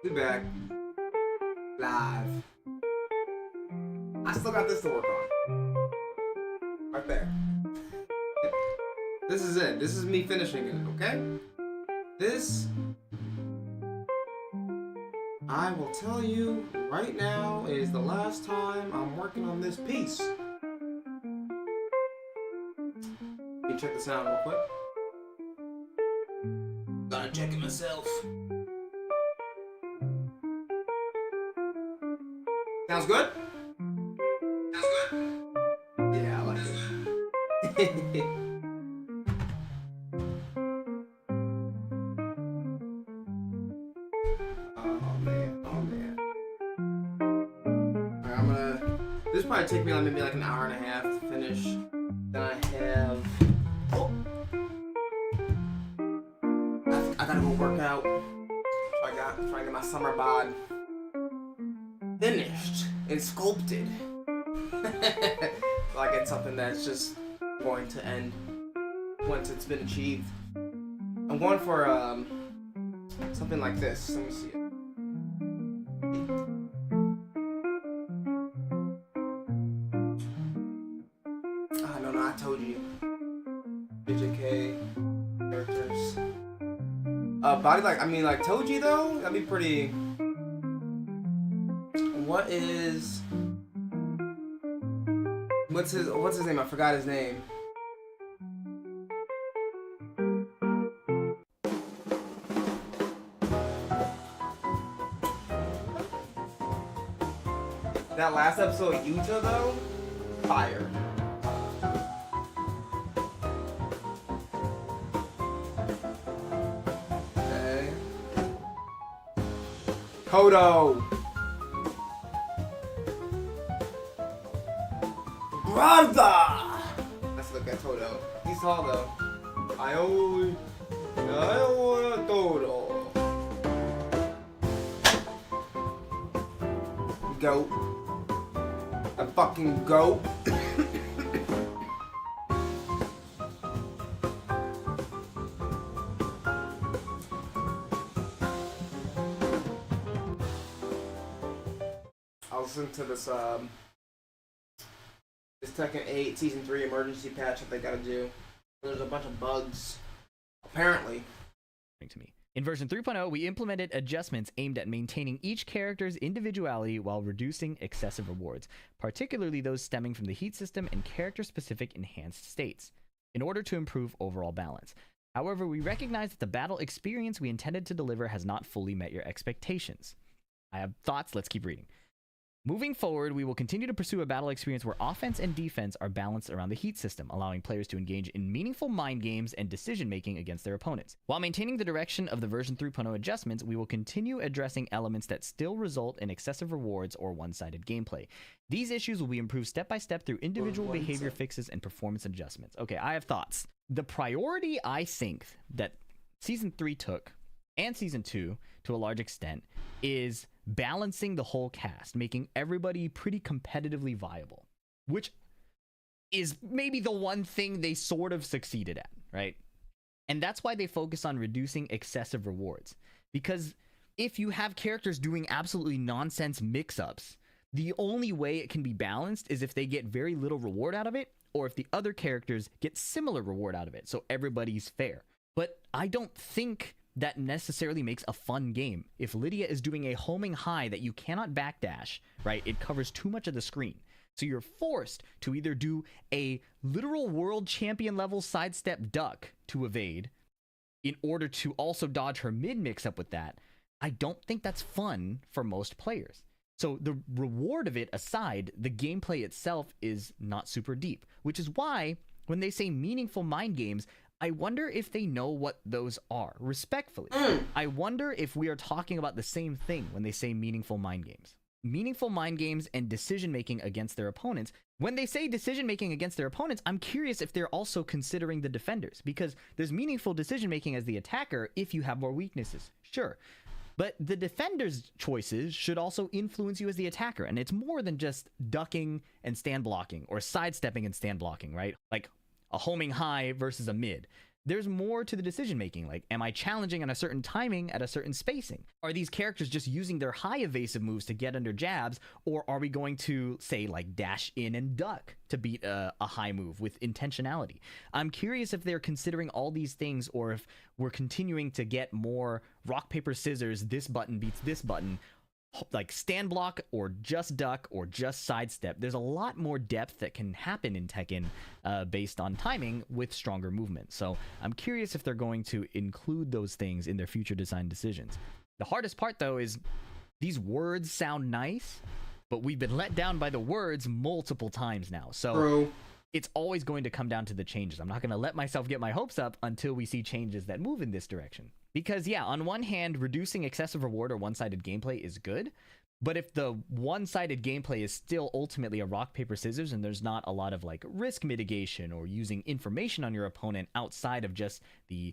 We back live. I still got this to work on. Right there. This is it. This is me finishing it, okay? This, I will tell you right now, is the last time I'm working on this piece. Let me check this out real quick. Gotta check it myself. Sounds good? Sounds good? Yeah, I like it. Oh man, oh man. Alright, I'm gonna. This will probably take me like maybe like an hour and a half to finish. Then I have. Oh! I gotta go work out. So I get my summer bod finished and sculpted. Like it's something that's just going to end once it's been achieved. I'm going for something like this. Let me see it. No, I told you. BJK characters. Body like like Toji though. That'd be pretty. What's his name? I forgot his name. That last episode of Yuta though, fire. Okay. Kodo. Brother! Let's look at Todo. He's tall though. I want Todo. Goat. A fucking goat. I'll listen to this Tekken 8 Season 3 emergency patch that they gotta do. There's a bunch of bugs. Apparently. To me. In version 3.0, we implemented adjustments aimed at maintaining each character's individuality while reducing excessive rewards, particularly those stemming from the heat system and character-specific enhanced states, in order to improve overall balance. However, we recognize that the battle experience we intended to deliver has not fully met your expectations. I have thoughts, let's keep reading. Moving forward, we will continue to pursue a battle experience where offense and defense are balanced around the heat system, allowing players to engage in meaningful mind games and decision-making against their opponents. While maintaining the direction of the version 3.0 adjustments, we will continue addressing elements that still result in excessive rewards or one-sided gameplay. These issues will be improved step by step through individual behavior fixes and performance adjustments. Okay, I have thoughts. The priority I think that Season 3 took, and Season 2 to a large extent, is balancing the whole cast, making everybody pretty competitively viable, which is maybe the one thing they sort of succeeded at, right? And that's why they focus on reducing excessive rewards. Because if you have characters doing absolutely nonsense mix-ups, the only way it can be balanced is if they get very little reward out of it, or if the other characters get similar reward out of it, so everybody's fair. But I don't think that necessarily makes a fun game. If Lydia is doing a homing high that you cannot backdash, right, it covers too much of the screen. So you're forced to either do a literal world champion level sidestep duck to evade in order to also dodge her mid mix up with that. I don't think that's fun for most players. So the reward of it aside, the gameplay itself is not super deep, which is why when they say meaningful mind games, I wonder if they know what those are, respectfully. I wonder if we are talking about the same thing when they say meaningful mind games. Meaningful mind games and decision-making against their opponents. When they say decision-making against their opponents, I'm curious if they're also considering the defenders, because there's meaningful decision-making as the attacker if you have more weaknesses, sure. But the defender's choices should also influence you as the attacker, and it's more than just ducking and stand blocking, or sidestepping and stand blocking, right? Like a homing high versus a mid. there's more to the decision making. Like, am I challenging on a certain timing at a certain spacing? Are these characters just using their high evasive moves to get under jabs, or are we going to say like dash in and duck to beat a high move with intentionality? I'm curious if they're considering all these things, or if we're continuing to get more rock paper scissors, this button beats this button, like stand block or just duck or just sidestep. There's a lot more depth that can happen in Tekken based on timing with stronger movement. So I'm curious if they're going to include those things in their future design decisions. The hardest part though is these words sound nice, but we've been let down by the words multiple times now. So True. It's always going to come down to the changes. I'm not going to let myself get my hopes up until we see changes that move in this direction. Because yeah, on one hand, reducing excessive reward or one-sided gameplay is good, but if the one-sided gameplay is still ultimately a rock, paper, scissors, and there's not a lot of like risk mitigation or using information on your opponent outside of just the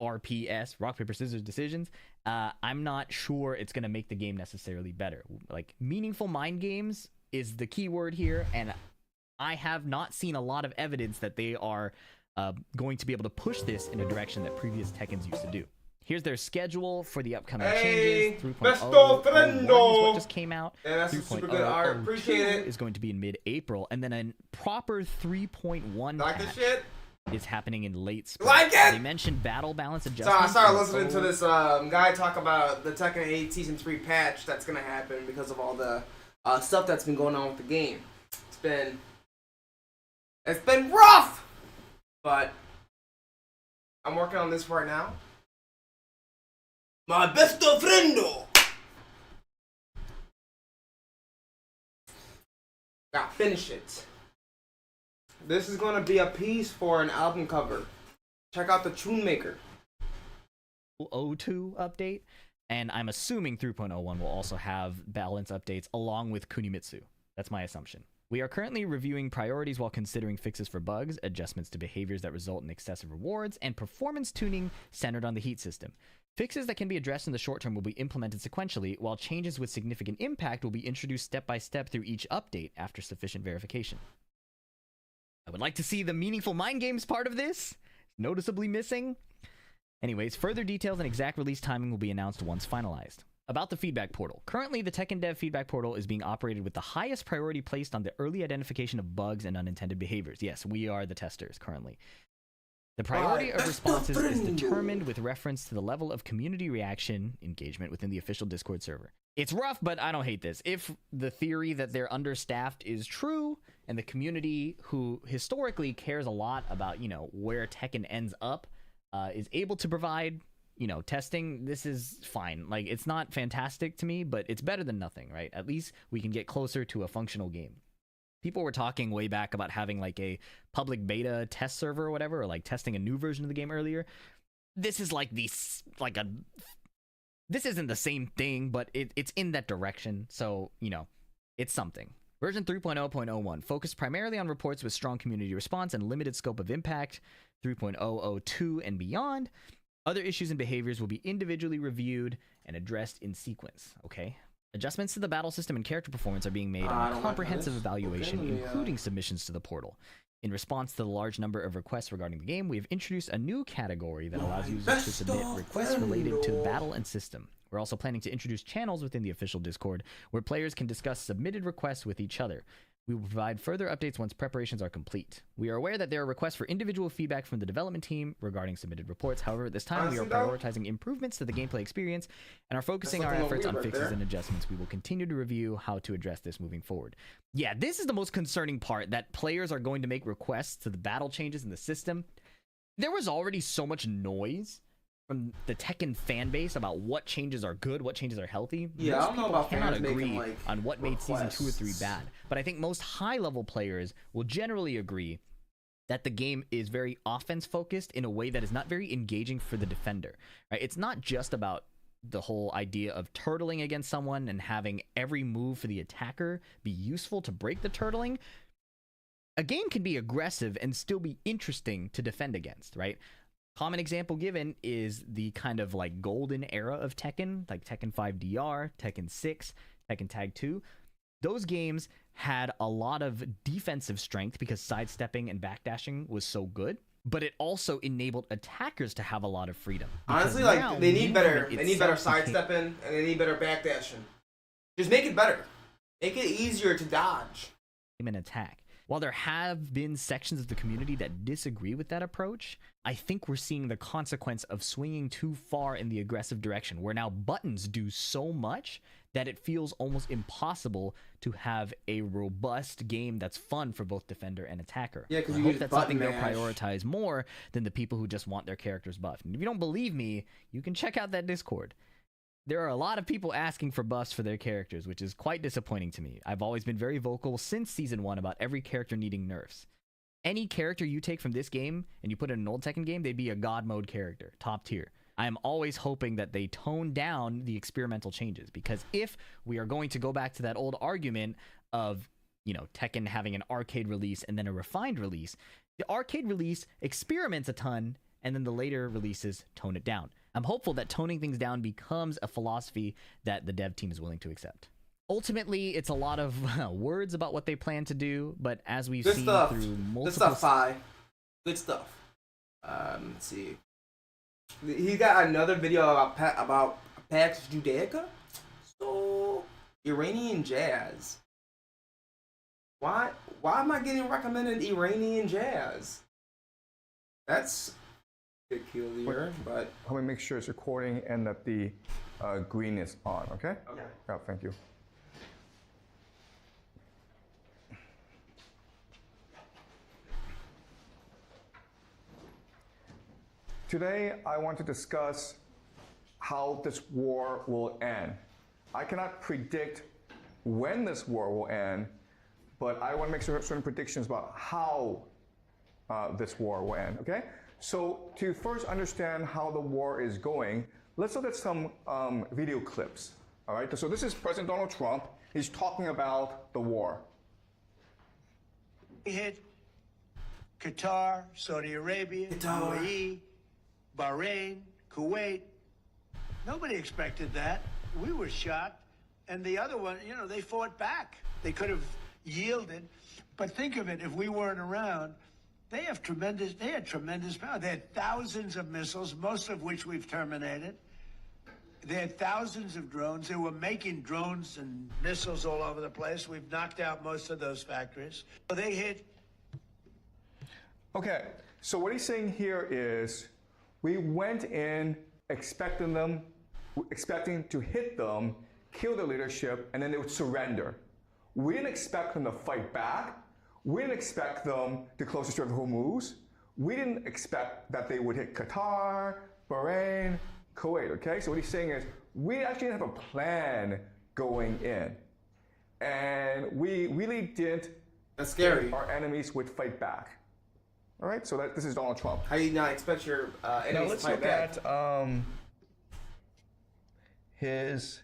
RPS, rock, paper, scissors decisions, I'm not sure it's going to make the game necessarily better. Like, meaningful mind games is the key word here, and I have not seen a lot of evidence that they are going to be able to push this in a direction that previous Tekkens used to do. Here's their schedule for the upcoming changes. 3.0 is what just came out. Yeah, that's super good art. Appreciate it. Is going to be in mid-April, and then a proper 3.1 like patch this shit? is happening in late spring. Like it? They mentioned battle balance So adjustments. I started listening to this guy talk about the Tekken 8 Season 3 patch that's gonna happen because of all the stuff that's been going on with the game. It's been rough, but I'm working on this right now. My best friendo. Gotta finish it. This is gonna be a piece for an album cover. Check out the Tune Maker. 02 update, and I'm assuming 3.01 will also have balance updates along with Kunimitsu. That's my assumption. We are currently reviewing priorities while considering fixes for bugs, adjustments to behaviors that result in excessive rewards, and performance tuning centered on the heat system. Fixes that can be addressed in the short term will be implemented sequentially, while changes with significant impact will be introduced step by step through each update after sufficient verification. I would like to see the meaningful mind games part of this. Noticeably missing. Anyways, further details and exact release timing will be announced once finalized. About the feedback portal. Currently, the Tekken Dev feedback portal is being operated with the highest priority placed on the early identification of bugs and unintended behaviors. Yes, we are the testers currently. The priority of responses is determined with reference to the level of community reaction engagement within the official Discord server. It's rough, but I don't hate this. If the theory that they're understaffed is true, and the community who historically cares a lot about, you know, where Tekken ends up, is able to provide, you know, testing, this is fine. Like, it's not fantastic to me, but it's better than nothing, right? At least we can get closer to a functional game. People were talking way back about having like a public beta test server or whatever, or like testing a new version of the game earlier. This is like this isn't the same thing, but it's in that direction. So, you know, it's something. Version 3.0.01 focused primarily on reports with strong community response and limited scope of impact. 3.002 and beyond, other issues and behaviors will be individually reviewed and addressed in sequence. Okay. Adjustments to the battle system and character performance are being made on a comprehensive evaluation, including submissions to the portal. In response to the large number of requests regarding the game, we have introduced a new category that allows users to submit requests related to battle and system. We're also planning to introduce channels within the official Discord where players can discuss submitted requests with each other. We will provide further updates once preparations are complete. We are aware that there are requests for individual feedback from the development team regarding submitted reports. However, at this time, we are prioritizing improvements to the gameplay experience and are focusing our efforts on fixes and adjustments. We will continue to review how to address this moving forward. Yeah, this is the most concerning part, that players are going to make requests to the battle changes in the system. There was already so much noise from the Tekken fan base about what changes are good, what changes are healthy. Yeah, I don't know about cannot fans agree making, like, on what made Season 2 or 3 requests. bad. But I think most high-level players will generally agree that the game is very offense-focused in a way that is not very engaging for the defender. Right? It's not just about the whole idea of turtling against someone and having every move for the attacker be useful to break the turtling. A game can be aggressive and still be interesting to defend against, right? Common example given is the kind of like golden era of Tekken, like Tekken 5 DR, Tekken 6, Tekken Tag 2. Those games had a lot of defensive strength because sidestepping and backdashing was so good. but it also enabled attackers to have a lot of freedom. Because Honestly, now like they need better. movement They need better itself became- sidestepping, and they need better backdashing. Just make it better. Make it easier to dodge. An attack. While there have been sections of the community that disagree with that approach, I think we're seeing the consequence of swinging too far in the aggressive direction, where now buttons do so much that it feels almost impossible to have a robust game that's fun for both defender and attacker. Yeah, 'cause I you hope use that's button something they'll mash. prioritize more than the people who just want their characters buffed. And if you don't believe me, you can check out that Discord. There are a lot of people asking for buffs for their characters, which is quite disappointing to me. I've always been very vocal since Season 1 about every character needing nerfs. Any character you take from this game and you put in an old Tekken game, they'd be a god mode character, top tier. I am always hoping that they tone down the experimental changes, because if we are going to go back to that old argument of, Tekken having an arcade release and then a refined release, the arcade release experiments a ton and then the later releases tone it down. I'm hopeful that toning things down becomes a philosophy that the dev team is willing to accept. Ultimately, it's a lot of words about what they plan to do, but as we've Good seen stuff. through multiple... Good stuff, Fi. Good stuff. Let's see. He got another video about Pax Judaica. So, Iranian jazz. Why am I getting recommended Iranian jazz? That's peculiar, but Let me make sure it's recording and that the green is on, okay? okay. Yeah, thank you. Today, I want to discuss how this war will end. I cannot predict when this war will end, but I want to make certain predictions about how this war will end, okay? So to first understand how the war is going, let's look at some video clips, all right? So this is President Donald Trump. He's talking about the war. We hit Qatar, Saudi Arabia, Qatar. UAE, Bahrain, Kuwait. Nobody expected that. We were shocked. And the other one, they fought back. They could have yielded. But think of it, if we weren't around, they had tremendous power. They had thousands of missiles, most of which we've terminated. They had thousands of drones. They were making drones and missiles all over the place. We've knocked out most of those factories. So they hit. Okay, so what he's saying here is we went in expecting to hit them, kill their leadership, and then they would surrender. We didn't expect them to fight back. We didn't expect them to close the Strait of Hormuz. We didn't expect that they would hit Qatar, Bahrain, Kuwait, okay? So what he's saying is we actually didn't have a plan going in. And we really didn't That's scary. think our enemies would fight back. All right, so this is Donald Trump. How do you not expect your Now enemies let's to fight look back? at his.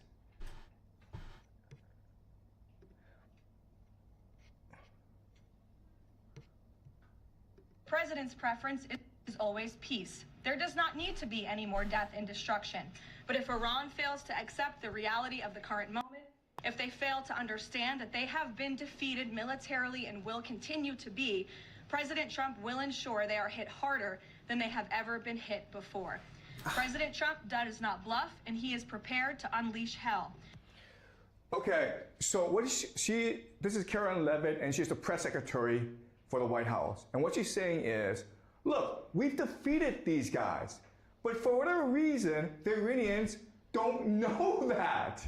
President's preference is always peace. There does not need to be any more death and destruction. But if Iran fails to accept the reality of the current moment, if they fail to understand that they have been defeated militarily and will continue to be, President Trump will ensure they are hit harder than they have ever been hit before. President Trump does not bluff, and he is prepared to unleash hell. Okay, so what is she? This is Karen Levitt, and she's the press secretary for the White House. And what she's saying is, look, we've defeated these guys, but for whatever reason, the Iranians don't know that.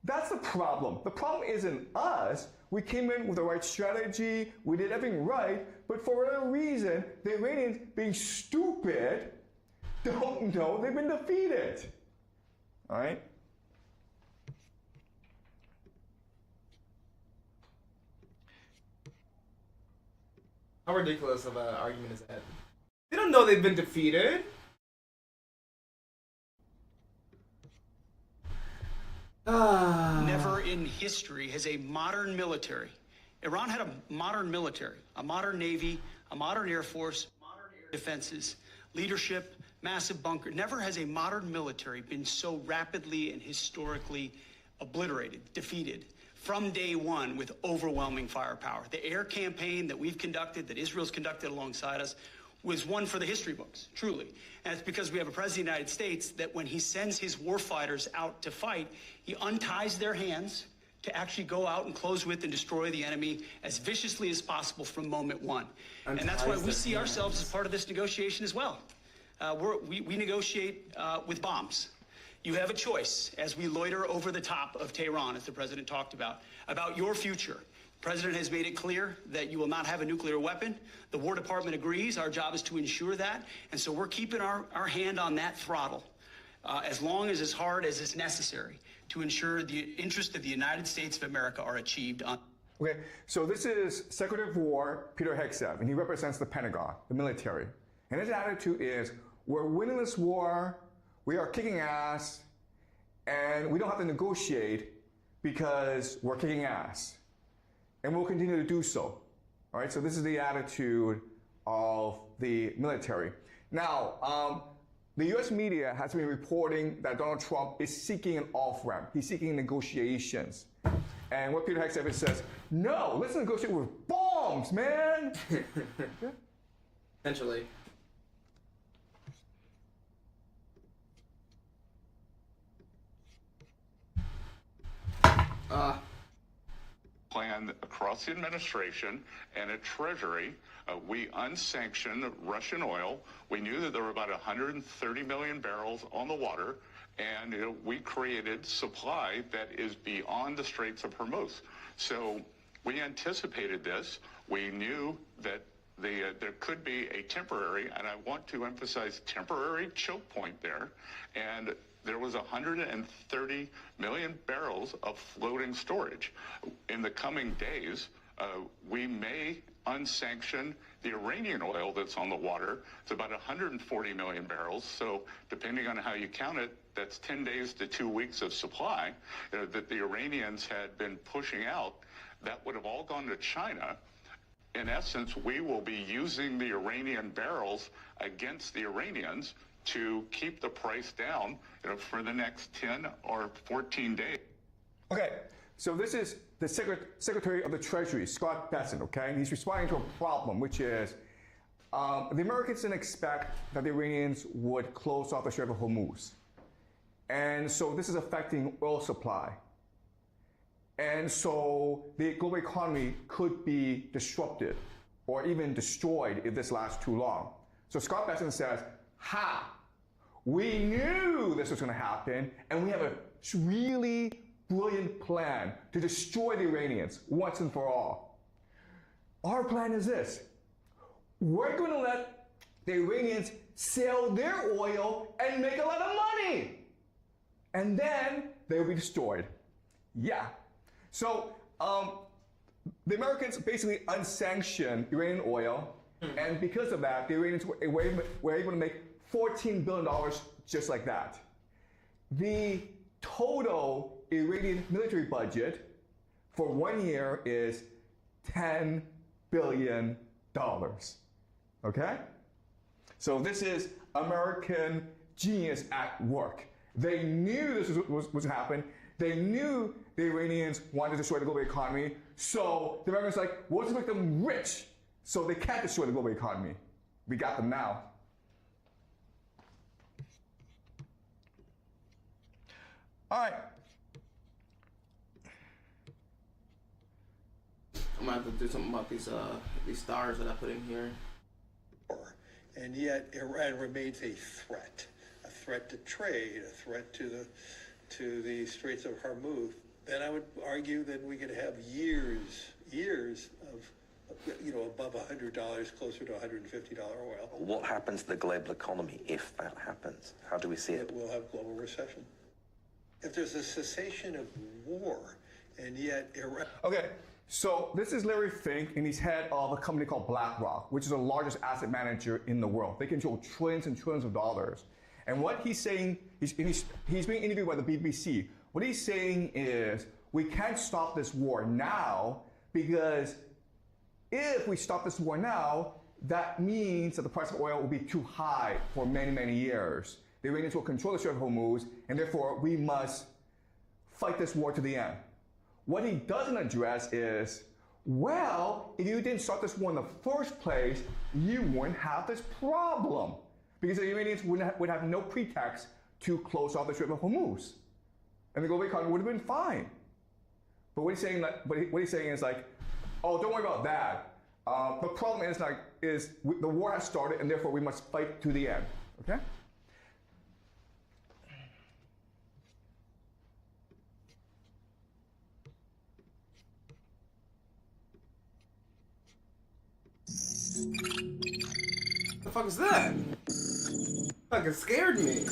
That's the problem. The problem isn't us. We came in with the right strategy, we did everything right, but for whatever reason, the Iranians, being stupid, don't know they've been defeated. All right? How ridiculous of an argument is that? They don't know they've been defeated. Never in history has a modern military. Iran had a modern military, a modern navy, a modern air force, modern air defenses, leadership, massive bunker. Never has a modern military been so rapidly and historically obliterated, defeated from day one with overwhelming firepower. The air campaign that we've conducted, that Israel's conducted alongside us, was one for the history books, truly. And it's because we have a president of the United States that when he sends his warfighters out to fight, he unties their hands to actually go out and close with and destroy the enemy as viciously as possible from moment one. And that's why we see ourselves as part of this negotiation as well. We negotiate with bombs. You have a choice as we loiter over the top of Tehran, as the president talked about your future. The president has made it clear that you will not have a nuclear weapon. The War Department agrees. Our job is to ensure that. And so we're keeping our hand on that throttle as long as hard as it's necessary to ensure the interests of the United States of America are achieved. Okay, so this is Secretary of War Peter Hegseth, and he represents the Pentagon, the military. And his attitude is, we're winning this war, we are kicking ass, and we don't have to negotiate because we're kicking ass. And we'll continue to do so. All right, so this is the attitude of the military. Now, the US media has been reporting that Donald Trump is seeking an off-ramp. He's seeking negotiations. And what Peter Hegseth says, no, let's negotiate with bombs, man. Essentially. Plan across the administration and at Treasury. We unsanctioned Russian oil. We knew that there were about 130 million barrels on the water, and we created supply that is beyond the Straits of Hormuz. So we anticipated this. We knew that there could be a temporary, and I want to emphasize temporary, choke point there, and there was 130 million barrels of floating storage. In the coming days, we may unsanction the Iranian oil that's on the water. It's about 140 million barrels. So depending on how you count it, that's 10 days to 2 weeks of supply that the Iranians had been pushing out. That would have all gone to China. In essence, we will be using the Iranian barrels against the Iranians to keep the price down for the next 10 or 14 days. Okay, so this is the Secretary of the Treasury, Scott Bessent, okay? And he's responding to a problem, which is the Americans didn't expect that the Iranians would close off the Strait of Hormuz. And so this is affecting oil supply. And so the global economy could be disrupted or even destroyed if this lasts too long. So Scott Bessent says, ha! We knew this was going to happen, and we have a really brilliant plan to destroy the Iranians once and for all. Our plan is this. We're going to let the Iranians sell their oil and make a lot of money. And then they'll be destroyed. Yeah. So the Americans basically unsanctioned Iranian oil, and because of that, the Iranians were able to make $14 billion just like that. The total Iranian military budget for 1 year is $10 billion. Okay? So this is American genius at work. They knew this was going to happen. They knew the Iranians wanted to destroy the global economy. So the Americans were like, we'll just make them rich so they can't destroy the global economy. We got them now. All right. I'm gonna have to do something about these stars that I put in here. And yet Iran remains a threat to trade, a threat to the Straits of Hormuz. Then I would argue that we could have years of above $100, closer to $150 oil. What happens to the global economy if that happens? How do we see it? We'll have global recession. If there's a cessation of war, and yet Iran... Okay, so this is Larry Fink, and he's head of a company called BlackRock, which is the largest asset manager in the world. They control trillions and trillions of dollars. And what he's saying, he's being interviewed by the BBC. What he's saying is, we can't stop this war now, because if we stop this war now, that means that the price of oil will be too high for many, many years. The Iranians will control the Strait of Hormuz, and therefore we must fight this war to the end. What he doesn't address is, Well, if you didn't start this war in the first place, you wouldn't have this problem. Because the Iranians would have no pretext to close off the Strait of Hormuz. And the global economy would have been fine. But what he's saying is like, oh, don't worry about that. The problem is the war has started, and therefore we must fight to the end. Okay? The fuck is that? Fucking scared me.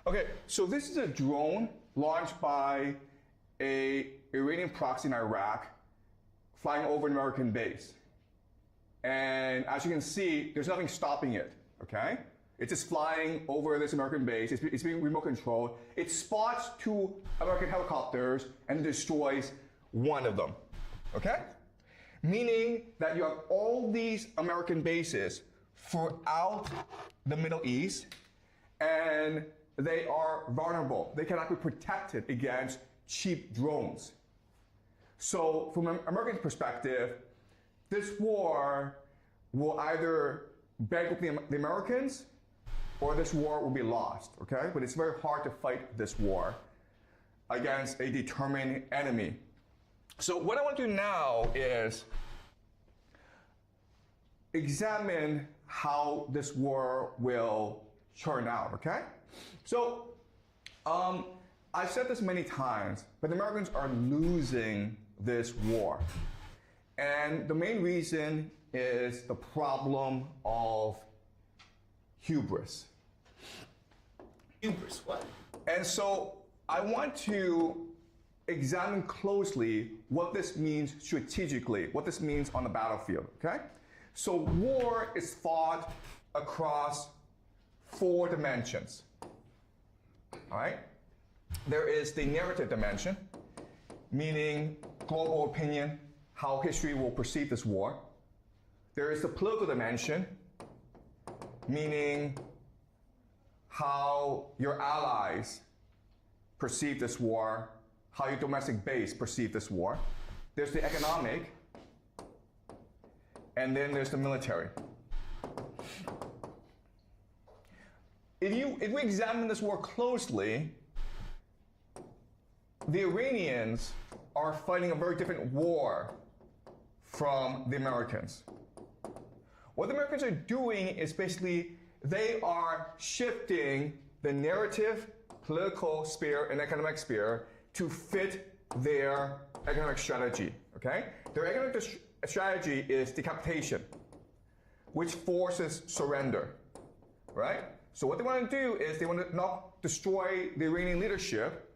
Okay, so this is a drone launched by an Iranian proxy in Iraq flying over an American base. And as you can see, there's nothing stopping it, okay? It's just flying over this American base. It's being remote controlled. It spots 2 American helicopters and destroys one of them, okay? Meaning that you have all these American bases throughout the Middle East, and they are vulnerable. They cannot be protected against cheap drones. So from an American perspective, this war will either bankrupt the Americans or this war will be lost, okay? But it's very hard to fight this war against a determined enemy. So what I want to do now is examine how this war will turn out, okay? So I've said this many times, but the Americans are losing this war. And the main reason is the problem of hubris. Hubris, what? And so I want to examine closely what this means strategically, what this means on the battlefield, okay? So war is fought across 4 dimensions, all right? There is the narrative dimension, meaning global opinion, how history will perceive this war. There is the political dimension, meaning how your allies perceive this war, how your domestic base perceive this war. There's the economic, and then there's the military. If we examine this war closely, the Iranians are fighting a very different war from the Americans. What the Americans are doing is basically they are shifting the narrative, political sphere, and economic sphere to fit their economic strategy, okay? Their economic strategy is decapitation, which forces surrender, right? So what they want to do is they want to not destroy the Iranian leadership,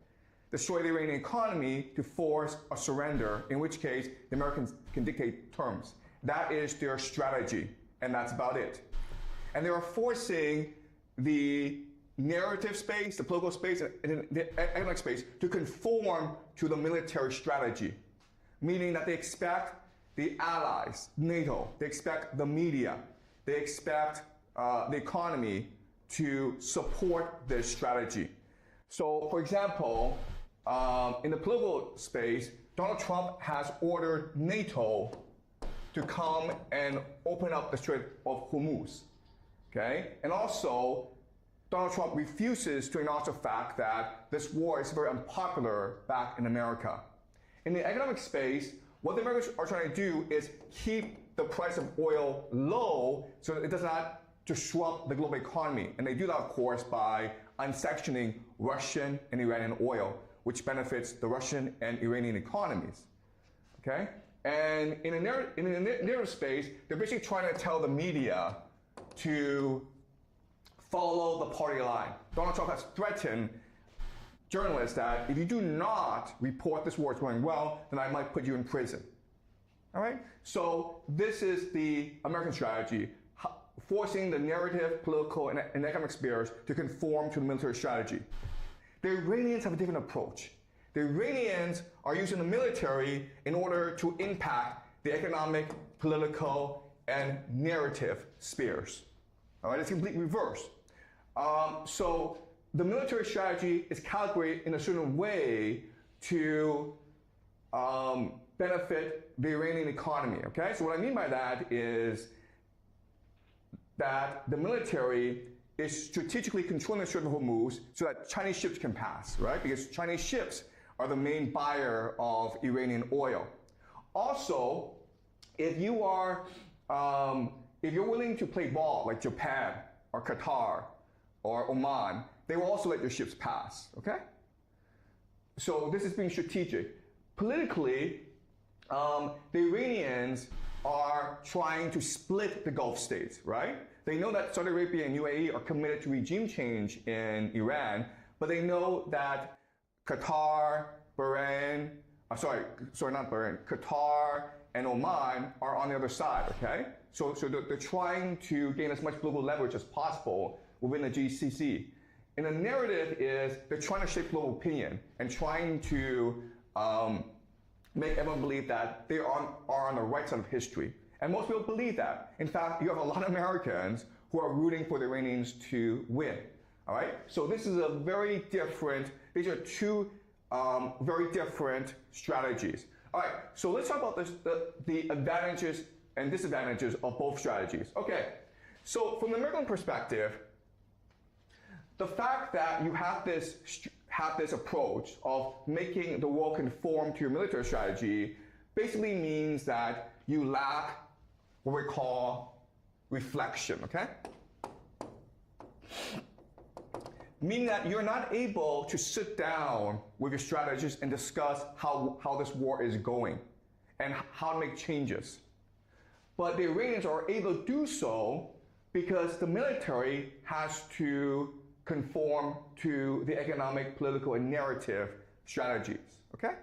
destroy the Iranian economy to force a surrender, in which case the Americans can dictate terms. That is their strategy, and that's about it. And they are forcing the narrative space, the political space, and the economic space to conform to the military strategy, meaning that they expect the allies, NATO, they expect the media, they expect the economy to support this strategy. So, for example, in the political space, Donald Trump has ordered NATO to come and open up the Strait of Hormuz, okay? And also, Donald Trump refuses to acknowledge the fact that this war is very unpopular back in America. In the economic space, what the Americans are trying to do is keep the price of oil low so that it does not disrupt the global economy. And they do that, of course, by unsanctioning Russian and Iranian oil, which benefits the Russian and Iranian economies, okay? And in the narrative space, they're basically trying to tell the media to follow the party line. Donald Trump has threatened journalists that if you do not report this war is going well, then I might put you in prison. All right? So this is the American strategy, forcing the narrative, political, and economic spheres to conform to the military strategy. The Iranians have a different approach. The Iranians are using the military in order to impact the economic, political, and narrative spears. All right, it's complete reverse. So the military strategy is calibrated in a certain way to benefit the Iranian economy, okay? So what I mean by that is that the military is strategically controlling the Strait of Hormuz so that Chinese ships can pass, right? Because Chinese ships are the main buyer of Iranian oil. Also, if you are, if you're willing to play ball like Japan or Qatar or Oman, they will also let your ships pass, okay? So this is being strategic. Politically, the Iranians are trying to split the Gulf states, right? They know that Saudi Arabia and UAE are committed to regime change in Iran, but they know that Qatar, Bahrain, not Bahrain, Qatar and Oman are on the other side, okay? So they're trying to gain as much global leverage as possible within the GCC. And the narrative is they're trying to shape global opinion and trying to make everyone believe that they are on the right side of history. And most people believe that. In fact, you have a lot of Americans who are rooting for the Iranians to win. All right? So this is a very different, these are two very different strategies. All right, so let's talk about the advantages and disadvantages of both strategies. Okay, so from the American perspective, the fact that you have this approach of making the world conform to your military strategy basically means that you lack what we call reflection, okay? Meaning that you're not able to sit down with your strategists and discuss how this war is going and how to make changes. But the Iranians are able to do so because the military has to conform to the economic, political, and narrative strategies, okay?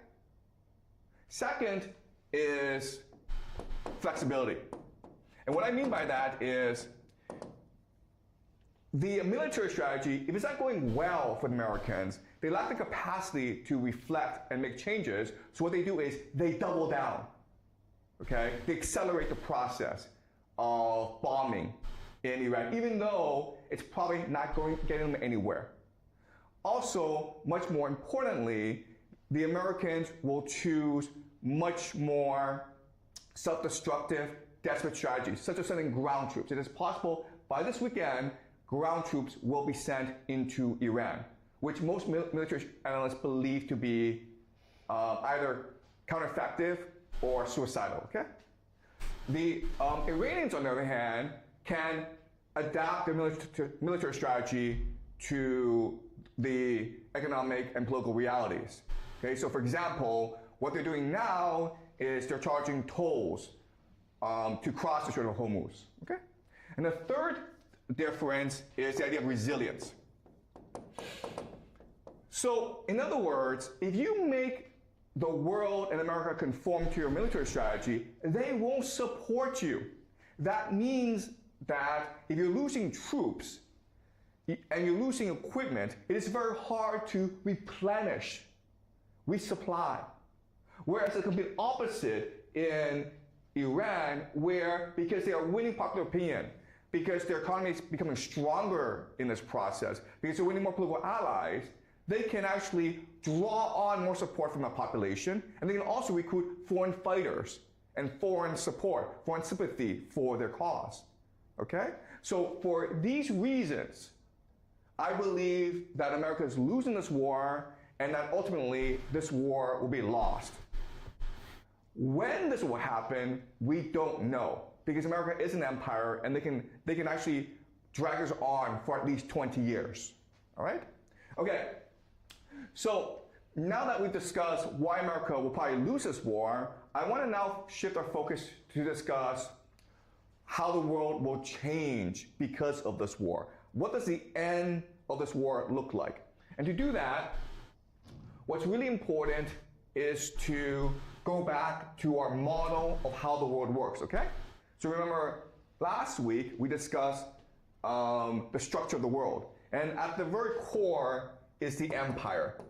Second is flexibility. And what I mean by that is the military strategy, if it's not going well for the Americans, they lack the capacity to reflect and make changes. So what they do is they double down, okay? They accelerate the process of bombing in Iran, even though it's probably not getting them anywhere. Also, much more importantly, the Americans will choose much more self-destructive, desperate strategies, such as sending ground troops. It is possible by this weekend, ground troops will be sent into Iran, which most military analysts believe to be either countereffective or suicidal, okay? The Iranians, on the other hand, can adapt their military strategy to the economic and political realities. Okay, so for example, what they're doing now is they're charging tolls to cross the Strait of Hormuz. Okay, and the third difference is the idea of resilience. So, in other words, if you make the world and America conform to your military strategy, they won't support you. That means that if you're losing troops and you're losing equipment, it is very hard to replenish, resupply. Whereas the complete opposite in Iran, where because they are winning popular opinion, because their economy is becoming stronger in this process, because they're winning more political allies, they can actually draw on more support from the population, and they can also recruit foreign fighters and foreign support, foreign sympathy for their cause. Okay? So for these reasons, I believe that America is losing this war and that ultimately this war will be lost. When this will happen, we don't know, because America is an empire and they can actually drag us on for at least 20 years. All right? Okay. So now that we've discussed why America will probably lose this war, I want to now shift our focus to discuss how the world will change because of this war. What does the end of this war look like? And to do that, what's really important is to go back to our model of how the world works, okay? So remember, last week we discussed the structure of the world. And at the very core is the empire.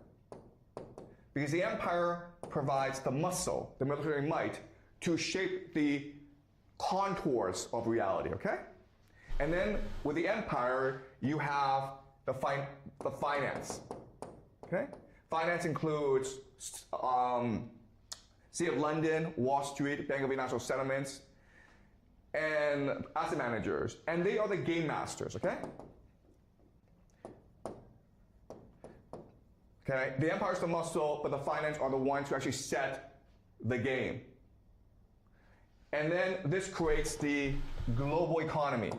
Because the empire provides the muscle, the military might, to shape the contours of reality, okay? And then with the empire, you have the finance, okay? Finance includes City of London, Wall Street, Bank of International Settlements, and asset managers. And they are the game masters, okay? Okay, the empire is the muscle, but the finance are the ones who actually set the game. And then this creates the global economy,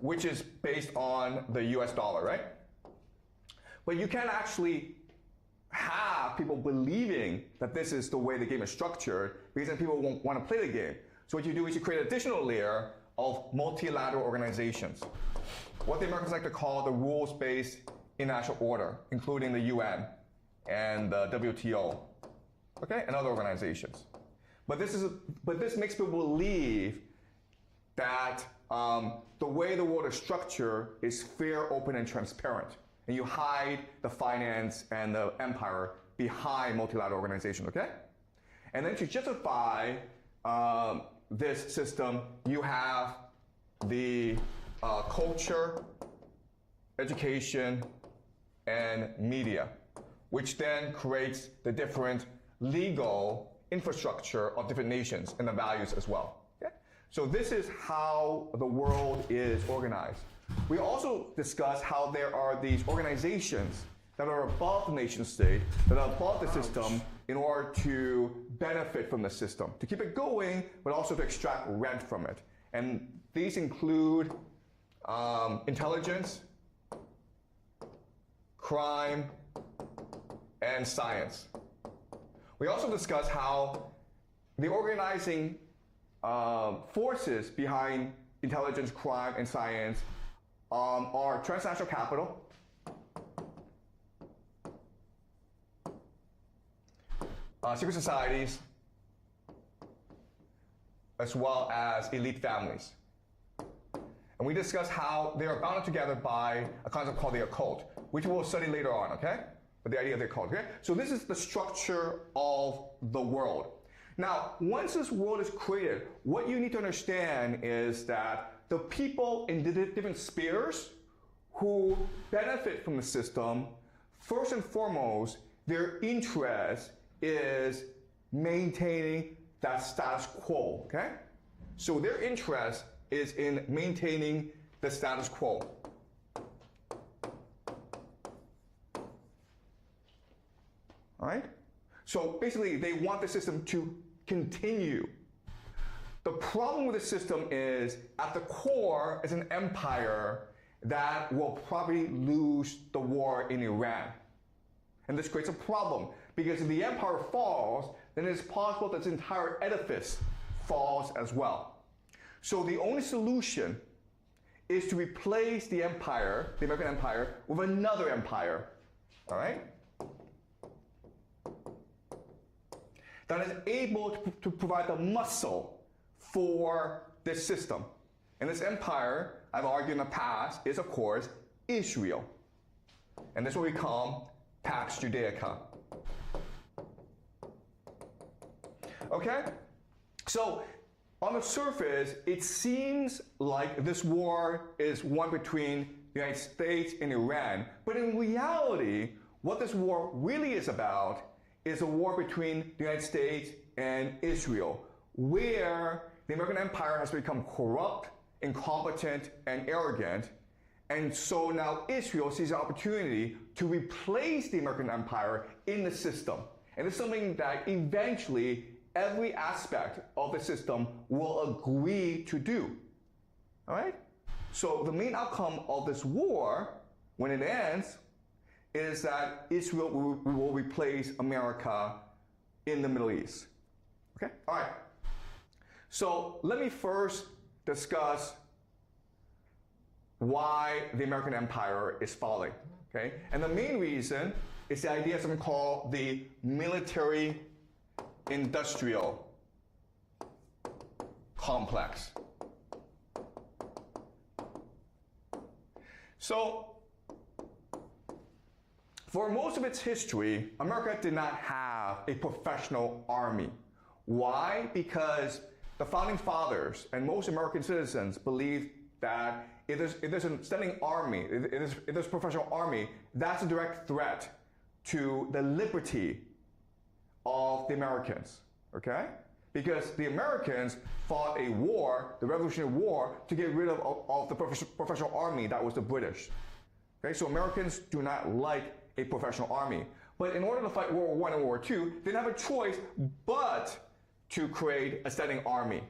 which is based on the US dollar, right? But you can't actually have people believing that this is the way the game is structured, because then people won't want to play the game. So what you do is you create an additional layer of multilateral organizations, what the Americans like to call the rules-based international order, including the UN and the WTO, okay, and other organizations. But this makes people believe that the way the world is structured is fair, open, and transparent. And you hide the finance and the empire behind multilateral organizations, okay? And then to justify this system, you have the culture, education, and media, which then creates the different legal infrastructure of different nations and the values as well. Okay? So this is how the world is organized. We also discuss how there are these organizations that are above the nation state, that are above the system in order to benefit from the system, to keep it going, but also to extract rent from it. And these include intelligence, crime, and science. We also discuss how the organizing forces behind intelligence, crime, and science are transnational capital, secret societies, as well as elite families. And we discuss how they are bound together by a concept called the occult, which we'll study later on, okay? But the idea of the occult, okay? So this is the structure of the world. Now, once this world is created, what you need to understand is that the people in the different spheres who benefit from the system, first and foremost, their interest is maintaining that status quo, okay? So their interest is in maintaining the status quo. All right? So basically, they want the system to continue. The problem with the system is, at the core is an empire that will probably lose the war in Iran. And this creates a problem, because if the empire falls, then it's possible that this entire edifice falls as well. So the only solution is to replace the empire, the American empire, with another empire, all right? That is able to provide the muscle for this system. And this empire, I've argued in the past, is of course Israel. And this is what we call Pax Judaica. Okay? So, on the surface, it seems like this war is one between the United States and Iran. But in reality, what this war really is about is a war between the United States and Israel, where the American empire has become corrupt, incompetent, and arrogant. And so now Israel sees an opportunity to replace the American empire in the system. And it's something that eventually every aspect of the system will agree to do. All right? So the main outcome of this war, when it ends, is that Israel will replace America in the Middle East. Okay? All right. So let me first discuss why the American empire is falling. Okay? And the main reason is the idea of something called the military-industrial complex. So, for most of its history, America did not have a professional army Why? Because the founding fathers and most American citizens believed that if there's a standing army, if there's a professional army, that's a direct threat to the liberty of the Americans, okay? Because the Americans fought a war, the Revolutionary War, to get rid of the professional army that was the British. Okay, so Americans do not like a professional army. But in order to fight World War I and World War II, they didn't have a choice but to create a standing army.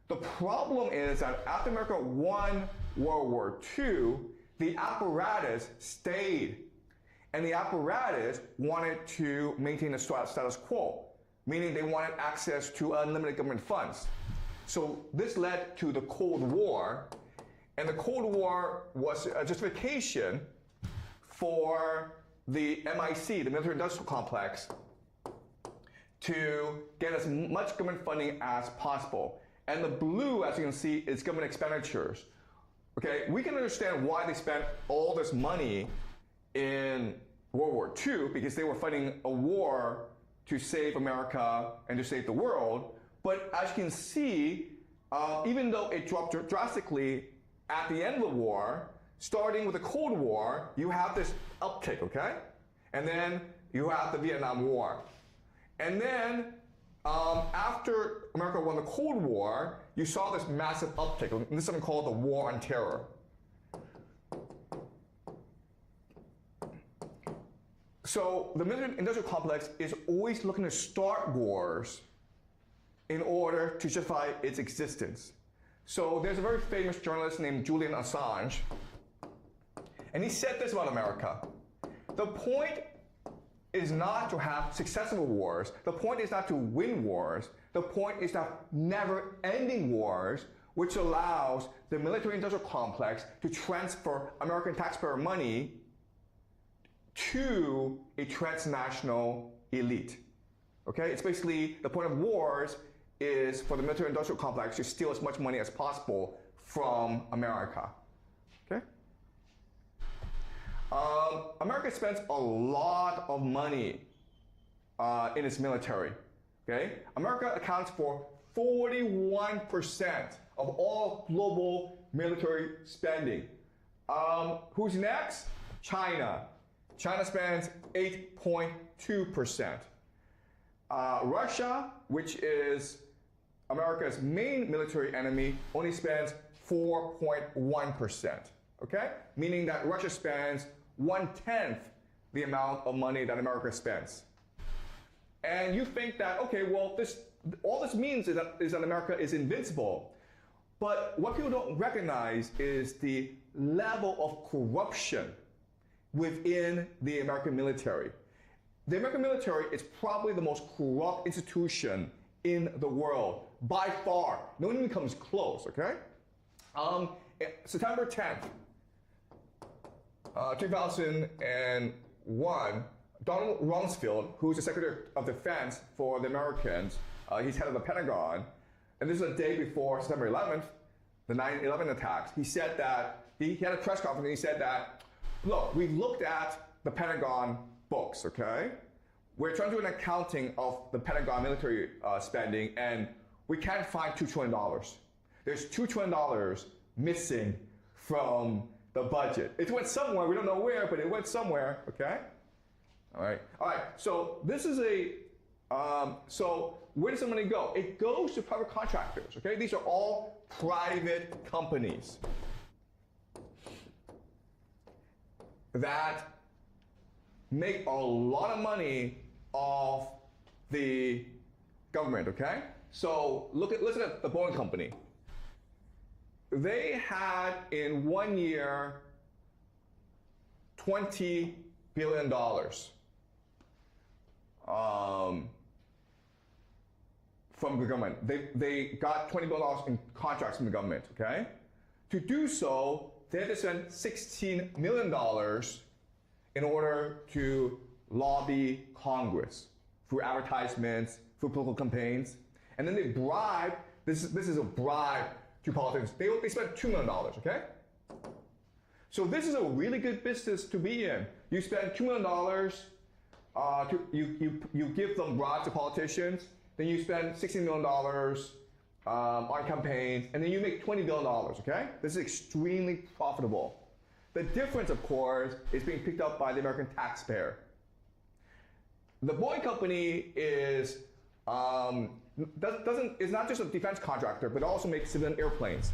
The problem is that after America won World War II, the apparatus stayed. And the apparatus wanted to maintain the status quo, meaning they wanted access to unlimited government funds. So this led to the Cold War, and the Cold War was a justification for the MIC, the military industrial complex, to get as much government funding as possible. And the blue, as you can see, is government expenditures. Okay, we can understand why they spent all this money in World War II, because they were fighting a war to save America and to save the world. But as you can see, even though it dropped drastically at the end of the war, starting with the Cold War, you have this uptick, okay? And then you have the Vietnam War. And then after America won the Cold War, you saw this massive uptick. And this is something called the War on Terror. So the military industrial complex is always looking to start wars in order to justify its existence. So there's a very famous journalist named Julian Assange, and he said this about America. The point is not to have successful wars. The point is not to win wars. The point is to have never-ending wars, which allows the military-industrial complex to transfer American taxpayer money to a transnational elite. Okay? It's basically the point of wars is for the military-industrial complex to steal as much money as possible from America. Okay? America spends a lot of money in its military. Okay? America accounts for 41% of all global military spending. Who's next? China. China spends 8.2%. Russia, which is America's main military enemy, only spends 4.1%. Okay? Meaning that Russia spends 1/10 the amount of money that America spends. And you think that, okay, well, all this means is that America is invincible. But what people don't recognize is the level of corruption within the American military. The American military is probably the most corrupt institution in the world, by far. No one even comes close, okay? September 10th, 2001, Donald Rumsfeld, who's the Secretary of Defense for the Americans, he's head of the Pentagon, and this is a day before September 11th, the 9/11 attacks. He said that, he had a press conference and he said that, look, we've looked at the Pentagon books, okay? We're trying to do an accounting of the Pentagon military spending, and we can't find $2 trillion. There's $2 trillion missing from the budget. It went somewhere, we don't know where, but it went somewhere, okay? All right, so this is so where does the money go? It goes to private contractors, okay? These are all private companies that make a lot of money off the government, okay? So listen at the Boeing Company. They had in 1 year $20 billion from the government. They got $20 billion in contracts from the government, okay? To do so, they had to spend $16 million in order to lobby Congress through advertisements, through political campaigns. And then they bribed, this is a bribe to politicians. They spent $2 million, okay? So this is a really good business to be in. You spend $2 million, you give them bribes to politicians, then you spend $16 million on campaigns, and then you make $20 billion, okay? This is extremely profitable. The difference, of course, is being picked up by the American taxpayer. The Boeing company is not just a defense contractor, but also makes civilian airplanes.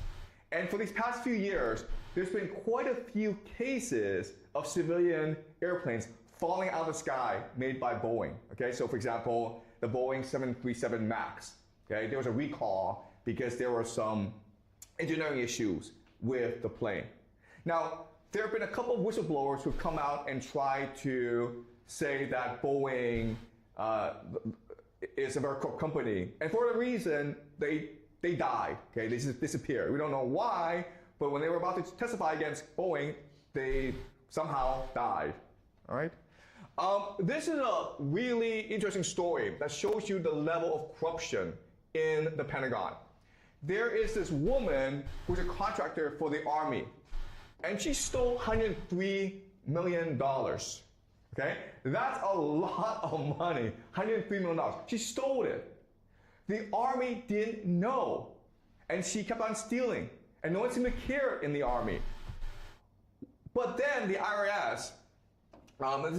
And for these past few years, there's been quite a few cases of civilian airplanes falling out of the sky made by Boeing. Okay, so for example, the Boeing 737 MAX. Okay, there was a recall because there were some engineering issues with the plane. Now, there have been a couple of whistleblowers who've come out and tried to say that Boeing is a very corrupt company, and for a reason, they died. Okay, they just disappeared. We don't know why, but when they were about to testify against Boeing, they somehow died. All right. This is a really interesting story that shows you the level of corruption in the Pentagon. There is this woman who's a contractor for the Army, and she stole $103 million. Okay? That's a lot of money, $103 million. She stole it. The Army didn't know, and she kept on stealing, and no one seemed to care in the Army. But then the IRS,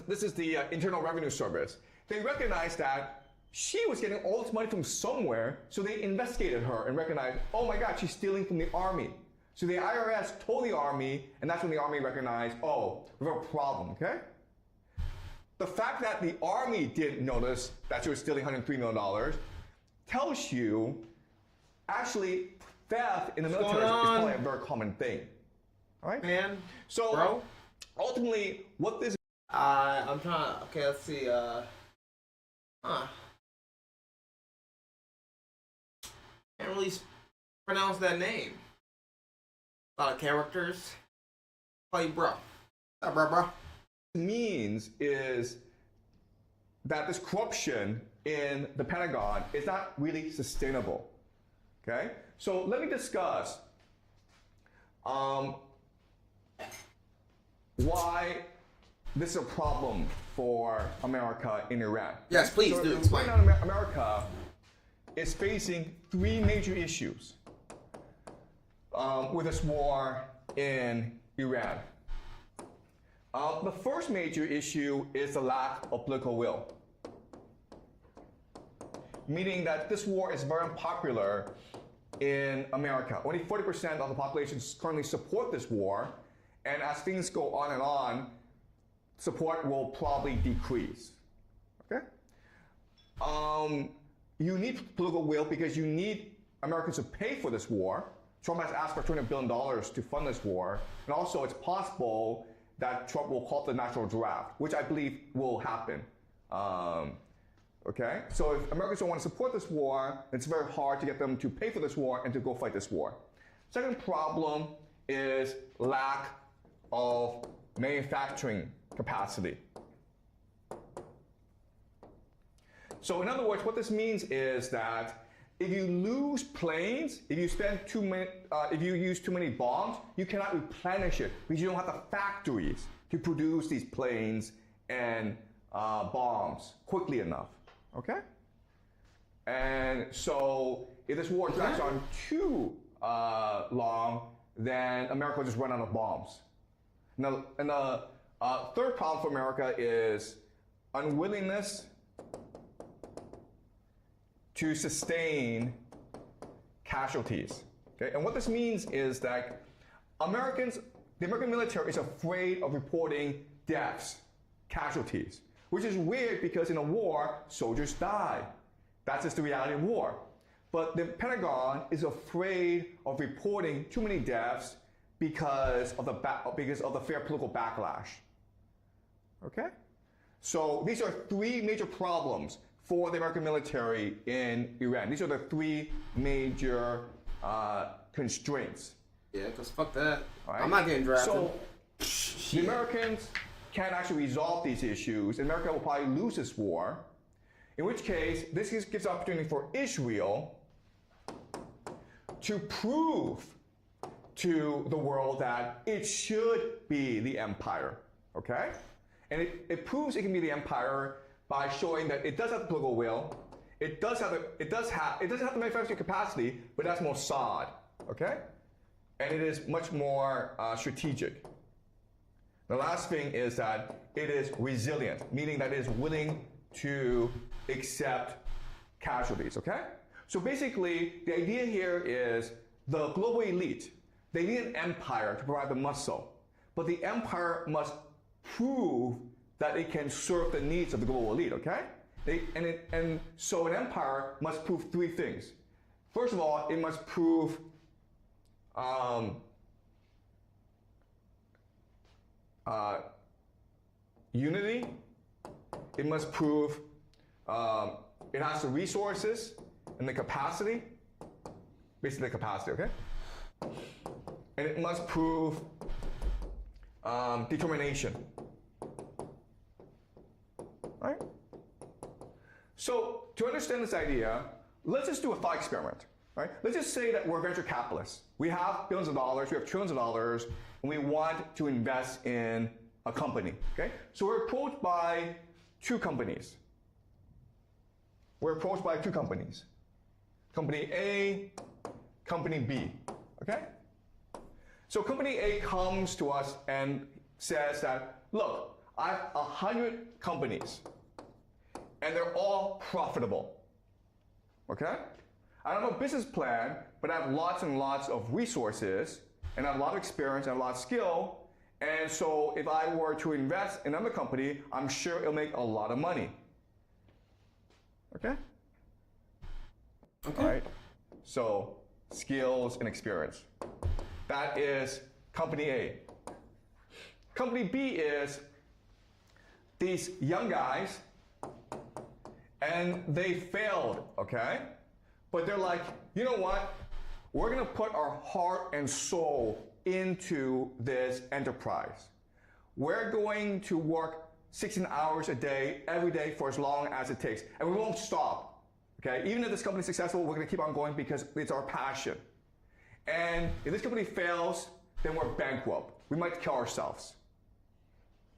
this is the Internal Revenue Service, they recognized that she was getting all this money from somewhere, so they investigated her and recognized, oh my God, she's stealing from the Army. So the IRS told the Army, and that's when the Army recognized, oh, we have a problem, okay? The fact that the Army didn't notice that she was stealing $103 million tells you, actually, theft in the military is probably a very common thing. All right? Man. So, bro, ultimately, what this... I'm trying to... Okay, let's see. Can't really pronounce that name. A lot of characters. Call you bro. What's up, bro? means is that this corruption in the Pentagon is not really sustainable. Okay? So let me discuss why this is a problem for America in Iran. Yes, please do explain. Right now, America is facing three major issues with this war in Iran. The first major issue is the lack of political will, meaning that this war is very unpopular in America. Only 40% of the population currently support this war, and as things go on and on, support will probably decrease. Okay? You need political will because you need Americans to pay for this war. Trump has asked for $200 billion to fund this war, and also it's possible that Trump will call the national draft, which I believe will happen. Okay? So if Americans don't want to support this war, it's very hard to get them to pay for this war and to go fight this war. Second problem is lack of manufacturing capacity. So in other words, what this means is that if you lose planes, if you spend if you use too many bombs, you cannot replenish it because you don't have the factories to produce these planes and bombs quickly enough. Okay? And so if this war drags on too long, then America will just run out of bombs. Now, and the third problem for America is unwillingness to sustain casualties. Okay? And what this means is that the American military is afraid of reporting deaths, casualties, which is weird because in a war, soldiers die. That's just the reality of war. But the Pentagon is afraid of reporting too many deaths because of the fair political backlash. Okay? So these are three major problems for the American military in Iran. These are the three major constraints. Yeah, because fuck that. Right? I'm not getting drafted. So the Americans can't actually resolve these issues. America will probably lose this war, in which case this gives opportunity for Israel to prove to the world that it should be the empire, okay? And it proves it can be the empire by showing that it does have the political will, it doesn't have the manufacturing capacity, but that's more solid, okay? And it is much more strategic. The last thing is that it is resilient, meaning that it is willing to accept casualties, okay? So basically, the idea here is the global elite, they need an empire to provide the muscle, but the empire must prove that it can serve the needs of the global elite, okay? So an empire must prove three things. First of all, it must prove unity. It must prove it has the resources and the capacity, basically the capacity, okay? And it must prove determination, right? So to understand this idea, let's just do a thought experiment, right? Let's just say that we're venture capitalists. We have billions of dollars, we have trillions of dollars, and we want to invest in a company, okay? So we're approached by two companies. Company A, Company B, okay? So Company A comes to us and says that, look, I have 100 companies, and they're all profitable, okay? I don't have a business plan, but I have lots and lots of resources, and I have a lot of experience and a lot of skill, and so if I were to invest in another company, I'm sure it'll make a lot of money. Okay? Okay. All right. So skills and experience. That is Company A. Company B is these young guys, and they failed, okay? But they're like, you know what? We're gonna put our heart and soul into this enterprise. We're going to work 16 hours a day, every day, for as long as it takes. And we won't stop, okay? Even if this company is successful, we're gonna keep on going because it's our passion. And if this company fails, then we're bankrupt. We might kill ourselves,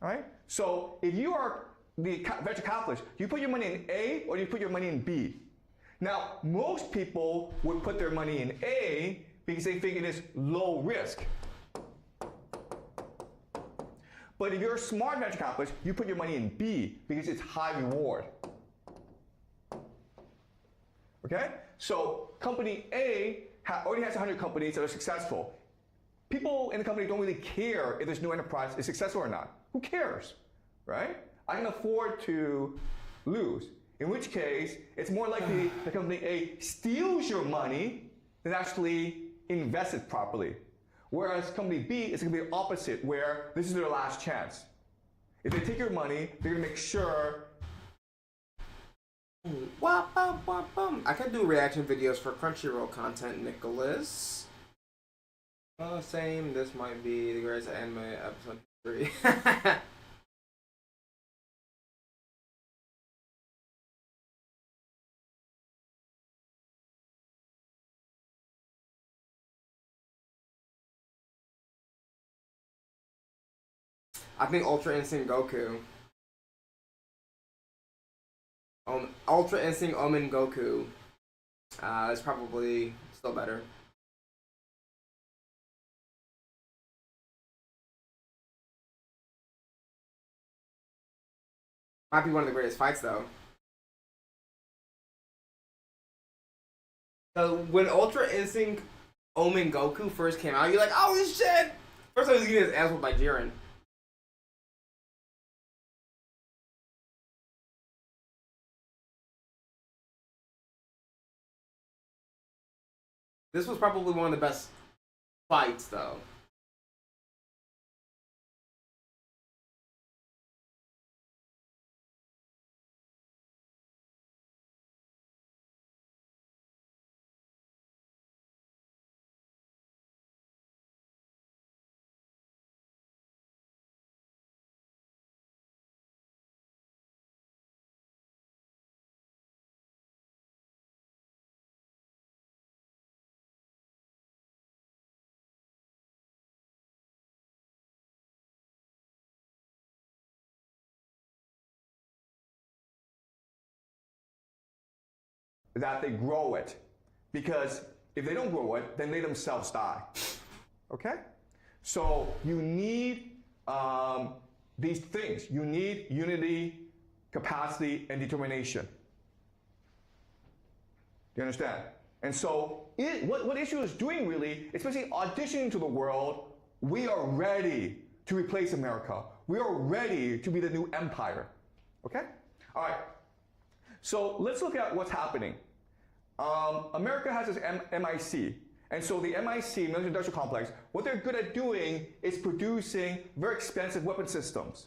all right? So if you are the venture capitalist, do you put your money in A or do you put your money in B? Now, most people would put their money in A because they think it is low risk. But if you're a smart venture capitalist, you put your money in B because it's high reward. Okay? So company A already has 100 companies that are successful. People in the company don't really care if this new enterprise is successful or not. Who cares, right? I can afford to lose. In which case, it's more likely that company A steals your money than actually invests it properly. Whereas company B is going to be the opposite, where this is their last chance. If they take your money, they're going to make sure. I can do reaction videos for Crunchyroll content, Nicholas. Same. This might be the greatest anime episode 3. I think Ultra Instinct Goku. Ultra Instinct Omen Goku is probably still better. Might be one of the greatest fights though. So when Ultra Instinct Omen Goku first came out, you're like, oh shit! First time he was getting his ass whooped by Jiren. This was probably one of the best fights though. that they grow it, because if they don't grow it, then they themselves die. Okay? So you need these things. You need unity, capacity, and determination. Do you understand? And so what Israel is doing really is basically auditioning to the world, we are ready to replace America. We are ready to be the new empire. Okay? All right. So let's look at what's happening. America has this MIC. And so the MIC, military industrial complex, what they're good at doing is producing very expensive weapon systems.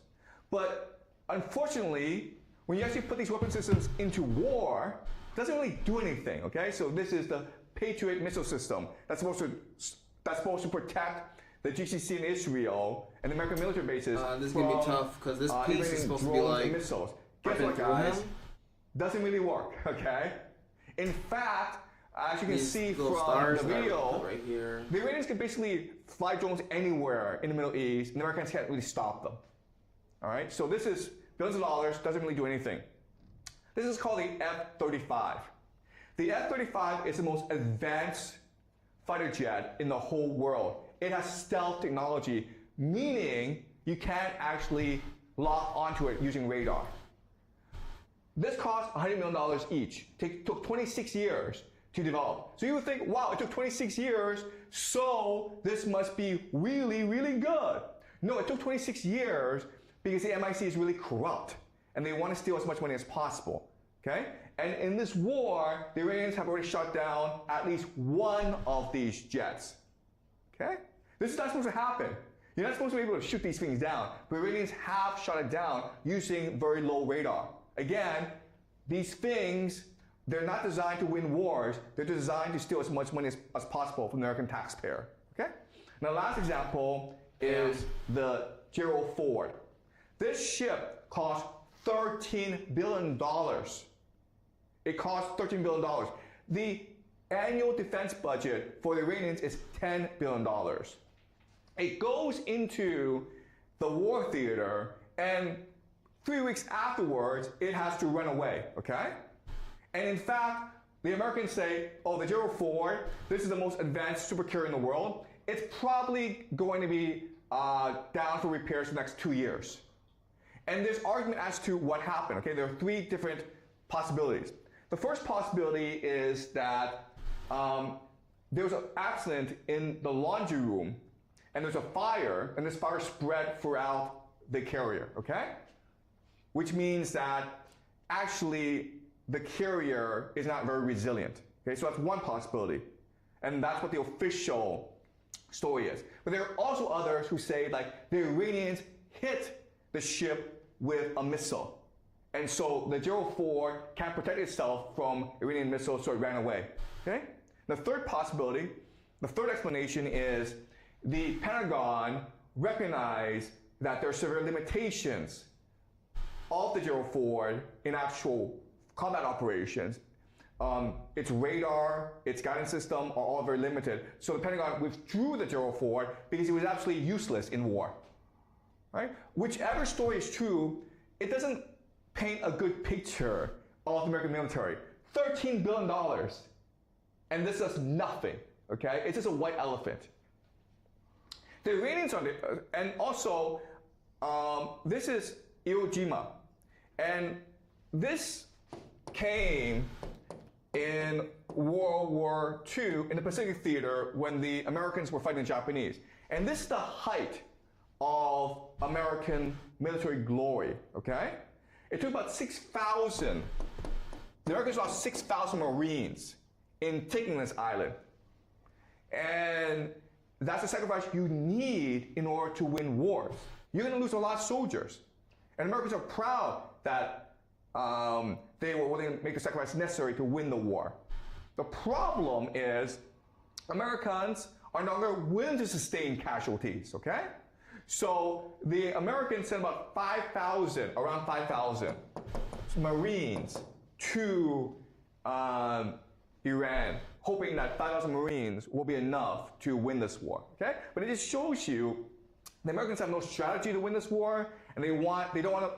But unfortunately, when you actually put these weapon systems into war, it doesn't really do anything, okay? So this is the Patriot missile system that's supposed to protect the GCC in Israel and the American military bases. This is gonna be tough because this piece is supposed to be like missiles. Guess what, guys? Doesn't really work, okay? In fact, as you can see from the video, right here, the Iranians can basically fly drones anywhere in the Middle East, and the Americans can't really stop them. All right, so this is billions of dollars, doesn't really do anything. This is called the F-35. The F-35 is the most advanced fighter jet in the whole world. It has stealth technology, meaning you can't actually lock onto it using radar. This cost $100 million each. Took 26 years to develop. So you would think, wow, it took 26 years, so this must be really, really good. No, it took 26 years because the MIC is really corrupt and they want to steal as much money as possible. Okay? And in this war, the Iranians have already shot down at least one of these jets. Okay? This is not supposed to happen. You're not supposed to be able to shoot these things down, but Iranians have shot it down using very low radar. Again, these things, they're not designed to win wars. They're designed to steal as much money as possible from the American taxpayer. Okay? Now, last example is the Gerald Ford. This ship cost $13 billion. It cost $13 billion. The annual defense budget for the Iranians is $10 billion. It goes into the war theater, and 3 weeks afterwards, it has to run away, okay? And in fact, the Americans say, oh, the Gerald Ford, this is the most advanced supercarrier in the world. It's probably going to be down for repairs for the next 2 years. And there's argument as to what happened, okay? There are three different possibilities. The first possibility is that there was an accident in the laundry room, and there's a fire, and this fire spread throughout the carrier, okay? Which means that actually the carrier is not very resilient. Okay, so that's one possibility. And that's what the official story is. But there are also others who say like the Iranians hit the ship with a missile. And so the Gerald Ford can't protect itself from Iranian missiles, so it ran away. Okay? The third possibility, the third explanation is the Pentagon recognized that there are severe limitations of the Gerald Ford in actual combat operations. Its radar, its guidance system are all very limited. So the Pentagon withdrew the Gerald Ford because it was absolutely useless in war. Right? Whichever story is true, it doesn't paint a good picture of the American military. $13 billion. And this does nothing. Okay? It's just a white elephant. The Iranians on it, and also, this is Iwo Jima. And this came in World War II in the Pacific Theater when the Americans were fighting the Japanese. And this is the height of American military glory, okay? It took about 6,000. The Americans lost 6,000 Marines in taking this island. And that's the sacrifice you need in order to win wars. You're going to lose a lot of soldiers. And Americans are proud that they were willing to make the sacrifice necessary to win the war. The problem is Americans are no longer willing to sustain casualties, okay? So the Americans sent about around 5,000 Marines to Iran, hoping that 5,000 Marines will be enough to win this war, okay? But it just shows you the Americans have no strategy to win this war, and they don't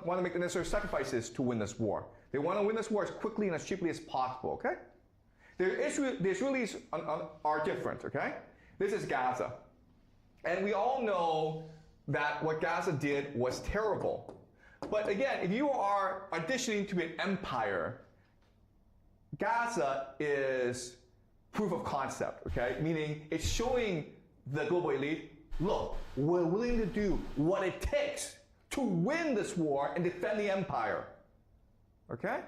want to make the necessary sacrifices to win this war. They want to win this war as quickly and as cheaply as possible, okay? The Israelis are different, okay? This is Gaza. And we all know that what Gaza did was terrible. But again, if you are auditioning to be an empire, Gaza is proof of concept, okay? Meaning it's showing the global elite, look, we're willing to do what it takes to win this war and defend the empire, okay?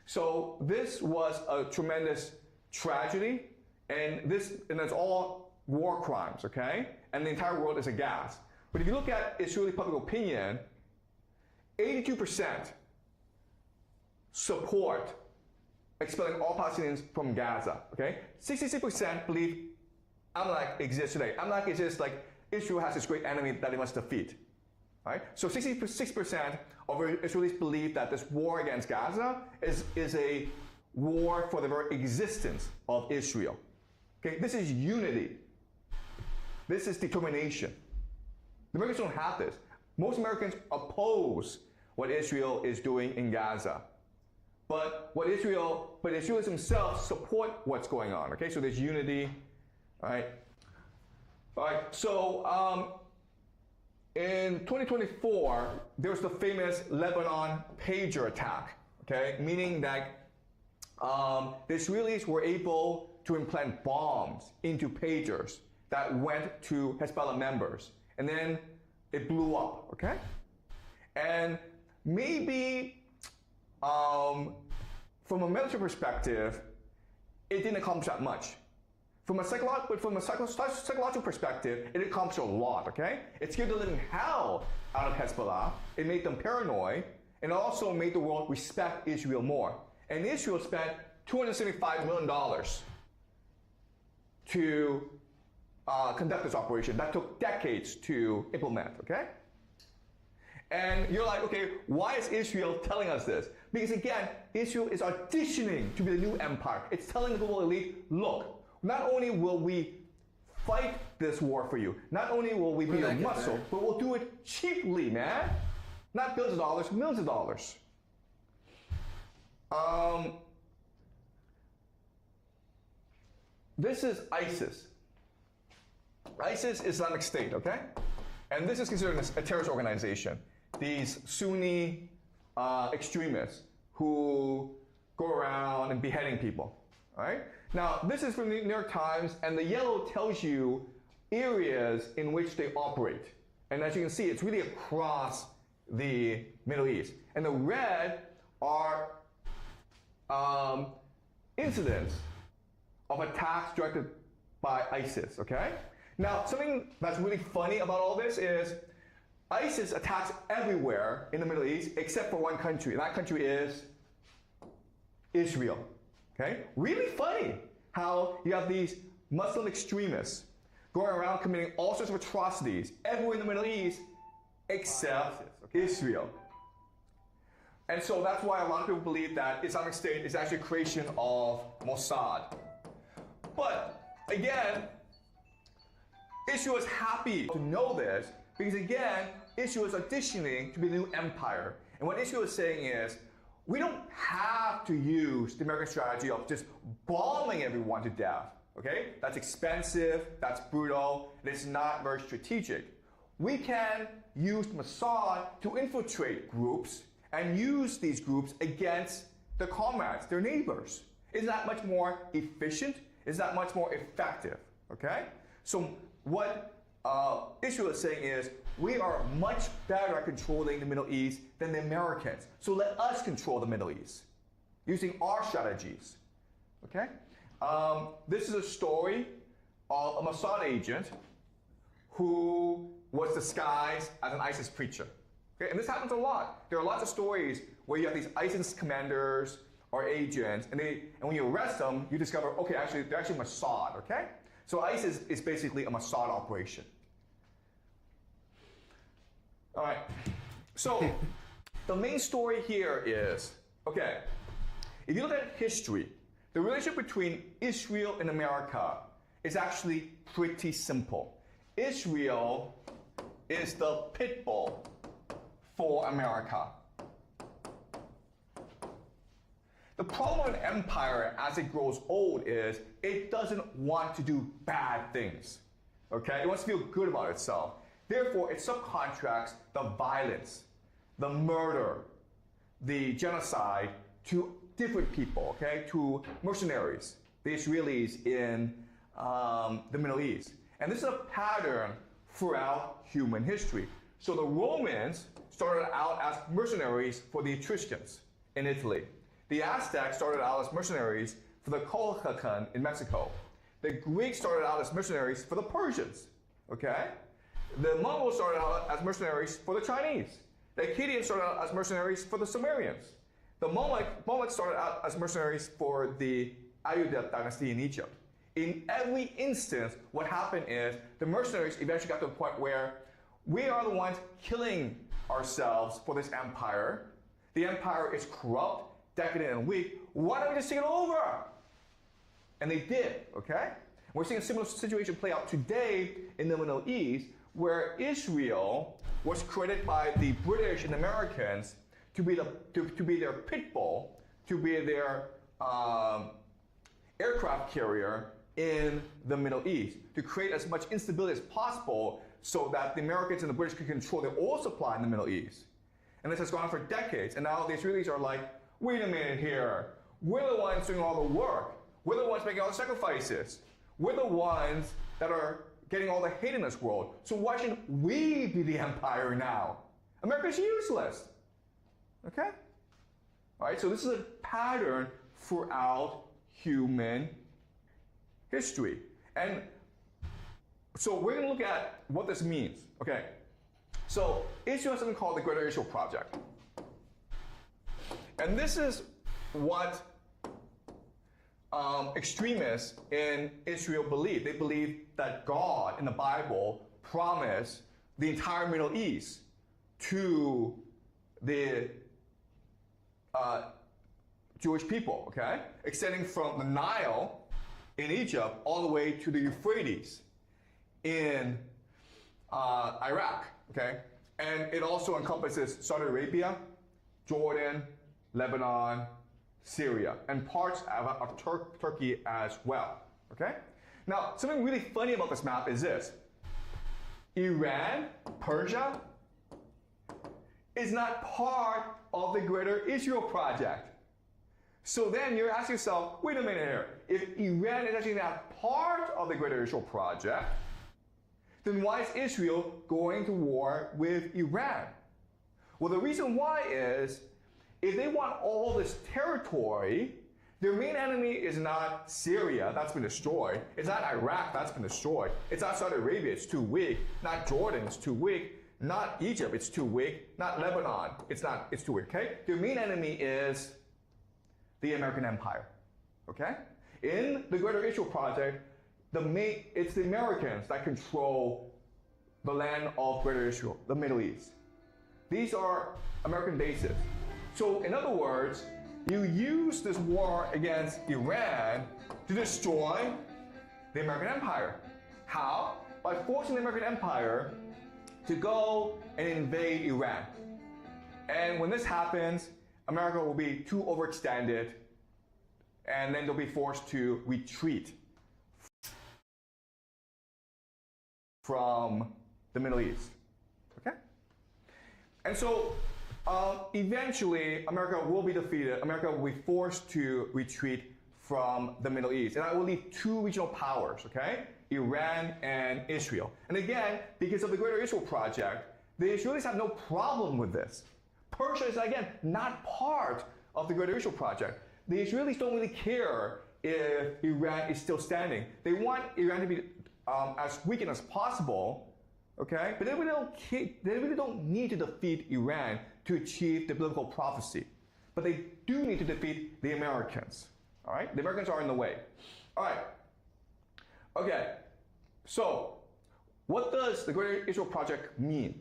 So this was a tremendous tragedy, and it's all war crimes, okay? And the entire world is aghast. But if you look at Israeli public opinion, 82% support expelling all Palestinians from Gaza, okay? 66% believe Amalek exists today. Amalek is just like Israel has this great enemy that it must defeat, right? So 66% of Israelis believe that this war against Gaza is a war for the very existence of Israel. Okay, this is unity. This is determination. The Americans don't have this. Most Americans oppose what Israel is doing in Gaza. But Israelis themselves support what's going on. Okay, so there's unity. All right. So in 2024, there was the famous Lebanon pager attack. Okay, meaning that the Israelis were able to implant bombs into pagers that went to Hezbollah members, and then it blew up. Okay, and maybe from a military perspective, it didn't accomplish that much. From a psychological perspective, it accomplished a lot, okay? It scared the living hell out of Hezbollah. It made them paranoid, and it also made the world respect Israel more. And Israel spent $275 million to conduct this operation. That took decades to implement, okay? And you're like, okay, why is Israel telling us this? Because again, Israel is auditioning to be the new empire. It's telling the global elite, look, not only will we fight this war for you, not only will we be your muscle, but we'll do it cheaply, man. Not billions of dollars, millions of dollars. This is ISIS. ISIS, Islamic State, okay? And this is considered a terrorist organization. These Sunni extremists who go around and beheading people, all right? Now, this is from the New York Times, and the yellow tells you areas in which they operate. And as you can see, it's really across the Middle East. And the red are incidents of attacks directed by ISIS, okay? Now, something that's really funny about all this is ISIS attacks everywhere in the Middle East except for one country, and that country is Israel. Okay? Really funny how you have these Muslim extremists going around committing all sorts of atrocities everywhere in the Middle East except Israel. And so that's why a lot of people believe that Islamic State is actually a creation of Mossad. But again, Israel is happy to know this because again, Israel is auditioning to be the new empire. And what Israel is saying is, we don't have to use the American strategy of just bombing everyone to death, okay? That's expensive, that's brutal, and it's not very strategic. We can use Mossad to infiltrate groups and use these groups against their comrades, their neighbors. Isn't that much more efficient? Is that much more effective, okay? So what Israel is saying is, we are much better at controlling the Middle East than the Americans. So let us control the Middle East using our strategies. Okay? This is a story of a Mossad agent who was disguised as an ISIS preacher. Okay? And this happens a lot. There are lots of stories where you have these ISIS commanders or agents, and when you arrest them, you discover, okay, actually, they're actually Mossad. Okay? So ISIS is basically a Mossad operation. All right, so the main story here is, okay, if you look at history, the relationship between Israel and America is actually pretty simple. Israel is the pit bull for America. The problem with an empire as it grows old is it doesn't want to do bad things. Okay? It wants to feel good about itself. Therefore, it subcontracts the violence, the murder, the genocide to different people, okay? To mercenaries, the Israelis in the Middle East. And this is a pattern throughout human history. So the Romans started out as mercenaries for the Etruscans in Italy. The Aztecs started out as mercenaries for the Colhuacan in Mexico. The Greeks started out as mercenaries for the Persians, okay? The Mongols started out as mercenaries for the Chinese. The Akkadians started out as mercenaries for the Sumerians. The Mamluks started out as mercenaries for the Ayyubid dynasty in Egypt. In every instance, what happened is the mercenaries eventually got to a point where we are the ones killing ourselves for this empire. The empire is corrupt, decadent, and weak. Why don't we just take it over? And they did, okay? We're seeing a similar situation play out today in the Middle East, where Israel was created by the British and Americans to be their pit bull, to be their aircraft carrier in the Middle East, to create as much instability as possible so that the Americans and the British could control the oil supply in the Middle East. And this has gone on for decades. And now the Israelis are like, wait a minute here. We're the ones doing all the work. We're the ones making all the sacrifices. We're the ones that are getting all the hate in this world. So why shouldn't we be the empire now? America's useless. Okay? All right, so this is a pattern throughout human history. And so we're going to look at what this means. Okay? So Israel has something called the Greater Israel Project. And this is what extremists in Israel believe. They believe that God in the Bible promised the entire Middle East to the Jewish people, okay? Extending from the Nile in Egypt all the way to the Euphrates in Iraq, okay? And it also encompasses Saudi Arabia, Jordan, Lebanon, Syria, and parts of Turkey as well, okay? Now, something really funny about this map is this. Iran, Persia, is not part of the Greater Israel Project. So then you're asking yourself, wait a minute here. If Iran is actually not part of the Greater Israel Project, then why is Israel going to war with Iran? Well, the reason why is, if they want all this territory, their main enemy is not Syria, that's been destroyed. It's not Iraq, that's been destroyed. It's not Saudi Arabia, it's too weak. Not Jordan, it's too weak. Not Egypt, it's too weak. Not Lebanon, it's too weak, okay? Their main enemy is the American Empire, okay? In the Greater Israel Project, it's the Americans that control the land of Greater Israel, the Middle East. These are American bases. So in other words, you use this war against Iran to destroy the American Empire. How? By forcing the American Empire to go and invade Iran. And when this happens, America will be too overextended, and then they'll be forced to retreat from the Middle East. Okay? And so eventually, America will be defeated. America will be forced to retreat from the Middle East. And that will leave two regional powers, okay? Iran and Israel. And again, because of the Greater Israel Project, the Israelis have no problem with this. Persia is, again, not part of the Greater Israel Project. The Israelis don't really care if Iran is still standing. They want Iran to be as weakened as possible, okay? But they really don't need to defeat Iran to achieve the biblical prophecy. But they do need to defeat the Americans, all right? The Americans are in the way. All right. Okay, so what does the Greater Israel Project mean?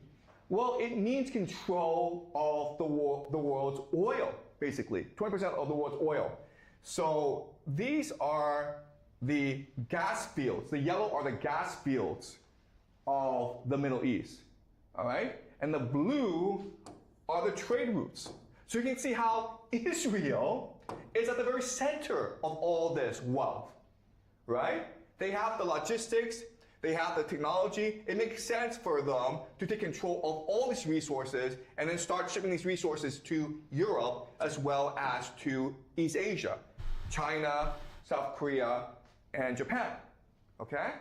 Well, it means control of the world's oil, basically, 20% of the world's oil. So these are the gas fields. The yellow are the gas fields of the Middle East, all right? And the blue are the trade routes. So you can see how Israel is at the very center of all this wealth, right? They have the logistics, they have the technology. It makes sense for them to take control of all these resources and then start shipping these resources to Europe as well as to East Asia, China, South Korea, and Japan, okay?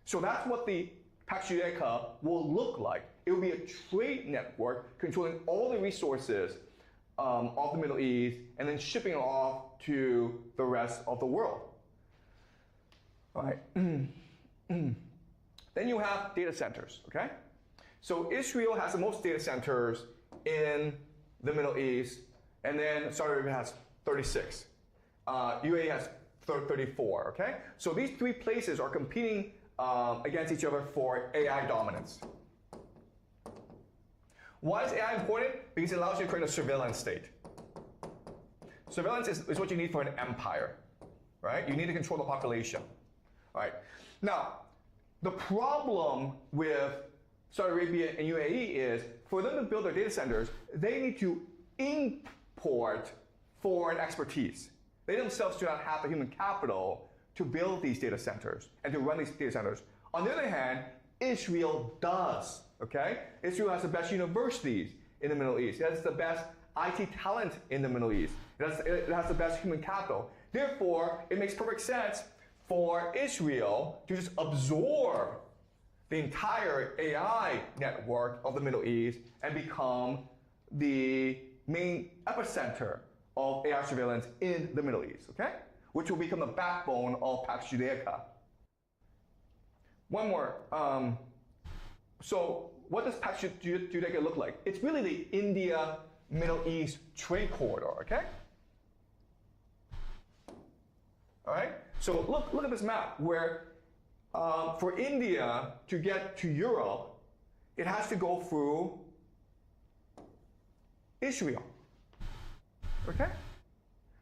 So that's what the Pax Judaica will look like. It will be a trade network controlling all the resources of the Middle East and then shipping off to the rest of the world. All right. Then you have data centers, okay? So Israel has the most data centers in the Middle East, and then Saudi Arabia has 36. UAE has 34, okay? So these three places are competing against each other for AI dominance. Why is AI important? Because it allows you to create a surveillance state. Surveillance is what you need for an empire, right? You need to control the population, all right? Now, the problem with Saudi Arabia and UAE is for them to build their data centers, they need to import foreign expertise. They themselves do not have the human capital to build these data centers and to run these data centers. On the other hand, Israel does, okay? Israel has the best universities in the Middle East. It has the best IT talent in the Middle East. It has the best human capital. Therefore, it makes perfect sense for Israel to just absorb the entire AI network of the Middle East and become the main epicenter of AI surveillance in the Middle East, okay? Which will become the backbone of Pax Judaica. One more. So what does Pax Judaica look like? It's really the India-Middle East trade corridor, okay? All right? So look at this map where for India to get to Europe, it has to go through Israel. Okay?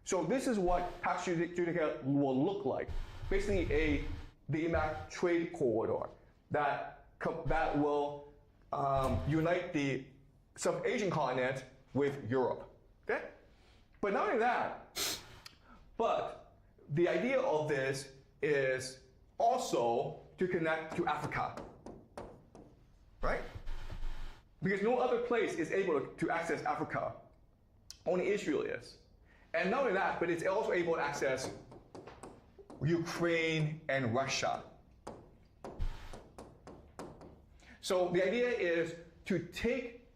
So this is what Pax Judaica will look like. Basically the IMAC trade corridor that will unite the South Asian continent with Europe. Okay? But not only that, but the idea of this is also to connect to Africa, right? Because no other place is able to access Africa. Only Israel is. And not only that, but it's also able to access Ukraine and Russia. So the idea is to take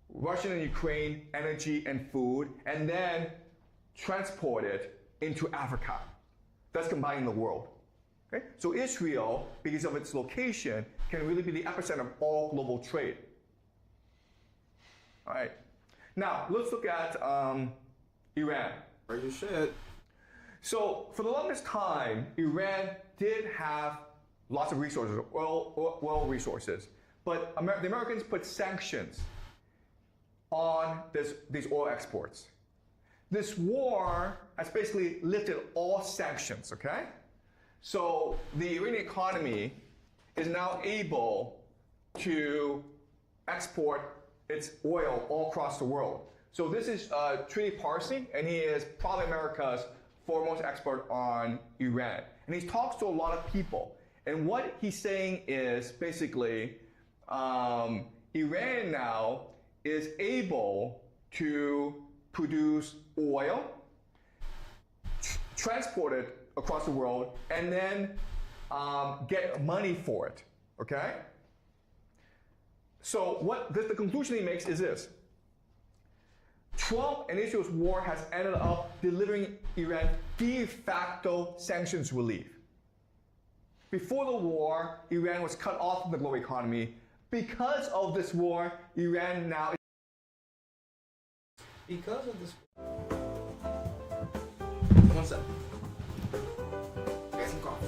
Russian and Ukraine energy and food and then transport it into Africa. That's combining the world. Okay? So Israel, because of its location, can really be the epicenter of all global trade. All right. Now, let's look at Iran. Where you should. So, for the longest time, Iran did have lots of resources, oil resources. But the Americans put sanctions on these oil exports. This war has basically lifted all sanctions, okay? So the Iranian economy is now able to export its oil all across the world. So this is Tridi Parsi, and he is probably America's foremost expert on Iran. And he talks to a lot of people. And what he's saying is basically, Iran now is able to produce oil, transport it across the world, and then get money for it, okay? So what the conclusion he makes is this. Trump and Israel's war has ended up delivering Iran de facto sanctions relief. Before the war, Iran was cut off from the global economy. Because of this war, Iran now is Because of this. One sec. Get some coffee.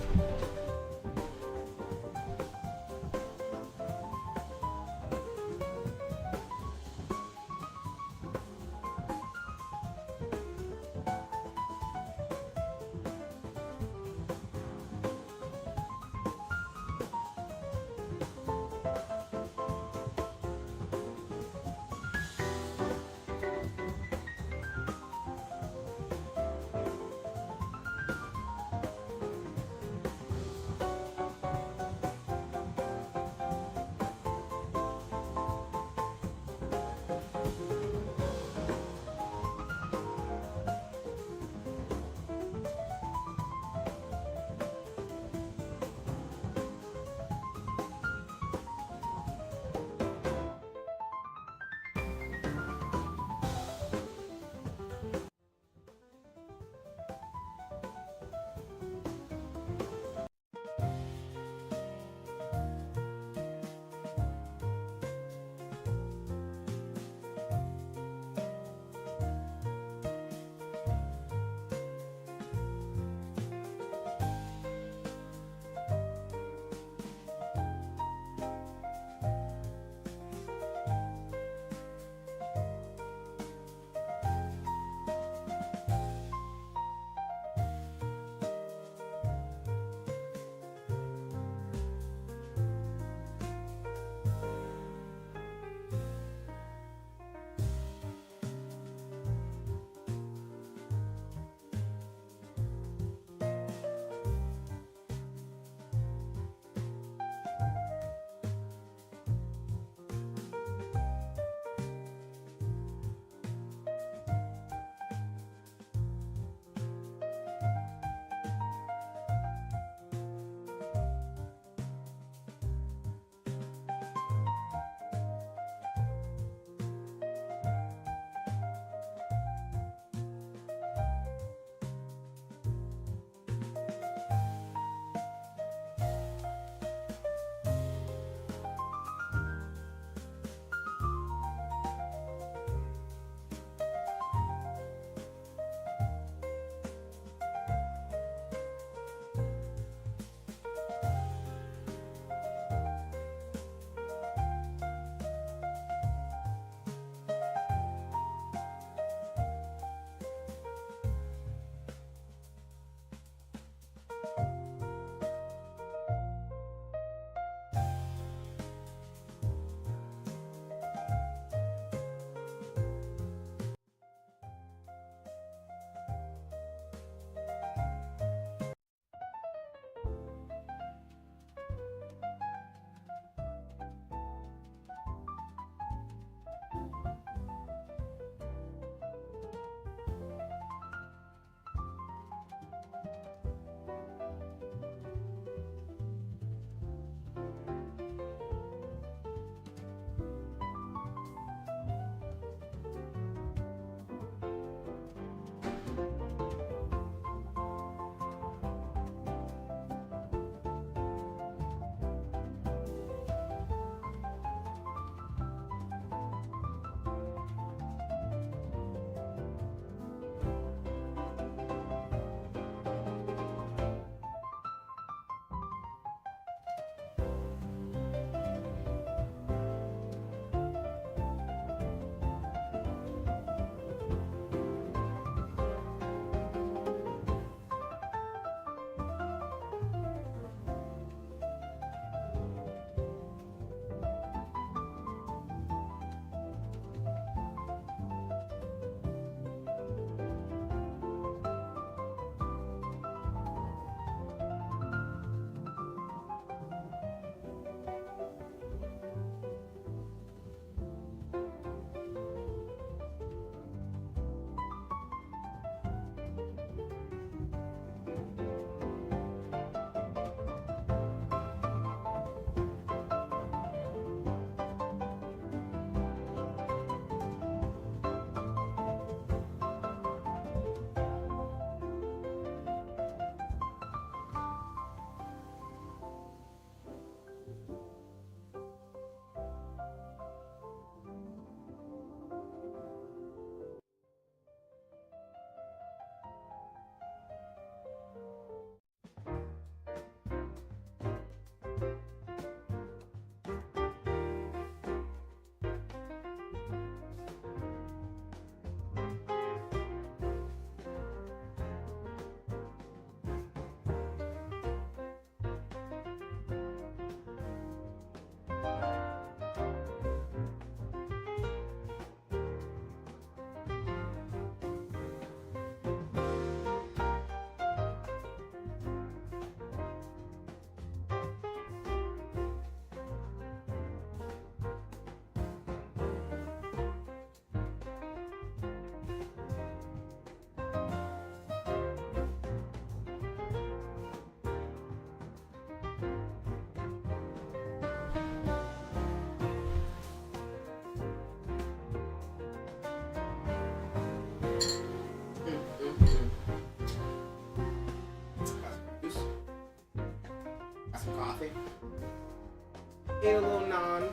Ate a little naan.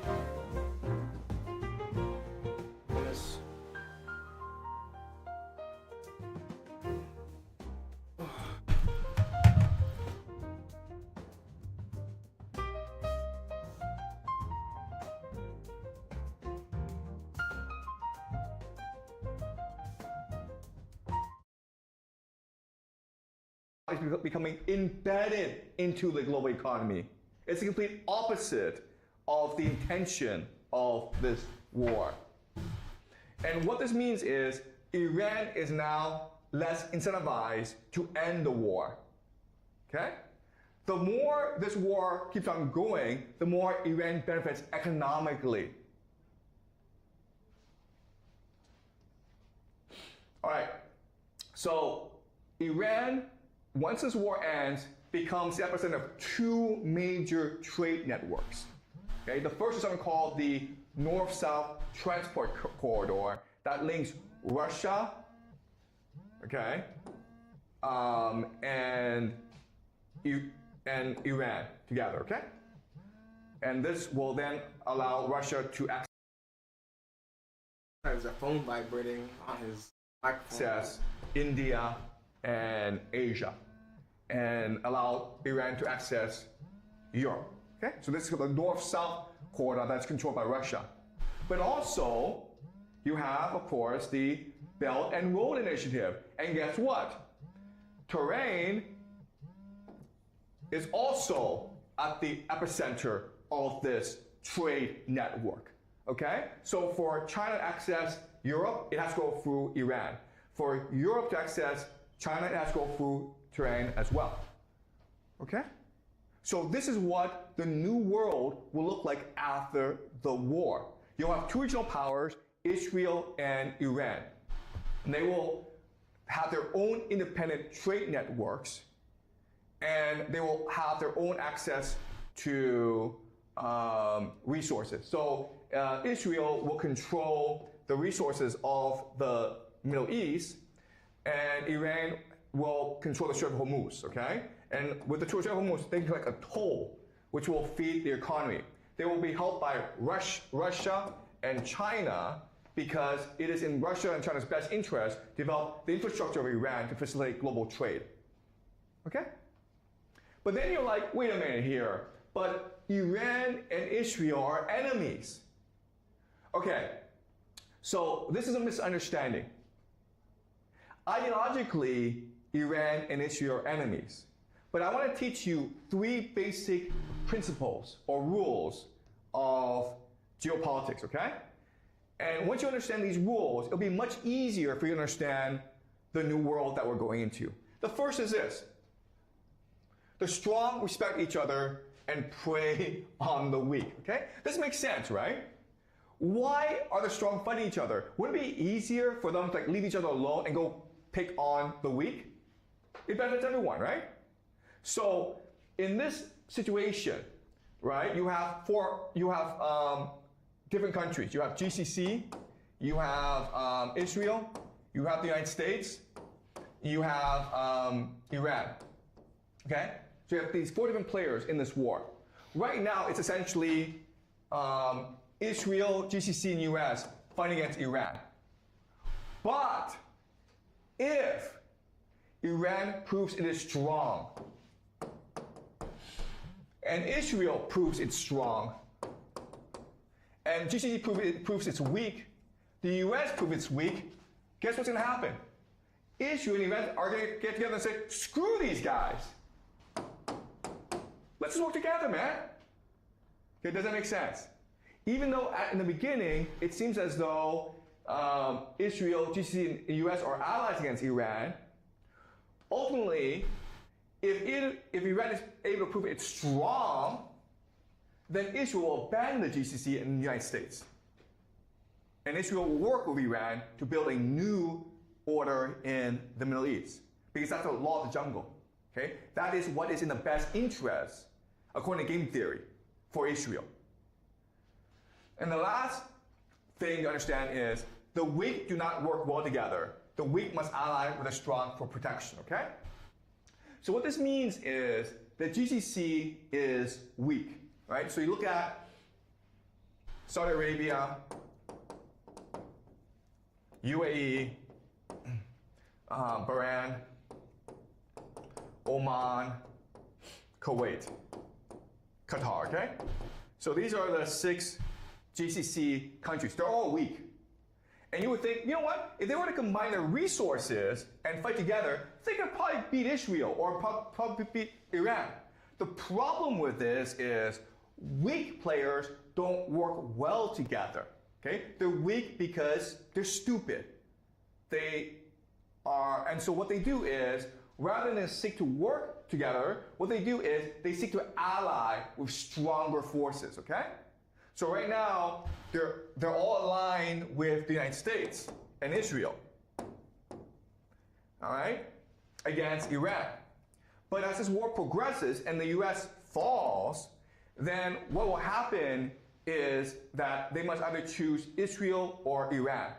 Goodness. Is becoming embedded into the global economy. It's the complete opposite of the intention of this war. And what this means is Iran is now less incentivized to end the war. Okay? The more this war keeps on going, the more Iran benefits economically. All right. So Iran, once this war ends, becomes the epicenter of two major trade networks. Okay, the first is something called the North-South Transport Corridor that links Russia, okay, and Iran together, okay? And this will then allow Russia to There's a phone vibrating on his microphone. access India and Asia, and allow Iran to access Europe. Okay, so this is the North-South corridor that's controlled by Russia. But also, you have, of course, the Belt and Road Initiative. And guess what? Terrain is also at the epicenter of this trade network. Okay, so for China to access Europe, it has to go through Iran. For Europe to access China, it has to go through Terrain as well. Okay? So this is what the new world will look like after the war. You'll have two regional powers, Israel and Iran. And they will have their own independent trade networks, and they will have their own access to resources. So Israel will control the resources of the Middle East, and Iran will control the Strait of Hormuz, okay? And with the Strait of Hormuz, they collect a toll, which will feed the economy. They will be helped by Russia and China, because it is in Russia and China's best interest to develop the infrastructure of Iran to facilitate global trade. Okay? But then you're like, wait a minute here, but Iran and Israel are enemies. Okay, so this is a misunderstanding. Ideologically, Iran and Israel are enemies. But I want to teach you three basic principles or rules of geopolitics, okay? And once you understand these rules, it'll be much easier for you to understand the new world that we're going into. The first is this: the strong respect each other and prey on the weak, okay? This makes sense, right? Why are the strong fighting each other? Wouldn't it be easier for them to leave each other alone and go pick on the weak? It benefits everyone, right? So in this situation, right, you have different countries. You have GCC, you have Israel, you have the United States, you have Iran. Okay, so you have these four different players in this war. Right now, it's essentially Israel, GCC, and US fighting against Iran. But if Iran proves it is strong, and Israel proves it's strong, and GCC proves it's weak, the US proves it's weak, guess what's going to happen? Israel and Iran are going to get together and say, screw these guys. Let's just work together, man. Okay, does that make sense? Even though in the beginning, it seems as though Israel, GCC, and US are allies against Iran, ultimately, if Iran is able to prove it's strong, then Israel will abandon the GCC and the United States. And Israel will work with Iran to build a new order in the Middle East. Because that's the law of the jungle. Okay? That is what is in the best interest, according to game theory, for Israel. And the last thing to understand is the weak do not work well together. The weak must ally with the strong for protection, okay? So what this means is that GCC is weak, right? So you look at Saudi Arabia, UAE, Bahrain, Oman, Kuwait, Qatar, okay? So these are the 6 GCC countries. They're all weak. And you would think, you know what? If they were to combine their resources and fight together, they could probably beat Israel or probably beat Iran. The problem with this is weak players don't work well together. Okay? They're weak because they're stupid. And so what they do is, rather than seek to work together, what they do is they seek to ally with stronger forces, okay? So right now, they're all aligned with the United States and Israel, all right, against Iran. But as this war progresses and the US falls, then what will happen is that they must either choose Israel or Iran.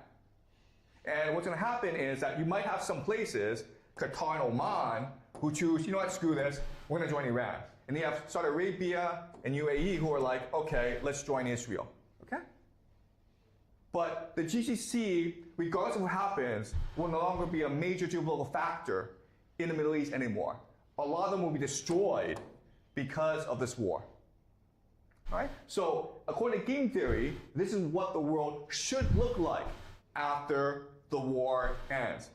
And what's going to happen is that you might have some places, Qatar and Oman, who choose, you know what, screw this, we're going to join Iran. And you have Saudi Arabia and UAE who are like, okay, let's join Israel, okay? But the GCC, regardless of what happens, will no longer be a major geopolitical factor in the Middle East anymore. A lot of them will be destroyed because of this war. All right? So according to game theory, this is what the world should look like after the war ends.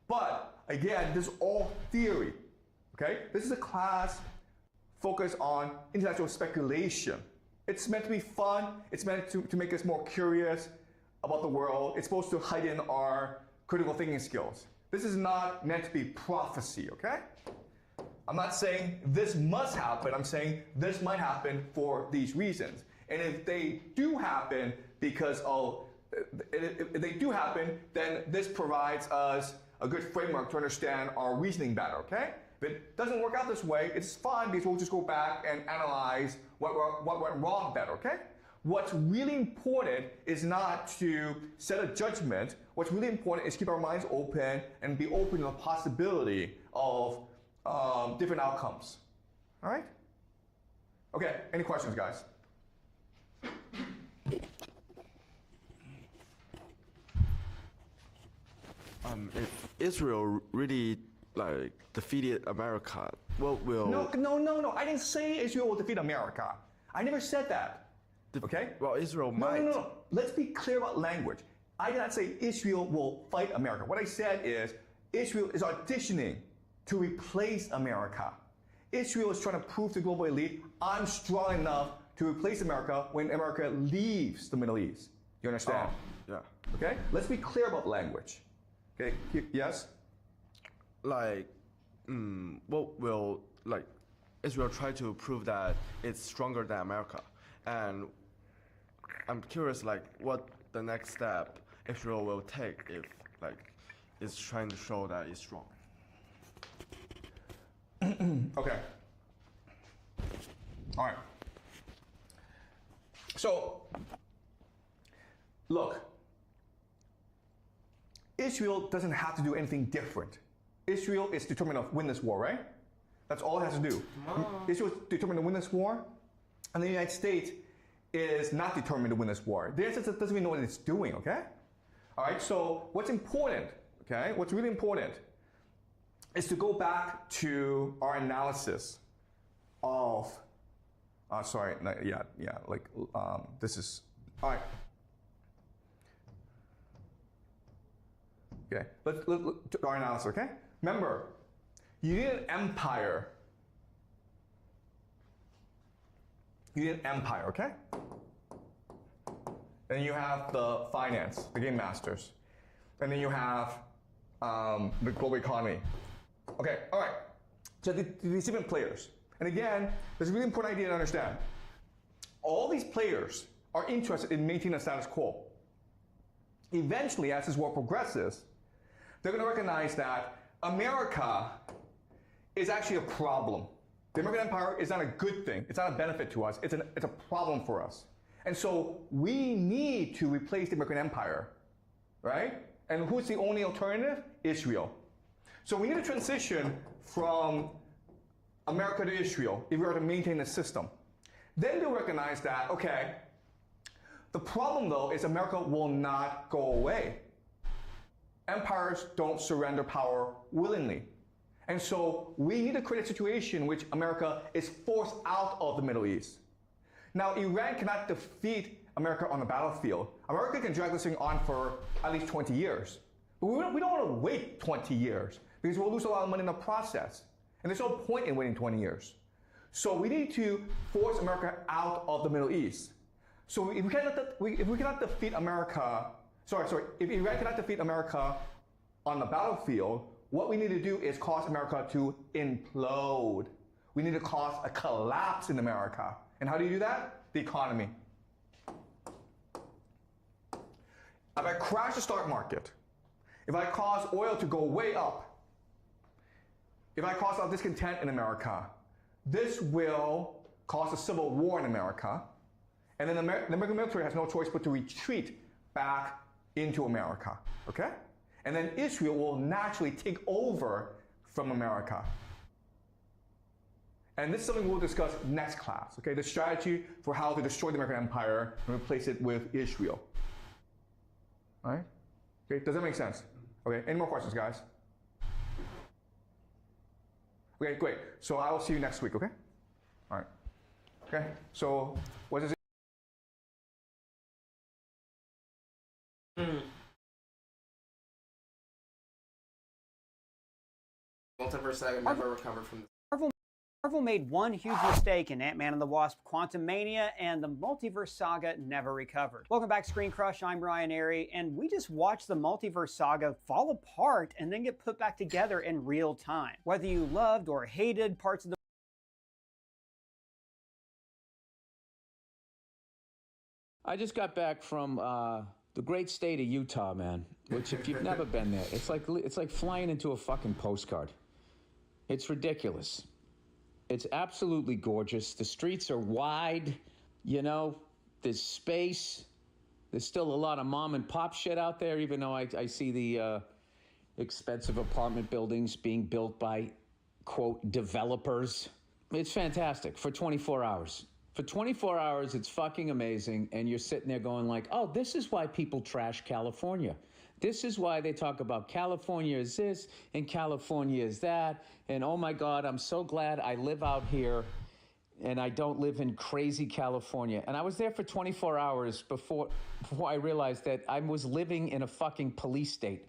But again, this is all theory. Okay? This is a class focused on intellectual speculation. It's meant to be fun. It's meant to make us more curious about the world. It's supposed to heighten our critical thinking skills. This is not meant to be prophecy, okay? I'm not saying this must happen. I'm saying this might happen for these reasons. And if they do happen if they do happen, then this provides us a good framework to understand our reasoning better, okay? If it doesn't work out this way, it's fine because we'll just go back and analyze what went wrong better, okay? What's really important is not to set a judgment. What's really important is keep our minds open and be open to the possibility of different outcomes. All right? Okay, any questions, guys? If Israel really defeated America, what will? No. I didn't say Israel will defeat America. I never said that. Okay? Well, Israel might. No. Let's be clear about language. I did not say Israel will fight America. What I said is Israel is auditioning to replace America. Israel is trying to prove to the global elite, I'm strong enough to replace America when America leaves the Middle East. You understand? Yeah. Okay? Let's be clear about language. Okay? Yes? What will Israel try to prove that it's stronger than America? And I'm curious, what the next step Israel will take if, it's trying to show that it's strong. Okay. All right. So, look, Israel doesn't have to do anything different. Israel is determined to win this war, right? That's all it has to do. Israel is determined to win this war, and the United States is not determined to win this war. The United States doesn't even know what it's doing, okay? All right, so what's important, okay? What's really important is to go back to our analysis of, this is, all right. Okay, let's to our analysis, okay? Remember, you need an empire. You need an empire, okay? Then you have the finance, the game masters. And then you have the global economy. Okay, all right. So these different players. And again, there's a really important idea to understand. All these players are interested in maintaining the status quo. Eventually, as this war progresses, they're going to recognize that America is actually a problem. The American empire is not a good thing. It's not a benefit to us. It's a problem for us. And so we need to replace the American empire, right? And who's the only alternative? Israel. So we need to transition from America to Israel if we are to maintain the system. Then they'll recognize that, okay, The problem, though, is America will not go away. Empires don't surrender power willingly. And so we need to create a situation in which America is forced out of the Middle East. Now, Iran cannot defeat America on the battlefield. America can drag this thing on for at least 20 years. But we don't want to wait 20 years because we'll lose a lot of money in the process. And there's no point in waiting 20 years. So we need to force America out of the Middle East. So if we cannot defeat America, if Iran cannot defeat America on the battlefield, what we need to do is cause America to implode. We need to cause a collapse in America. And how do you do that? The economy. If I crash the stock market, if I cause oil to go way up, if I cause a discontent in America, this will cause a civil war in America. And then the American military has no choice but to retreat back into America, okay? And then Israel will naturally take over from America. And this is something we'll discuss next class, okay? The strategy for how to destroy the American empire and replace it with Israel. All right? Okay, does that make sense? Okay, any more questions, guys? Okay, great. So I will see you next week, okay? All right. Okay, so what is it? Multiverse Saga never recovered from this. Marvel made one huge mistake in Ant-Man and the Wasp: Quantumania, and the Multiverse Saga never recovered. Welcome back, Screen Crush. I'm Brian Airy, and we just watched the Multiverse Saga fall apart and then get put back together in real time. Whether you loved or hated parts of the I just got back from the great state of Utah, man. Which, if you've never been there, it's like flying into a fucking postcard. It's ridiculous. It's absolutely gorgeous. The streets are wide, you know, there's space. There's still a lot of mom and pop shit out there, even though I see the expensive apartment buildings being built by, quote, developers. It's fantastic for 24 hours. For 24 hours, it's fucking amazing, and you're sitting there going like, oh, this is why people trash California. This is why they talk about California is this and California is that. And oh my God, I'm so glad I live out here and I don't live in crazy California. And I was there for 24 hours before I realized that I was living in a fucking police state.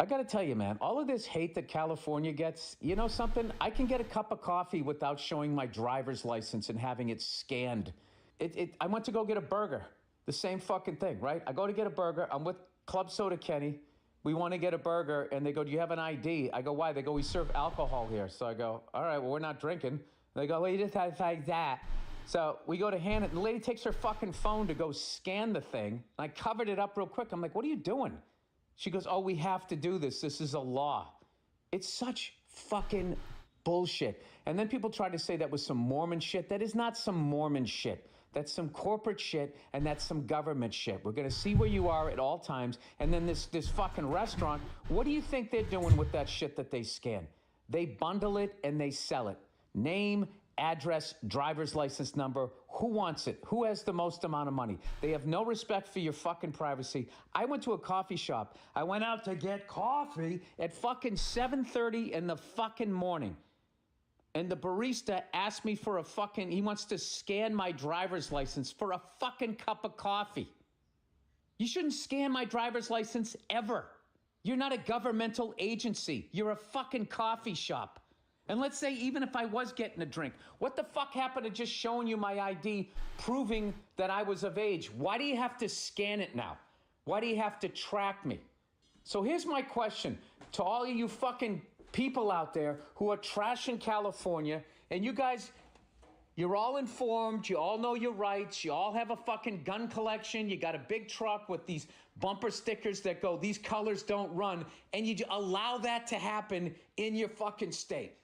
I gotta tell you, man, all of this hate that California gets, you know something? I can get a cup of coffee without showing my driver's license and having it scanned. I went to go get a burger. The same fucking thing, right? I go to get a burger. I'm with Club Soda Kenny. We want to get a burger, and they go, do you have an ID? I go, why? They go, we serve alcohol here. So I go, all right, well, we're not drinking. They go, well, you just have to like that. So we go to hand it, and the lady takes her fucking phone to go scan the thing. And I covered it up real quick. I'm like, what are you doing? She goes, oh, we have to do this. This is a law. It's such fucking bullshit. And then people try to say that was some Mormon shit. That is not some Mormon shit. That's some corporate shit, and that's some government shit. We're gonna see where you are at all times. And then this fucking restaurant, what do you think they're doing with that shit that they scan? They bundle it and they sell it. Name, address, driver's license number. Who wants it? Who has the most amount of money? They have no respect for your fucking privacy. I went to a coffee shop. I went out to get coffee at fucking 7:30 in the fucking morning. And the barista asked me for he wants to scan my driver's license for a fucking cup of coffee. You shouldn't scan my driver's license ever. You're not a governmental agency. You're a fucking coffee shop. And let's say even if I was getting a drink, what the fuck happened to just showing you my ID, proving that I was of age? Why do you have to scan it now? Why do you have to track me? So here's my question to all of you fucking people out there who are trashing California, and you guys, you're all informed, you all know your rights, you all have a fucking gun collection, you got a big truck with these bumper stickers that go, these colors don't run, and you allow that to happen in your fucking state.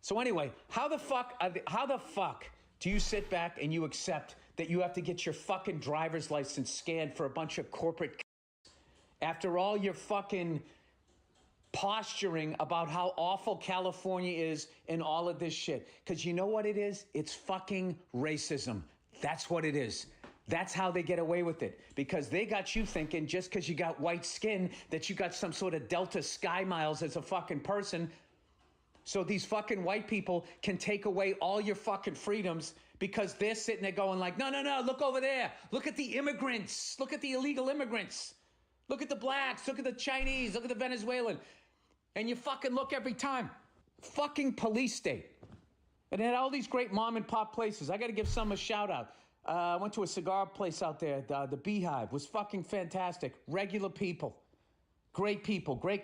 So anyway, how the fuck do you sit back and you accept that you have to get your fucking driver's license scanned for a bunch of corporate after all your fucking posturing about how awful California is and all of this shit? Because you know what it is? It's fucking racism. That's what it is. That's how they get away with it, because they got you thinking just because you got white skin that you got some sort of Delta Sky Miles as a fucking person. So these fucking white people can take away all your fucking freedoms because they're sitting there going like, no, no, no, look over there. Look at the immigrants. Look at the illegal immigrants. Look at the blacks. Look at the Chinese. Look at the Venezuelan. And you fucking look every time. Fucking police state. And it had all these great mom and pop places. I got to give some a shout out. I went to a cigar place out there. The Beehive was fucking fantastic. Regular people. Great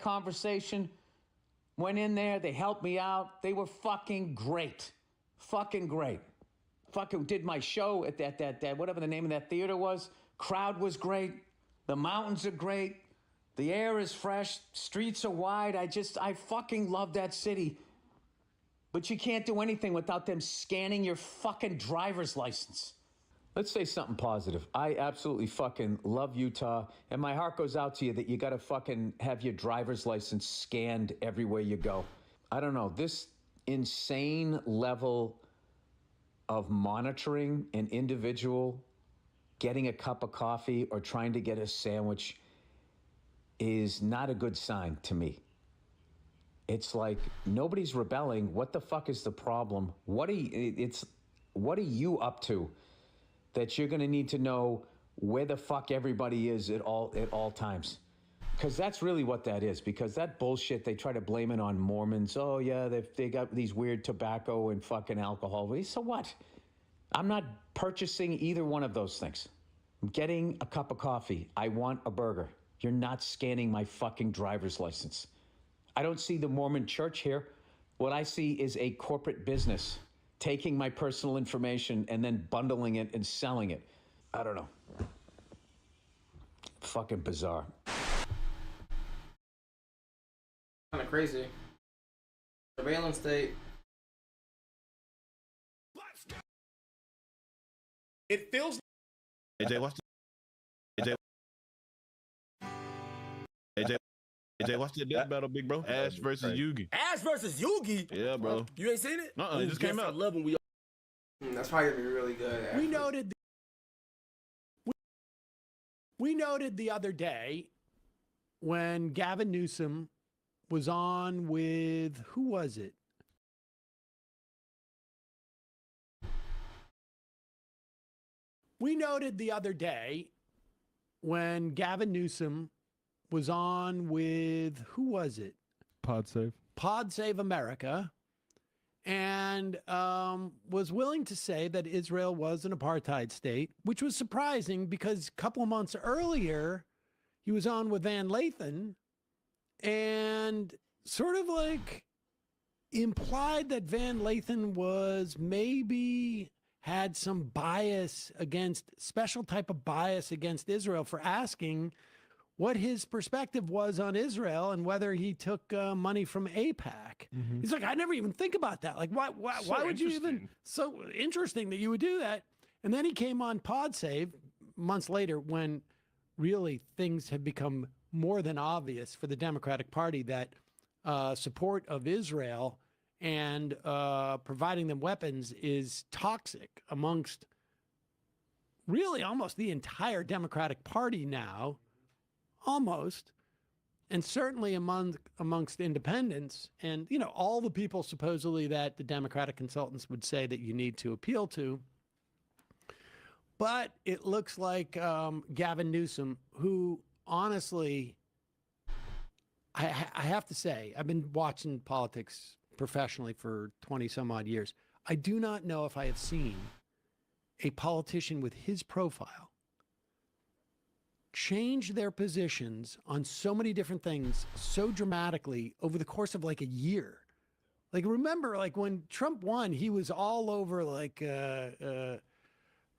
conversation. Went in there. They helped me out. They were fucking great. Fucking great. Fucking did my show at that whatever the name of that theater was. Crowd was great. The mountains are great. The air is fresh. Streets are wide. I fucking love that city. But you can't do anything without them scanning your fucking driver's license. Let's say something positive. I absolutely fucking love Utah, and my heart goes out to you that you gotta fucking have your driver's license scanned everywhere you go. I don't know, this insane level of monitoring an individual getting a cup of coffee or trying to get a sandwich is not a good sign to me. It's like nobody's rebelling. What the fuck is the problem? What are you up to that you're gonna need to know where the fuck everybody is at all times? Because that's really what that is. Because that bullshit, they try to blame it on Mormons. Oh yeah, they got these weird tobacco and fucking alcohol. So what? I'm not purchasing either one of those things. I'm getting a cup of coffee. I want a burger. You're not scanning my fucking driver's license. I don't see the Mormon church here. What I see is a corporate business taking my personal information and then bundling it and selling it. I don't know. Fucking bizarre. Kind of crazy. Surveillance state. It feels. AJ, what's the AJ, watch that death battle, big bro. Ash versus Yugi. Ash versus Yugi? Yeah, bro. You ain't seen it? It just came out. I love when we. That's probably gonna be really good. We noted. We noted the other day when Gavin Newsom was on with, who was it? We noted the other day when Gavin Newsom was on with, who was it? PodSave. PodSave America, and was willing to say that Israel was an apartheid state, which was surprising because a couple of months earlier, he was on with Van Lathan and sort of like implied that Van Lathan was maybe had some bias against, special type of bias against Israel for asking what his perspective was on Israel and whether he took money from AIPAC. He's like, I never even think about that. Like, why would you even? So interesting that you would do that. And then he came on PodSave months later when really things had become more than obvious for the Democratic Party that support of Israel and providing them weapons is toxic amongst really almost the entire Democratic Party now. Almost, and certainly amongst independents, and all the people supposedly that the Democratic consultants would say that you need to appeal to. But it looks like Gavin Newsom, who honestly, I have to say, I've been watching politics professionally for 20 some odd years. I do not know if I have seen a politician with his profile change their positions on so many different things so dramatically over the course of like a year. Like, remember, like when Trump won, he was all over like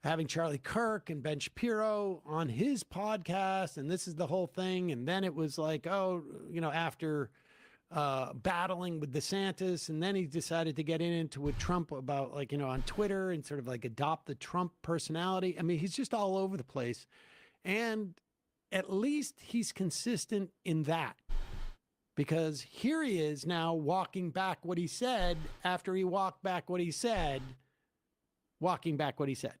having Charlie Kirk and Ben Shapiro on his podcast, and this is the whole thing. And then it was like, after battling with DeSantis, and then he decided to get into with Trump about on Twitter and sort of like adopt the Trump personality. I mean, he's just all over the place. And at least he's consistent in that, because here he is now walking back what he said after he walked back what he said, walking back what he said.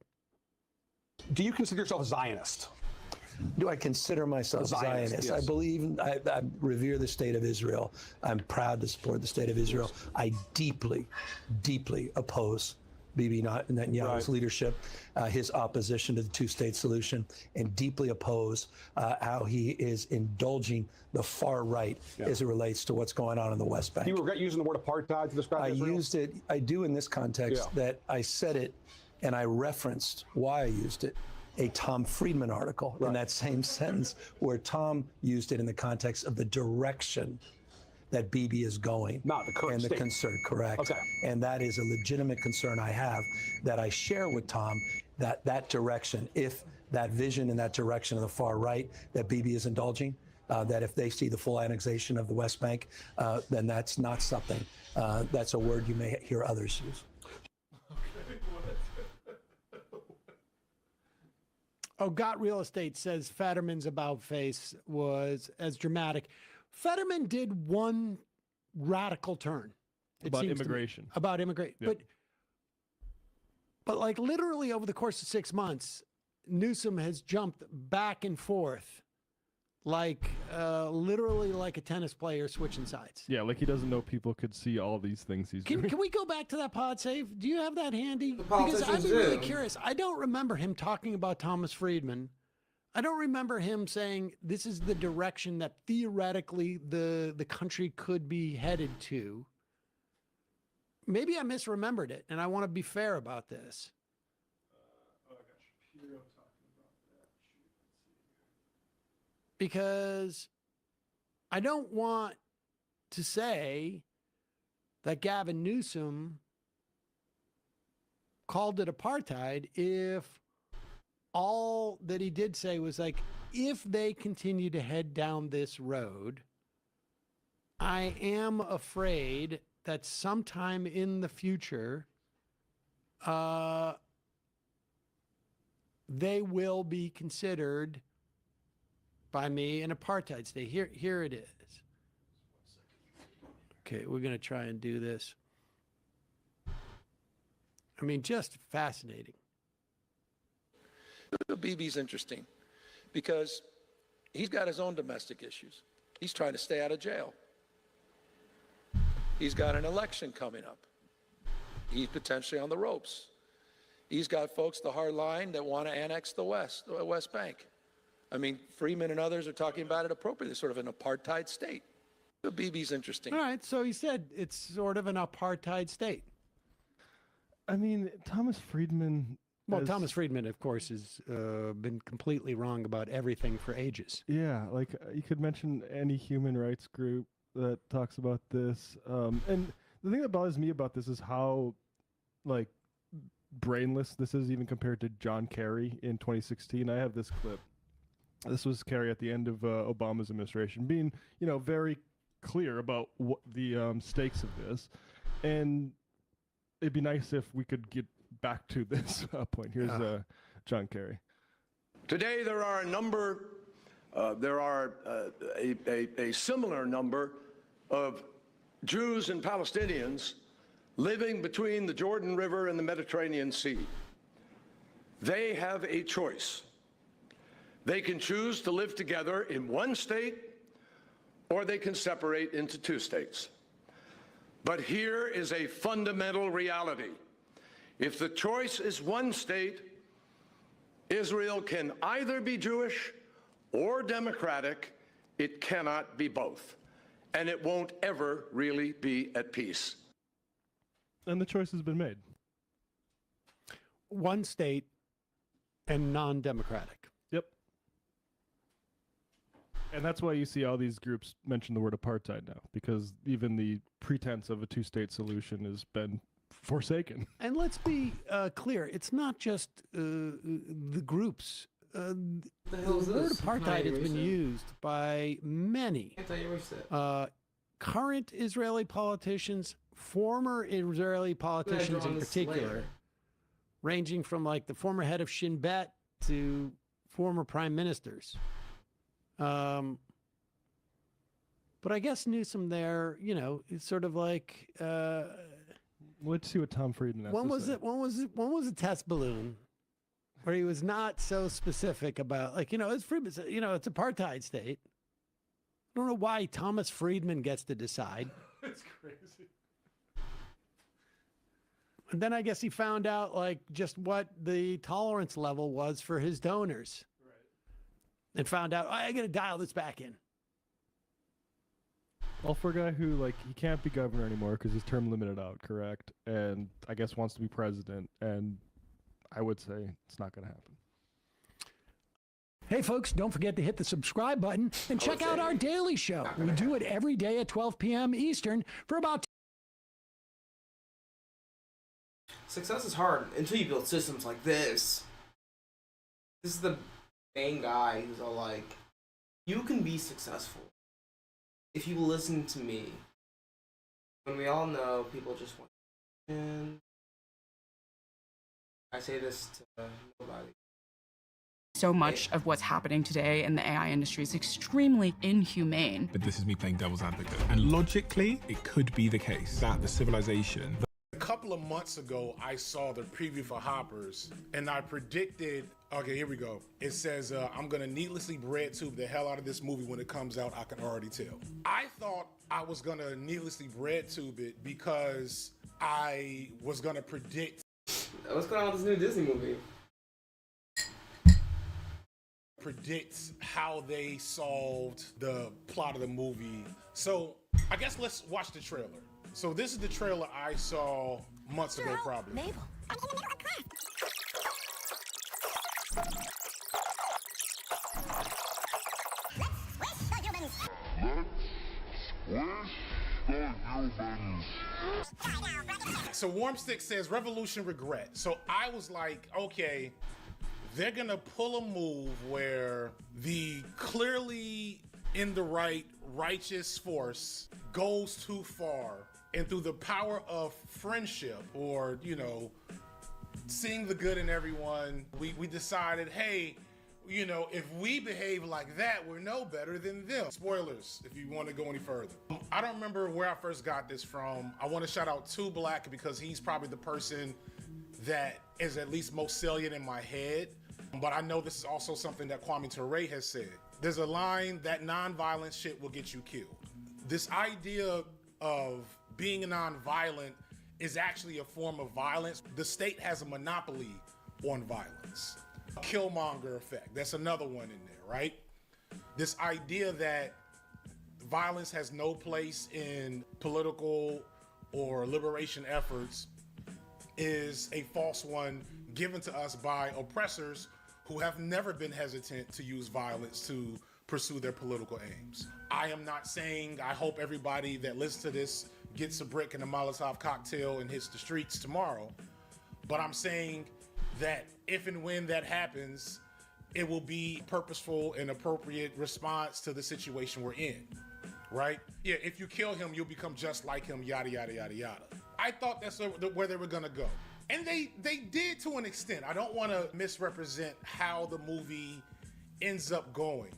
Do you consider yourself a Zionist? Do I consider myself a Zionist? Yes. I believe, I revere the state of Israel. I'm proud to support the state of Israel. I deeply, deeply oppose Bibi Netanyahu's leadership, his opposition to the two-state solution, and deeply oppose how he is indulging the far right as it relates to what's going on in the West Bank. Do you regret using the word apartheid to describe Israel? I used it, I do in this context, that I said it and I referenced why I used it. A Tom Friedman article in that same sentence where Tom used it in the context of the direction that Bibi is going. Not the current and the state. concern, correct. Okay. And that is a legitimate concern I have that I share with Tom, that direction, if that vision in that direction of the far right that Bibi is indulging, that if they see the full annexation of the West Bank, then that's not something, that's a word you may hear others use. Oh, Got Real Estate says Fetterman's about face was as dramatic. Fetterman did one radical turn. About seems to me. immigration. About immigration. Yep. But like literally over the course of 6 months, Newsom has jumped back and forth like literally like a tennis player switching sides. Yeah, like he doesn't know people could see all these things he's doing. Can we go back to that pod save? Do you have that handy? Because politicians I'm really do. curious. I don't remember him talking about Thomas Friedman. I don't remember him saying this is the direction that theoretically the country could be headed to. Maybe I misremembered it, and I want to be fair about this. Because I don't want to say that Gavin Newsom called it apartheid if all that he did say was like, if they continue to head down this road, I am afraid that sometime in the future, they will be considered by me an apartheid state. Here it is. Okay, we're going to try and do this. I mean, just fascinating. Bibi's interesting because he's got his own domestic issues. He's trying to stay out of jail. He's got an election coming up. He's potentially on the ropes. He's got folks, the hard line, that want to annex the West Bank. I mean, Freeman and others are talking about it appropriately, sort of an apartheid state. Bibi's interesting. All right, so he said it's sort of an apartheid state. I mean, Thomas Friedman. Well, Thomas Friedman, of course, has been completely wrong about everything for ages. Yeah, like you could mention any human rights group that talks about this. And the thing that bothers me about this is how, like, brainless this is even compared to John Kerry in 2016. I have this clip. This was Kerry at the end of Obama's administration, being, very clear about what the stakes of this. And it'd be nice if we could get back to this point. Here's John Kerry. Today there are a number, a similar number of Jews and Palestinians living between the Jordan River and the Mediterranean Sea. They have a choice. They can choose to live together in one state, or they can separate into two states. But here is a fundamental reality. If the choice is one state, Israel can either be Jewish or democratic. It cannot be both. And it won't ever really be at peace. And the choice has been made. One state and non-democratic. Yep. And that's why you see all these groups mention the word apartheid now, because even the pretense of a two-state solution has been forsaken. And let's be clear, it's not just the groups. The word apartheid has been used by many current Israeli politicians, former Israeli politicians in particular, ranging from like the former head of Shin Bet to former prime ministers. But I guess Newsom there, is sort of like. Let's see what Tom Friedman has to say. When was the test balloon? where he was not so specific about, like, it's Friedman, it's apartheid state. I don't know why Thomas Friedman gets to decide. It's crazy. And then I guess he found out, like, just what the tolerance level was for his donors. Right. And found out, I got to dial this back in. Well, for a guy who, like, he can't be governor anymore because his term limited out, correct? And I guess wants to be president, and I would say it's not going to happen. Hey, folks, don't forget to hit the subscribe button and check out our daily show. We do it every day at 12 p.m. Eastern for about... Success is hard until you build systems like this. This is the main guy who's all like, you can be successful if you listen to me. When we all know people just want to, and I say this to nobody. So much of what's happening today in the AI industry is extremely inhumane. But this is me playing devil's advocate. And logically, it could be the case that the civilization... A couple of months ago, I saw the preview for Hoppers, and I predicted, okay, here we go. It says, I'm gonna needlessly bread tube the hell out of this movie when it comes out, I can already tell. I thought I was gonna needlessly bread tube it because I was gonna predict. What's going on with this new Disney movie? Predicts how they solved the plot of the movie. So I guess let's watch the trailer. So this is the trailer I saw months ago, probably. Mabel, I'm in the middle of class. So Warmstick says revolution regret. So I was like, okay, they're gonna pull a move where the clearly in the right righteous force goes too far, and through the power of friendship or, seeing the good in everyone, we decided, hey, if we behave like that, we're no better than them. Spoilers, if you want to go any further. I don't remember where I first got this from. I want to shout out Too Black because he's probably the person that is at least most salient in my head. But I know this is also something that Kwame Ture has said. There's a line that non-violent shit will get you killed. This idea of being non-violent is actually a form of violence. The state has a monopoly on violence. Killmonger effect, that's another one in there, right? This idea that violence has no place in political or liberation efforts is a false one given to us by oppressors who have never been hesitant to use violence to pursue their political aims. I am not saying I hope everybody that listens to this gets a brick and a Molotov cocktail and hits the streets tomorrow, but I'm saying that if and when that happens, it will be purposeful and appropriate response to the situation we're in, right? Yeah, if you kill him, you'll become just like him, yada, yada, yada, yada. I thought that's where they were gonna go. And they did to an extent. I don't wanna misrepresent how the movie ends up going.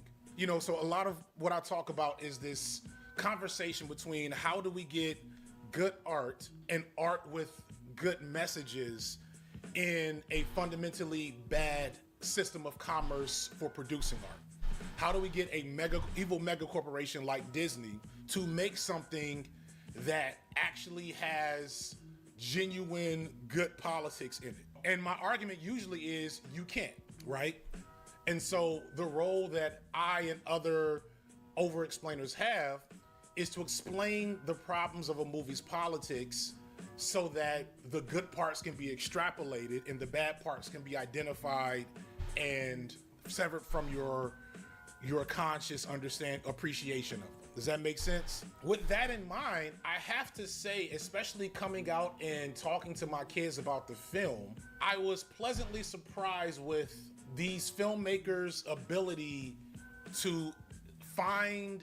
So a lot of what I talk about is this conversation between how do we get good art and art with good messages in a fundamentally bad system of commerce for producing art. How do we get a evil mega corporation like Disney to make something that actually has genuine good politics in it? And my argument usually is you can't, right? And so the role that I and other over-explainers have is to explain the problems of a movie's politics so that the good parts can be extrapolated and the bad parts can be identified and severed from your conscious appreciation of them. Does that make sense? With that in mind, I have to say, especially coming out and talking to my kids about the film, I was pleasantly surprised with these filmmakers' ability to find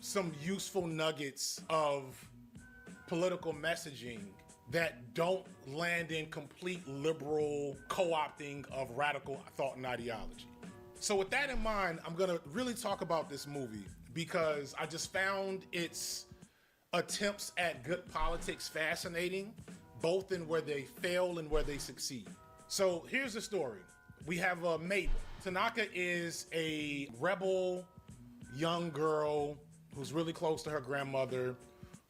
some useful nuggets of political messaging that don't land in complete liberal co-opting of radical thought and ideology. So with that in mind, I'm gonna really talk about this movie because I just found its attempts at good politics fascinating, both in where they fail and where they succeed. So here's the story. we have Mabel. Tanaka is a rebel young girl who's really close to her grandmother.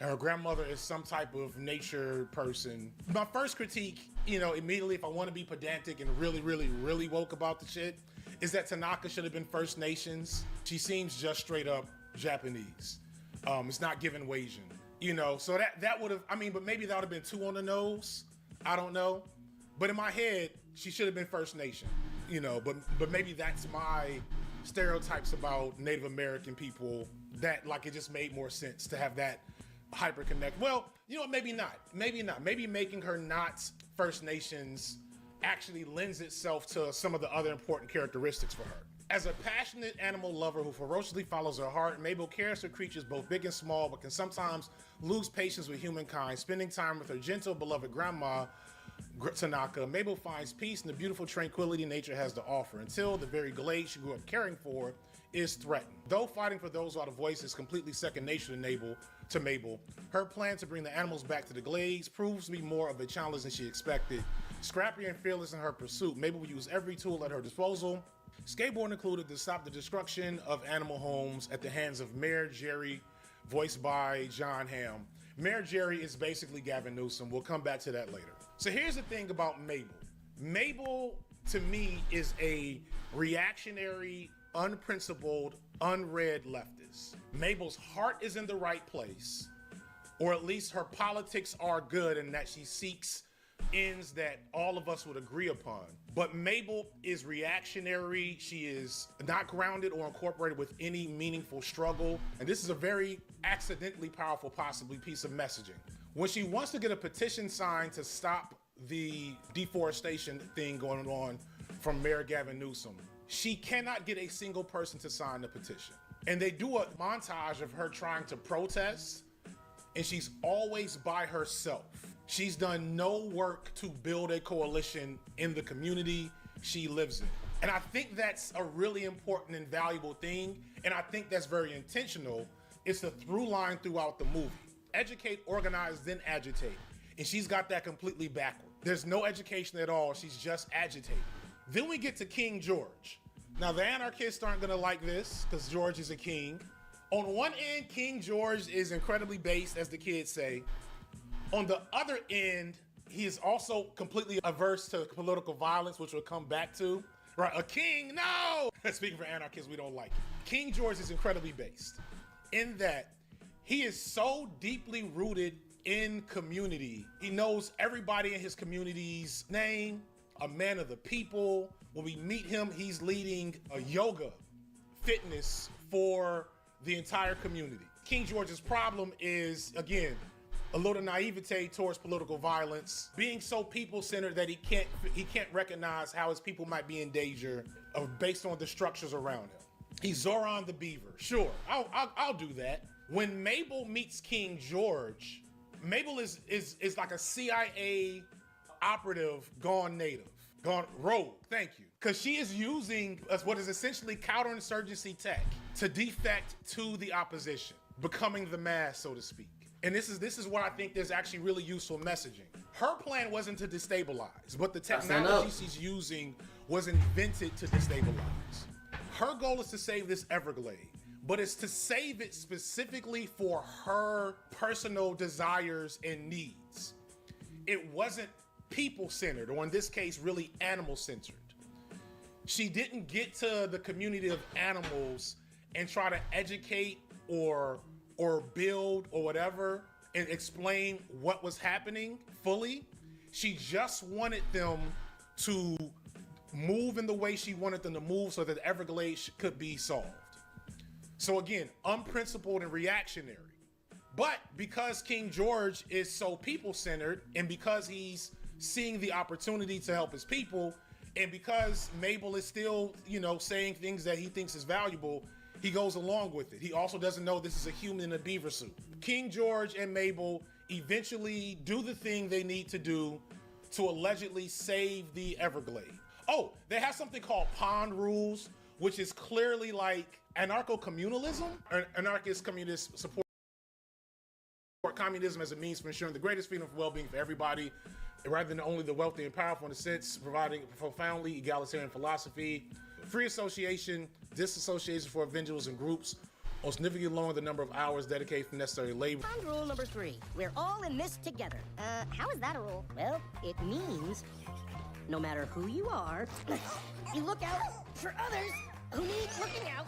And her grandmother is some type of nature person. My first critique, immediately, if I want to be pedantic and really woke about the shit, is that Tanaka should have been First Nations. She seems just straight up Japanese. It's not given Asian, so that would have, but maybe that would have been too on the nose. I don't know. But in my head, she should have been First Nation, but maybe that's my stereotypes about Native American people, that like it just made more sense to have that hyper connect. Well, maybe not. Maybe making her not First Nations actually lends itself to some of the other important characteristics for her. As a passionate animal lover who ferociously follows her heart, Mabel cares for creatures both big and small, but can sometimes lose patience with humankind. Spending time with her gentle, beloved grandma, Tanaka, Mabel finds peace in the beautiful tranquility nature has to offer, until the very glade she grew up caring for is threatened. Though fighting for those without a voice is completely second nature to Mabel, her plan to bring the animals back to the glades proves to be more of a challenge than she expected. Scrappy and fearless in her pursuit, Mabel will use every tool at her disposal, skateboard included, to stop the destruction of animal homes at the hands of Mayor Jerry, voiced by John Hamm. Mayor Jerry is basically Gavin Newsom. We'll come back to that later. So here's the thing about Mabel. Mabel, to me, is a reactionary, unprincipled, unread leftist. Mabel's heart is in the right place, or at least her politics are good in that she seeks ends that all of us would agree upon. But Mabel is reactionary. She is not grounded or incorporated with any meaningful struggle. And this is a very accidentally powerful, possibly, piece of messaging. When she wants to get a petition signed to stop the deforestation thing going on from Mayor Gavin Newsom, she cannot get a single person to sign the petition. And they do a montage of her trying to protest, and she's always by herself. She's done no work to build a coalition in the community she lives in. And I think that's a really important and valuable thing, and I think that's very intentional. It's the through line throughout the movie. Educate, organize, then agitate. And she's got that completely backward. There's no education at all, she's just agitating. Then we get to King George. Now the anarchists aren't gonna like this, because George is a king. On one end, King George is incredibly based, as the kids say. On the other end, he is also completely averse to political violence, which we'll come back to. Right, a king, no! Speaking for anarchists, we don't like it. King George is incredibly based in that he is so deeply rooted in community. He knows everybody in his community's name, a man of the people. When we meet him, he's leading a yoga fitness for the entire community. King George's problem is, again, a little naivete towards political violence, being so people-centered that he can't recognize how his people might be in danger based on the structures around him. He's Zoran the Beaver. Sure, I'll do that. When Mabel meets King George, Mabel is like a CIA operative gone native, gone rogue. Thank you, because she is using what is essentially counterinsurgency tech to defect to the opposition, becoming the mass, so to speak. And this is where I think there's actually really useful messaging. Her plan wasn't to destabilize, but the technology she's using was invented to destabilize. Her goal is to save this Everglade, but it's to save it specifically for her personal desires and needs. It wasn't people-centered, or in this case, really animal-centered. She didn't get to the community of animals and try to educate or build or whatever and explain what was happening fully. She just wanted them to move in the way she wanted them to move so that the Everglades could be solved. So again, unprincipled and reactionary. But because King George is so people-centered, and because he's seeing the opportunity to help his people, and because Mabel is still, saying things that he thinks is valuable, he goes along with it. He also doesn't know this is a human in a beaver suit. King George and Mabel eventually do the thing they need to do to allegedly save the Everglade. Oh, they have something called pond rules, which is clearly like anarcho-communalism, or anarchist communist support communism as a means for ensuring the greatest freedom and well-being for everybody. rather than only the wealthy and powerful, in a sense, providing profoundly egalitarian philosophy, free association, disassociation for individuals and groups, or significantly lowering the number of hours dedicated for necessary labor. And rule number 3, we're all in this together. How is that a rule? Well, it means no matter who you are, you look out for others who need looking out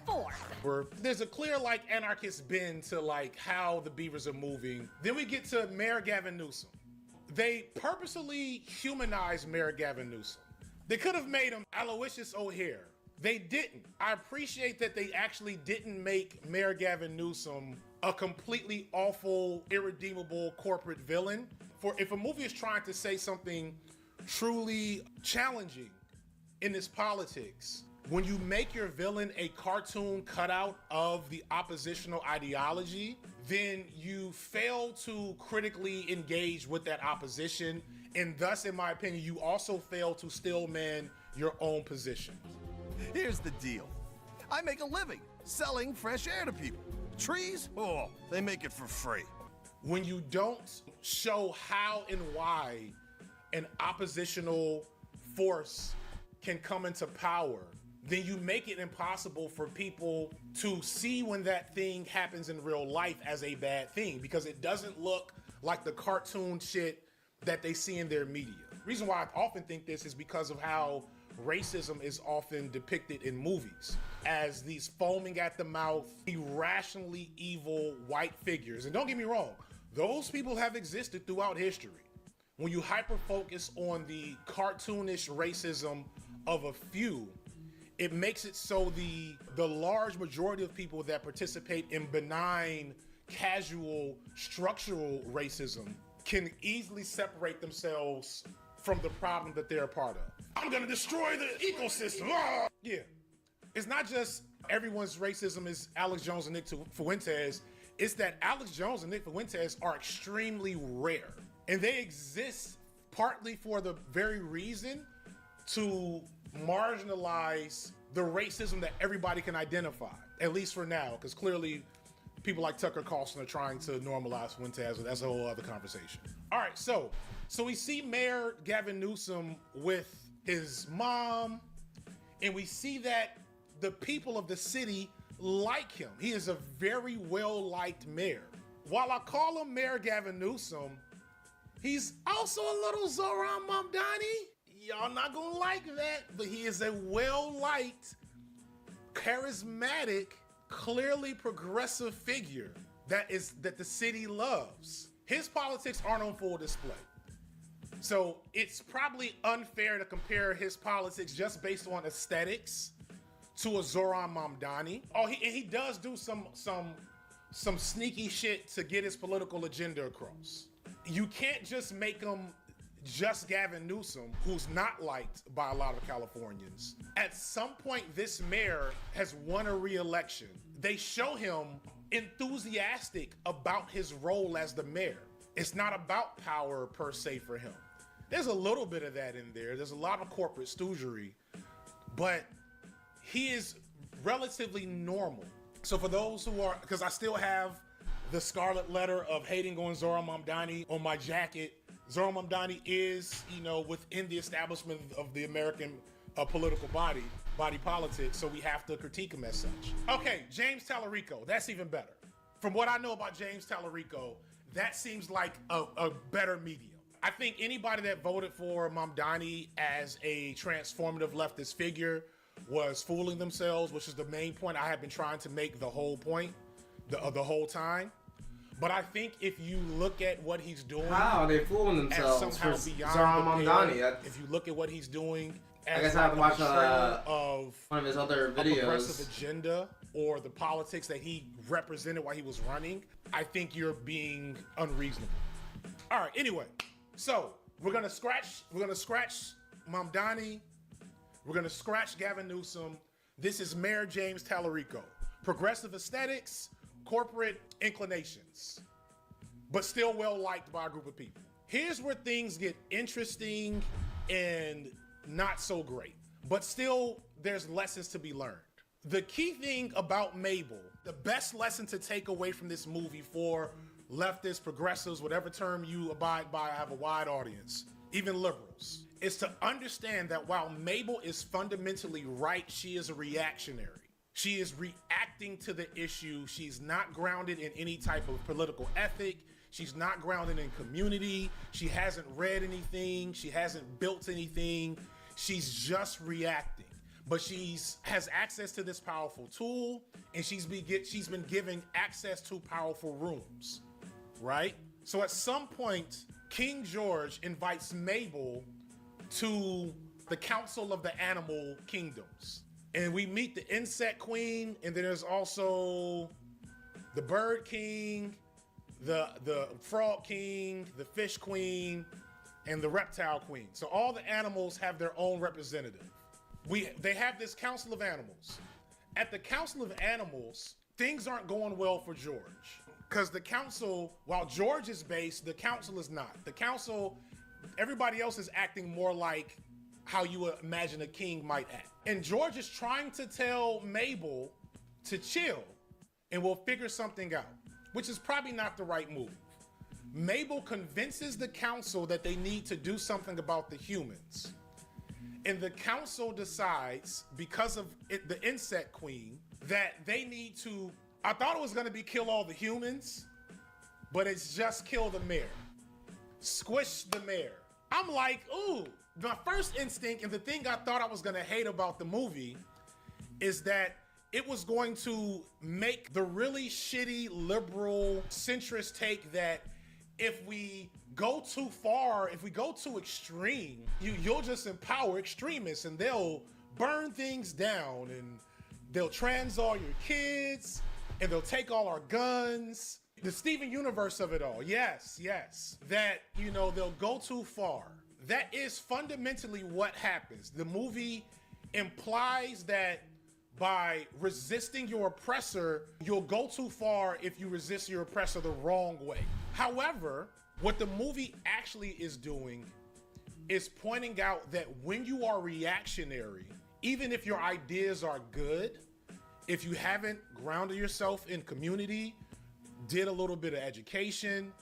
for. Where there's a clear, like, anarchist bend to, like, how the Beavers are moving. Then we get to Mayor Gavin Newsom. They purposely humanized Mayor Gavin Newsom. They could have made him Aloysius O'Hare. They didn't. I appreciate that they actually didn't make Mayor Gavin Newsom a completely awful, irredeemable corporate villain. For if a movie is trying to say something truly challenging in its politics, when you make your villain a cartoon cutout of the oppositional ideology, then you fail to critically engage with that opposition. And thus, in my opinion, you also fail to stillman your own position. Here's the deal. I make a living selling fresh air to people. Trees? Oh, they make it for free. When you don't show how and why an oppositional force can come into power, then you make it impossible for people to see when that thing happens in real life as a bad thing, because it doesn't look like the cartoon shit that they see in their media. The reason why I often think this is because of how racism is often depicted in movies as these foaming at the mouth, irrationally evil white figures. And don't get me wrong, those people have existed throughout history. When you hyper-focus on the cartoonish racism of a few, it makes it so the large majority of people that participate in benign, casual, structural racism can easily separate themselves from the problem that they're a part of. I'm gonna destroy the ecosystem. Ah! Yeah. It's not just everyone's racism is Alex Jones and Nick Fuentes. It's that Alex Jones and Nick Fuentes are extremely rare. And they exist partly for the very reason to marginalize the racism that everybody can identify, at least for now, because clearly people like Tucker Carlson are trying to normalize Fuentes. That's a whole other conversation. All right, so we see Mayor Gavin Newsom with his mom, and we see that the people of the city like him. He is a very well-liked mayor. While I call him Mayor Gavin Newsom, he's also a little Zoran Mamdani. Y'all not gonna like that, but he is a well-liked, charismatic, clearly progressive figure that the city loves. His politics aren't on full display. So it's probably unfair to compare his politics just based on aesthetics to a Zoran Mamdani. Oh, he does do some sneaky shit to get his political agenda across. You can't just make him just Gavin Newsom, who's not liked by a lot of Californians. At some point, this mayor has won a re-election. They show him enthusiastic about his role as the mayor. It's not about power per se for him. There's a little bit of that in there. There's a lot of corporate stoogery, but he is relatively normal. So for those who are, because I still have the scarlet letter of hating on Zoran Mamdani on my jacket. Zoran Mamdani is, within the establishment of the American political body politics, so we have to critique him as such. Okay, James Tallarico, that's even better. From what I know about James Tallarico, that seems like a better medium. I think anybody that voted for Mamdani as a transformative leftist figure was fooling themselves, which is the main point I have been trying to make the whole point, the whole time. But I think if you look at what he's doing, how are they fooling themselves for Zoran Mamdani? If you look at what he's doing, I guess I have to watch one of his other videos. A progressive agenda or the politics that he represented while he was running, I think you're being unreasonable. All right. Anyway, so we're gonna scratch Mamdani. We're gonna scratch Gavin Newsom. This is Mayor James Tallarico. Progressive aesthetics, corporate inclinations, but still well liked by a group of people. Here's where things get interesting and not so great, but still there's lessons to be learned. The key thing about Mabel, the best lesson to take away from this movie for leftists, progressives, whatever term you abide by, I have a wide audience, even liberals, is to understand that while Mabel is fundamentally right, she is a reactionary. She is reacting to the issue. She's not grounded in any type of political ethic. She's not grounded in community. She hasn't read anything. She hasn't built anything. She's just reacting. But has access to this powerful tool, and she's been given access to powerful rooms, right? So at some point, King George invites Mabel to the Council of the Animal Kingdoms. And we meet the Insect Queen, and then there's also the Bird King, the Frog King, the Fish Queen, and the Reptile Queen. So all the animals have their own representative. They have this Council of Animals. At the Council of Animals, things aren't going well for George. Because the council, while George is based, the council is not. The council, everybody else is acting more like how you would imagine a king might act. And George is trying to tell Mabel to chill and we'll figure something out, which is probably not the right move. Mabel convinces the council that they need to do something about the humans. And the council decides, because of the Insect Queen, that they need to, I thought it was gonna be kill all the humans, but it's just kill the mayor. Squish the mayor. I'm like, ooh, my first instinct, and the thing I thought I was gonna hate about the movie, is that it was going to make the really shitty liberal centrist take that if we go too far, if we go too extreme, you'll just empower extremists and they'll burn things down and they'll trans all your kids and they'll take all our guns. The Steven Universe of it all. Yes. That, they'll go too far. That is fundamentally what happens. The movie implies that by resisting your oppressor, you'll go too far if you resist your oppressor the wrong way. However, what the movie actually is doing is pointing out that when you are reactionary, even if your ideas are good, if you haven't grounded yourself in community, did a little bit of education,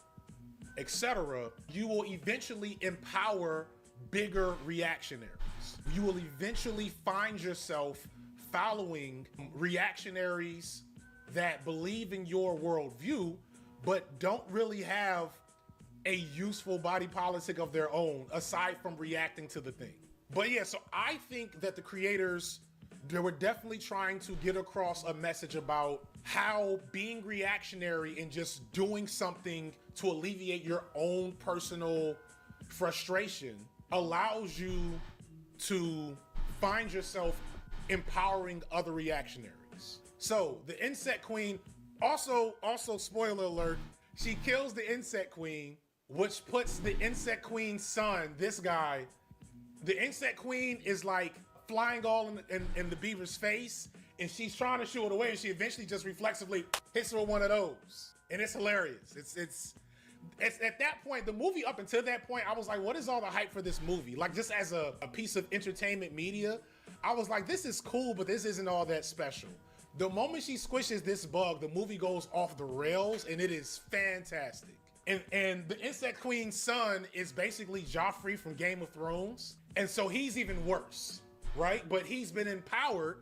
etc., you will eventually empower bigger reactionaries. You will eventually find yourself following reactionaries that believe in your worldview, but don't really have a useful body politic of their own, aside from reacting to the thing. But yeah, so I think that the creators, they were definitely trying to get across a message about how being reactionary and just doing something to alleviate your own personal frustration allows you to find yourself empowering other reactionaries. So the Insect Queen, also spoiler alert, she kills the Insect Queen, which puts the Insect Queen's son, this guy, the Insect Queen is like flying all in the beaver's face, and she's trying to shoo it away, and she eventually just reflexively hits her with one of those. And it's hilarious. It's at that point, the movie up until that point, I was like, what is all the hype for this movie? Like, just as a piece of entertainment media, I was like, this is cool, but this isn't all that special. The moment she squishes this bug, the movie goes off the rails, and it is fantastic. And the Insect Queen's son is basically Joffrey from Game of Thrones. And so he's even worse, right? But he's been empowered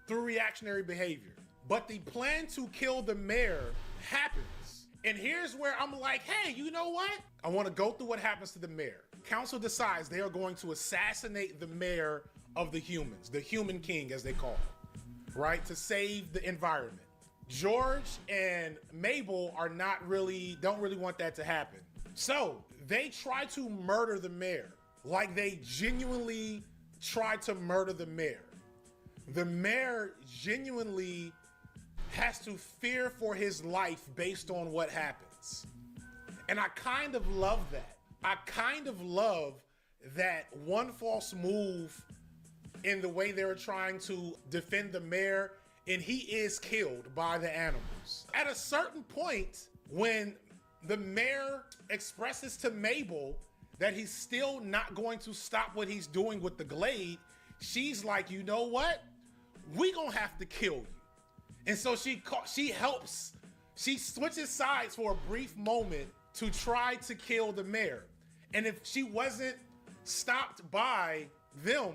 through reactionary behavior. But the plan to kill the mayor happens. And here's where I'm like, hey, you know what? I want to go through what happens to the mayor. Council decides they are going to assassinate the mayor of the humans, the human king, as they call him, right? To save the environment. George and Mabel don't really want that to happen. So they try to murder the mayor, like they genuinely tried to murder the mayor. The mayor genuinely has to fear for his life based on what happens. And I kind of love that. I kind of love that one false move in the way they were trying to defend the mayor, and he is killed by the animals. At a certain point, when the mayor expresses to Mabel that he's still not going to stop what he's doing with the glade, she's like, you know what? We gonna have to kill you. And so she helps She switches sides for a brief moment to try to kill the mayor. And if she wasn't stopped by them,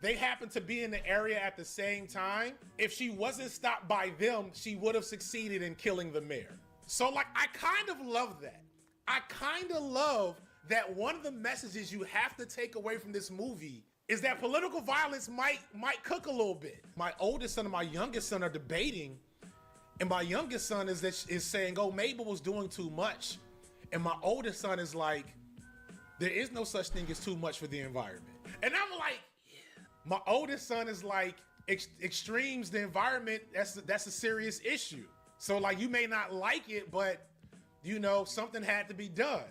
they happened to be in the area at the same time. If she wasn't stopped by them, she would have succeeded in killing the mayor. So like, I kind of love that. I kind of love that one of the messages you have to take away from this movie is that political violence might cook a little bit. My oldest son and my youngest son are debating, and my youngest son is saying, oh, Mabel was doing too much. And my oldest son is like, there is no such thing as too much for the environment. And I'm like, yeah. My oldest son is like, extremes, the environment, that's a serious issue. So like, you may not like it, but you know, something had to be done.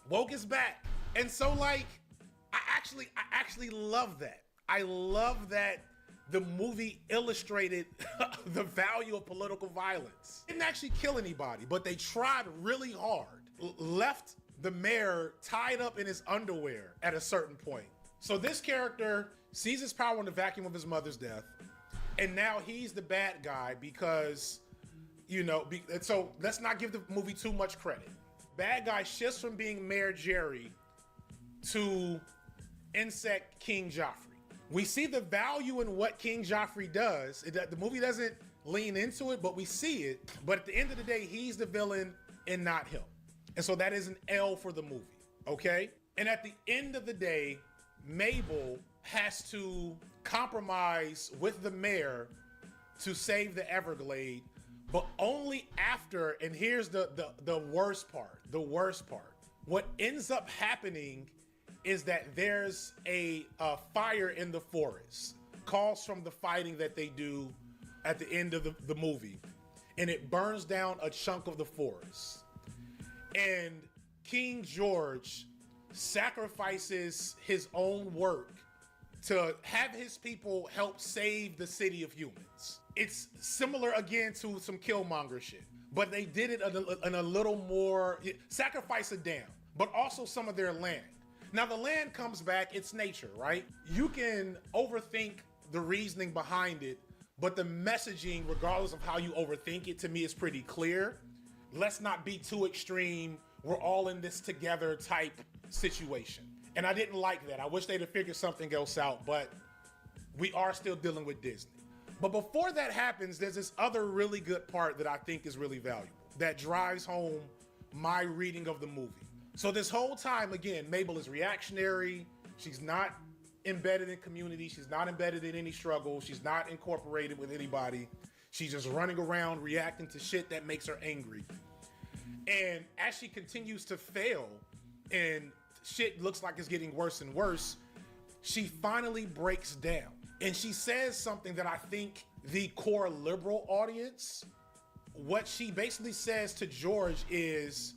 Woke is back. And so like, I actually love that. I love that the movie illustrated the value of political violence. Didn't actually kill anybody, but they tried really hard. Left the mayor tied up in his underwear at a certain point. So this character sees his power in the vacuum of his mother's death, and now he's the bad guy because, you know, so let's not give the movie too much credit. Bad guy shifts from being Mayor Jerry to Insect King Joffrey. We see the value in what King Joffrey does. The movie doesn't lean into it, but we see it. But at the end of the day, he's the villain and not him. And so that is an L for the movie, okay? And at the end of the day, Mabel has to compromise with the mayor to save the Everglade, but only after, and here's the worst part. What ends up happening is that there's a fire in the forest, caused from the fighting that they do at the end of the movie, and it burns down a chunk of the forest. And King George sacrifices his own work to have his people help save the city of humans. It's similar again to some Killmonger shit, but they did it in a little more, sacrifice a dam, but also some of their land. Now the land comes back, it's nature, right? You can overthink the reasoning behind it, but the messaging, regardless of how you overthink it, to me is pretty clear. Let's not be too extreme. We're all in this together type situation. And I didn't like that. I wish they'd have figured something else out, but we are still dealing with Disney. But before that happens, there's this other really good part that I think is really valuable, that drives home my reading of the movie. So this whole time, again, Mabel is reactionary. She's not embedded in community. She's not embedded in any struggle. She's not incorporated with anybody. She's just running around reacting to shit that makes her angry. And as she continues to fail and shit looks like it's getting worse and worse, she finally breaks down. And she says something that I think the core liberal audience, what she basically says to George is,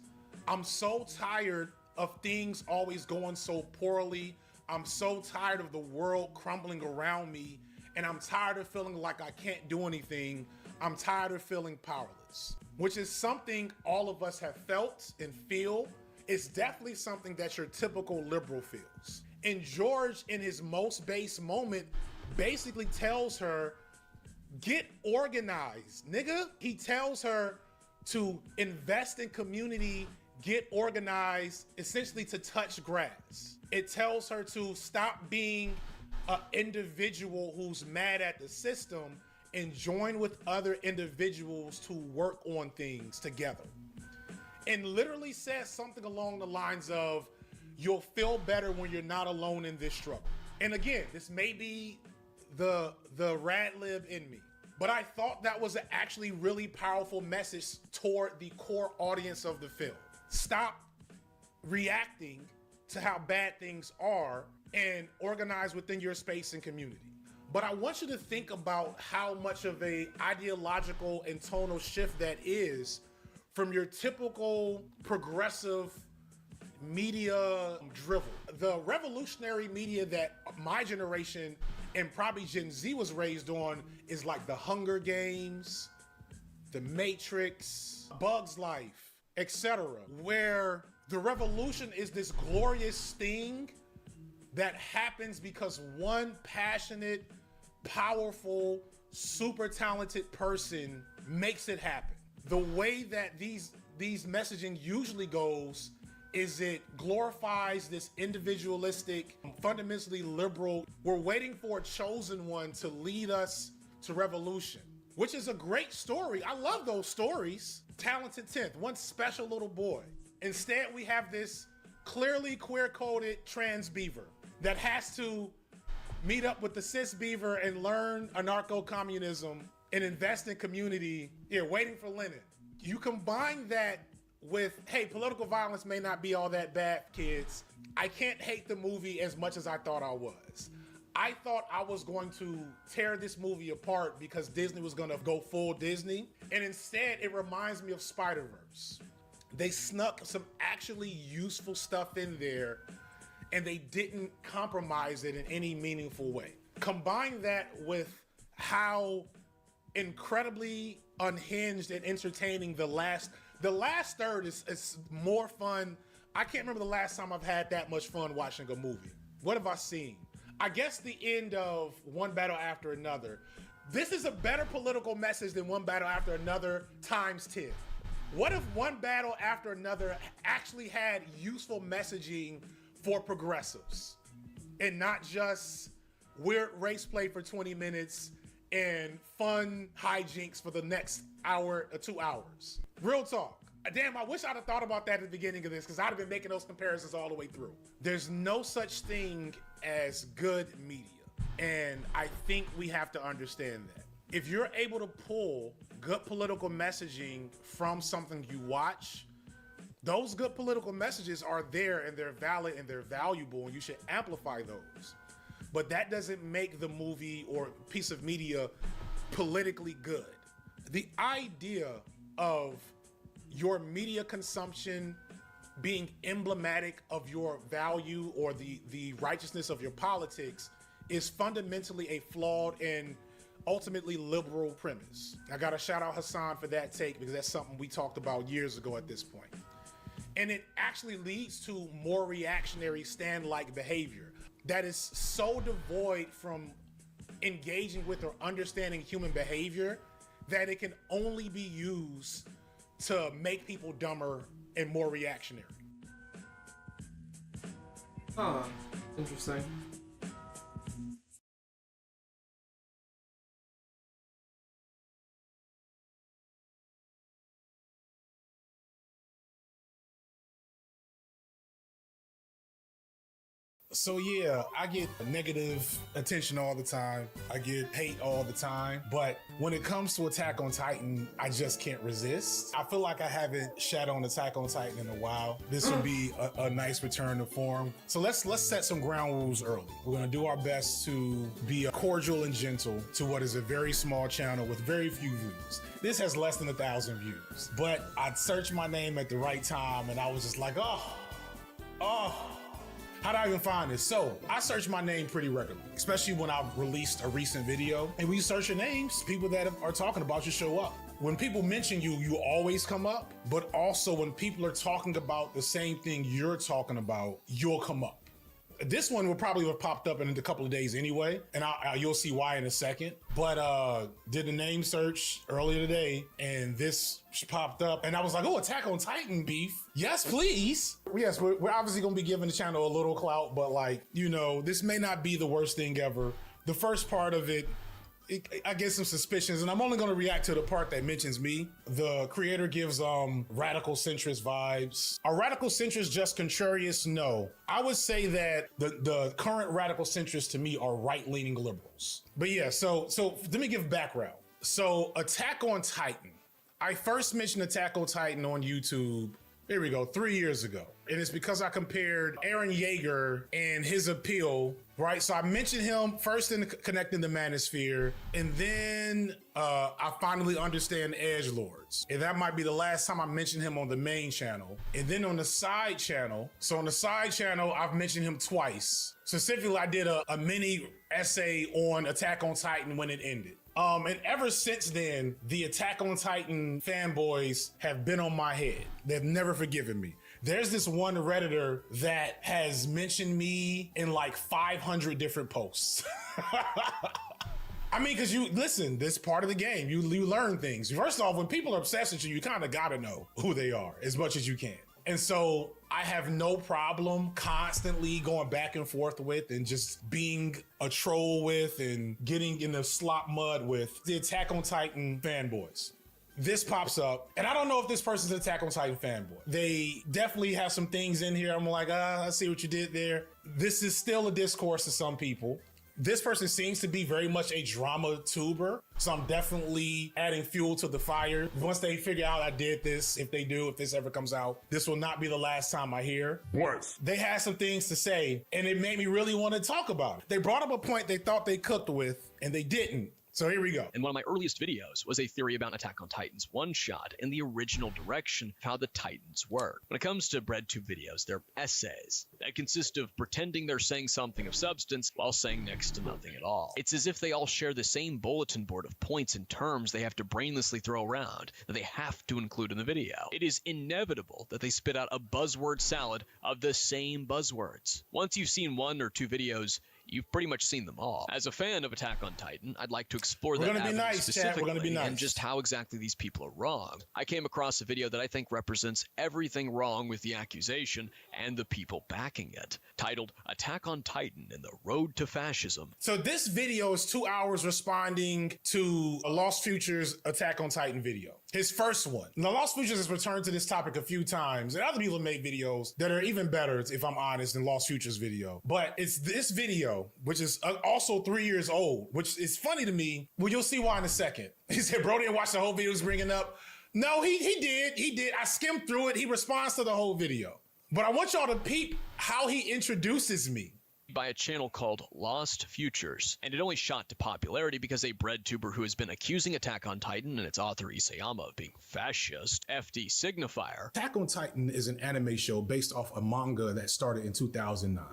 I'm so tired of things always going so poorly. I'm so tired of the world crumbling around me. And I'm tired of feeling like I can't do anything. I'm tired of feeling powerless, which is something all of us have felt and feel. It's definitely something that your typical liberal feels. And George, in his most base moment, basically tells her, get organized, nigga. He tells her to invest in community, get organized, essentially to touch grass. It tells her to stop being an individual who's mad at the system and join with other individuals to work on things together. And literally says something along the lines of, you'll feel better when you're not alone in this struggle. And again, this may be the rad lib in me, but I thought that was an actually really powerful message toward the core audience of the film. Stop reacting to how bad things are and organize within your space and community. But I want you to think about how much of a ideological and tonal shift that is from your typical progressive media drivel. The revolutionary media that my generation and probably Gen Z was raised on is like the Hunger Games, the Matrix, Bug's Life, etc., where the revolution is this glorious thing that happens because one passionate, powerful, super talented person makes it happen. the way that these messaging usually goes is it glorifies this individualistic, fundamentally liberal. We're waiting for a chosen one to lead us to revolution, which is a great story. I love those stories. Talented 10th, one special little boy. Instead, we have this clearly queer-coded trans beaver that has to meet up with the cis beaver and learn anarcho-communism and invest in community. Waiting for Lenin. You combine that with, hey, political violence may not be all that bad, kids. I can't hate the movie as much as I thought I was. I thought I was going to tear this movie apart because Disney was gonna go full Disney. And instead, it reminds me of Spider-Verse. They snuck some actually useful stuff in there and they didn't compromise it in any meaningful way. Combine that with how incredibly unhinged and entertaining the last third is more fun. I can't remember the last time I've had that much fun watching a movie. What have I seen? I guess the end of One Battle After Another. This is a better political message than One Battle After Another times 10. What if One Battle After Another actually had useful messaging for progressives and not just weird race play for 20 minutes and fun hijinks for the next hour or 2 hours? Real talk. Damn, I wish I'd have thought about that at the beginning of this because I'd have been making those comparisons all the way through. There's no such thing as good media. And I think we have to understand that. If you're able to pull good political messaging from something you watch, those good political messages are there and they're valid and they're valuable and you should amplify those. But that doesn't make the movie or piece of media politically good. The idea of your media consumption being emblematic of your value or the righteousness of your politics is fundamentally a flawed and ultimately liberal premise. I gotta shout out Hassan for that take because that's something we talked about years ago at this point. And it actually leads to more reactionary stand-like behavior that is so devoid from engaging with or understanding human behavior that it can only be used to make people dumber and more reactionary. Huh, interesting. So yeah, I get negative attention all the time. I get hate all the time. But when it comes to Attack on Titan, I just can't resist. I feel like I haven't shat on Attack on Titan in a while. This would be a nice return to form. So let's set some ground rules early. We're gonna do our best to be cordial and gentle to what is a very small channel with very few views. This has less than 1,000 views. But I searched my name at the right time and I was just like, oh. How do I even find this? So I search my name pretty regularly, especially when I've released a recent video. And when you search your names, people that are talking about you show up. When people mention you, you always come up. But also when people are talking about the same thing you're talking about, you'll come up. This one will probably have popped up in a couple of days anyway, and you'll see why in a second. But did the name search earlier today, and this popped up, and I was like, oh, Attack on Titan beef. Yes, please. Yes, we're obviously going to be giving the channel a little clout, but like, you know, this may not be the worst thing ever. The first part of it, I get some suspicions, and I'm only going to react to the part that mentions me. The creator gives radical centrist vibes. Are radical centrists just contrarians? No. I would say that the current radical centrists to me are right-leaning liberals. But yeah, so let me give background. So Attack on Titan. I first mentioned Attack on Titan on YouTube, here we go, 3 years ago. And it's because I compared Eren Yeager and his appeal, right? So I mentioned him first in Connecting the Manosphere, and then I finally understand Edgelords. And that might be the last time I mentioned him on the main channel. And then on the side channel, so on the side channel, I've mentioned him twice. Specifically, I did a mini essay on Attack on Titan when it ended. And ever since then, the Attack on Titan fanboys have been on my head. They've never forgiven me. There's this one Redditor that has mentioned me in like 500 different posts. I mean, because you listen, this part of the game, you learn things. First off, when people are obsessed with you, you kind of got to know who they are as much as you can. And so I have no problem constantly going back and forth with and just being a troll with and getting in the slop mud with the Attack on Titan fanboys. This pops up, and I don't know if this person's an Attack on Titan fanboy. They definitely have some things in here. I'm like, I see what you did there. This is still a discourse to some people. This person seems to be very much a drama tuber, so I'm definitely adding fuel to the fire. Once they figure out I did this, if this ever comes out, this will not be the last time I hear. Worse. They had some things to say, and it made me really want to talk about it. They brought up a point they thought they cooked with, and they didn't. So here we go. And one of my earliest videos was a theory about Attack on Titan's one-shot and the original direction of how the Titans work. When it comes to BreadTube videos, they're essays that consist of pretending they're saying something of substance while saying next to nothing at all. It's as if they all share the same bulletin board of points and terms they have to brainlessly throw around that they have to include in the video. It is inevitable that they spit out a buzzword salad of the same buzzwords. Once you've seen one or two videos, you've pretty much seen them all. As a fan of Attack on Titan, I'd like to explore that avenue specifically and just how exactly these people are wrong. I came across a video that I think represents everything wrong with the accusation and the people backing it, titled Attack on Titan and the Road to Fascism. So this video is 2 hours responding to a Lost Futures Attack on Titan video. His first one. Now, Lost Futures has returned to this topic a few times, and other people have made videos that are even better, if I'm honest, than Lost Futures video. But it's this video, which is also 3 years old, which is funny to me. Well, you'll see why in a second. He said, bro didn't watch the whole video he was bringing up. No, he did. I skimmed through it. He responds to the whole video. But I want y'all to peep how he introduces me. By a channel called Lost Futures, and it only shot to popularity because a BreadTuber who has been accusing Attack on Titan and its author Isayama of being fascist, FD Signifier. Attack on Titan is an anime show based off a manga that started in 2009.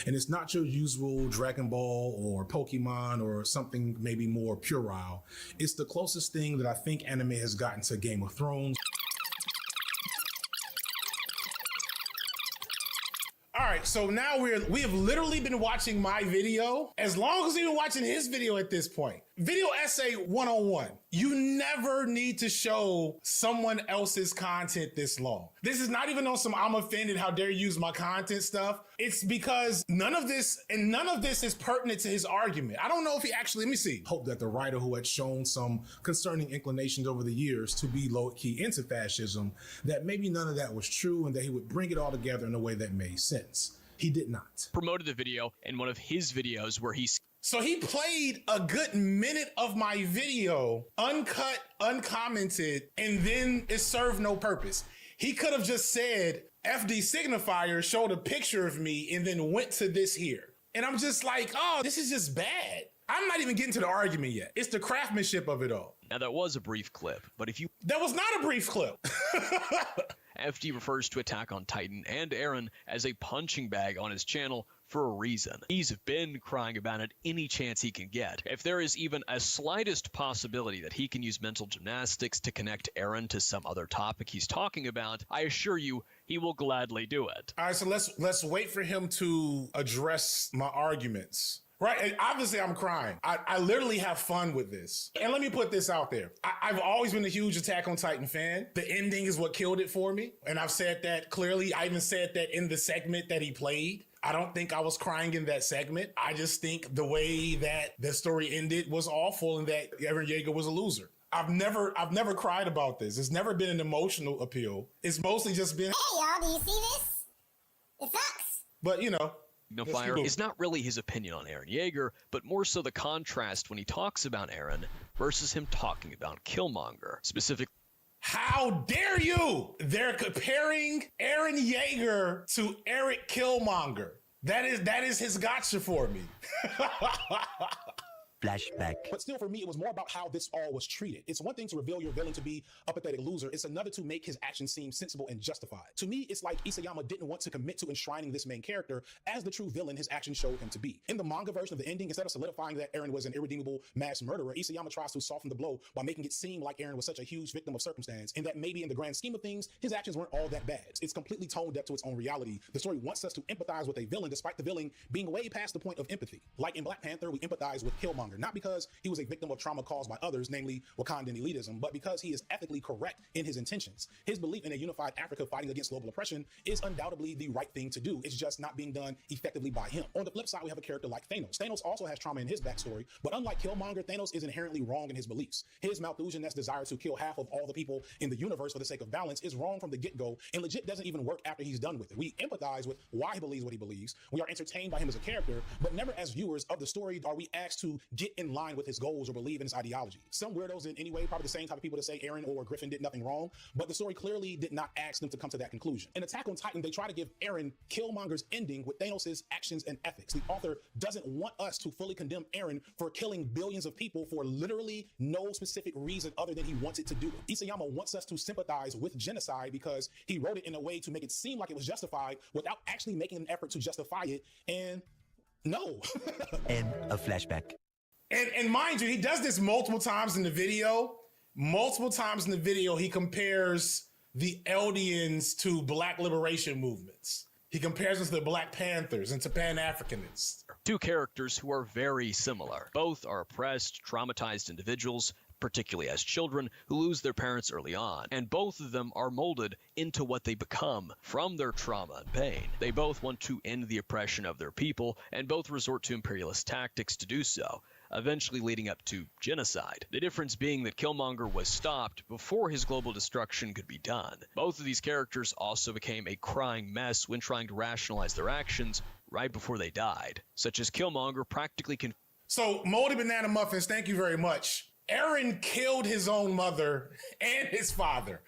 And it's not your usual Dragon Ball or Pokemon or something maybe more puerile. It's the closest thing that I think anime has gotten to Game of Thrones. All right, so now we have literally been watching my video as long as we've been watching his video at this point. Video essay 101. You never need to show someone else's content this long. This is not even on some I'm offended, how dare you use my content stuff. It's because none of this is pertinent to his argument. I don't know if he actually, let me see. Hope that the writer who had shown some concerning inclinations over the years to be low-key into fascism, that maybe none of that was true and that he would bring it all together in a way that made sense. He did not. Promoted the video in one of his videos where he... So he played a good minute of my video, uncut, uncommented, and then it served no purpose. He could have just said, FD Signifier showed a picture of me and then went to this here. And I'm just like, oh, this is just bad. I'm not even getting to the argument yet. It's the craftsmanship of it all. Now, that was a brief clip, but if you... That was not a brief clip. FD refers to Attack on Titan and Eren as a punching bag on his channel for a reason. He's been crying about it any chance he can get. If there is even a slightest possibility that he can use mental gymnastics to connect Eren to some other topic he's talking about, I assure you he will gladly do it. All right, so let's wait for him to address my arguments. Right, and obviously I'm crying. I literally have fun with this. And let me put this out there. I've always been a huge Attack on Titan fan. The ending is what killed it for me. And I've said that clearly. I even said that in the segment that he played. I don't think I was crying in that segment. I just think the way that the story ended was awful and that Eren Yeager was a loser. I've never cried about this. It's never been an emotional appeal. It's mostly just been, hey y'all, do you see this? It sucks. But you know, Signifier is not really his opinion on Eren Yeager, but more so the contrast when he talks about Eren versus him talking about Killmonger. Specifically, how dare you? They're comparing Eren Yeager to Eric Killmonger. That is his gotcha for me. Flashback. But still, for me, it was more about how this all was treated. It's one thing to reveal your villain to be a pathetic loser. It's another to make his actions seem sensible and justified. To me, it's like Isayama didn't want to commit to enshrining this main character as the true villain his actions showed him to be. In the manga version of the ending, instead of solidifying that Eren was an irredeemable mass murderer, Isayama tries to soften the blow by making it seem like Eren was such a huge victim of circumstance, and that maybe in the grand scheme of things, his actions weren't all that bad. It's completely toned up to its own reality. The story wants us to empathize with a villain, despite the villain being way past the point of empathy. Like in Black Panther, we empathize with Killmonger. Killmonger, not because he was a victim of trauma caused by others, namely Wakandan elitism, but because he is ethically correct in his intentions. His belief in a unified Africa fighting against global oppression is undoubtedly the right thing to do. It's just not being done effectively by him. On the flip side, we have a character like Thanos. Thanos also has trauma in his backstory, but unlike Killmonger, Thanos is inherently wrong in his beliefs. His Malthusian-esque desire to kill half of all the people in the universe for the sake of balance is wrong from the get-go and legit doesn't even work after he's done with it. We empathize with why he believes what he believes. We are entertained by him as a character, but never as viewers of the story are we asked to get in line with his goals or believe in his ideology. Some weirdos in any way, probably the same type of people that say Eren or Griffin did nothing wrong, but the story clearly did not ask them to come to that conclusion. In Attack on Titan, they try to give Eren Killmonger's ending with Thanos' actions and ethics. The author doesn't want us to fully condemn Eren for killing billions of people for literally no specific reason other than he wants it to do it. Isayama wants us to sympathize with genocide because he wrote it in a way to make it seem like it was justified without actually making an effort to justify it, and no. End of flashback. And mind you, he does this multiple times in the video. Multiple times in the video, he compares the Eldians to Black liberation movements. He compares us to the Black Panthers and to Pan-Africanists. Two characters who are very similar. Both are oppressed, traumatized individuals, particularly as children, who lose their parents early on. And both of them are molded into what they become from their trauma and pain. They both want to end the oppression of their people, and both resort to imperialist tactics to do so, eventually leading up to genocide. The difference being that Killmonger was stopped before his global destruction could be done. Both of these characters also became a crying mess when trying to rationalize their actions right before they died, such as Killmonger practically So, Moldy Banana Muffins, thank you very much. Eren killed his own mother and his father.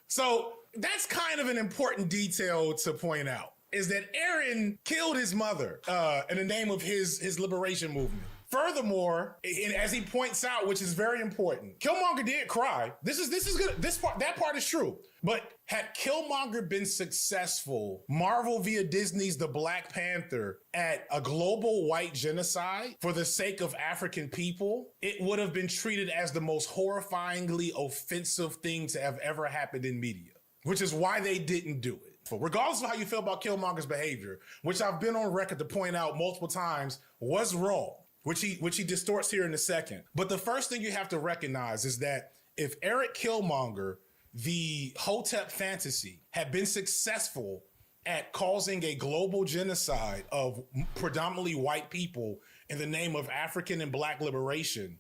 So that's kind of an important detail to point out, is that Eren killed his mother in the name of his liberation movement. Furthermore, and as he points out, which is very important, Killmonger did cry. This is good. That part is true. But had Killmonger been successful, Marvel via Disney's The Black Panther, at a global white genocide for the sake of African people, it would have been treated as the most horrifyingly offensive thing to have ever happened in media, which is why they didn't do it. Regardless of how you feel about Killmonger's behavior, which I've been on record to point out multiple times was wrong, which he distorts here in a second. But the first thing you have to recognize is that if Eric Killmonger, the Hotep fantasy, had been successful at causing a global genocide of predominantly white people in the name of African and Black liberation,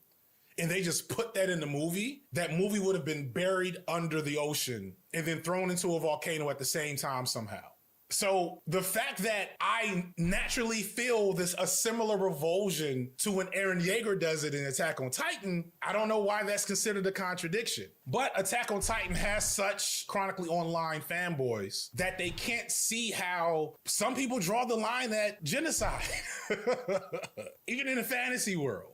and they just put that in the movie, that movie would have been buried under the ocean and then thrown into a volcano at the same time somehow. So the fact that I naturally feel a similar revulsion to when Eren Yeager does it in Attack on Titan, I don't know why that's considered a contradiction. But Attack on Titan has such chronically online fanboys that they can't see how some people draw the line at genocide, even in the fantasy world.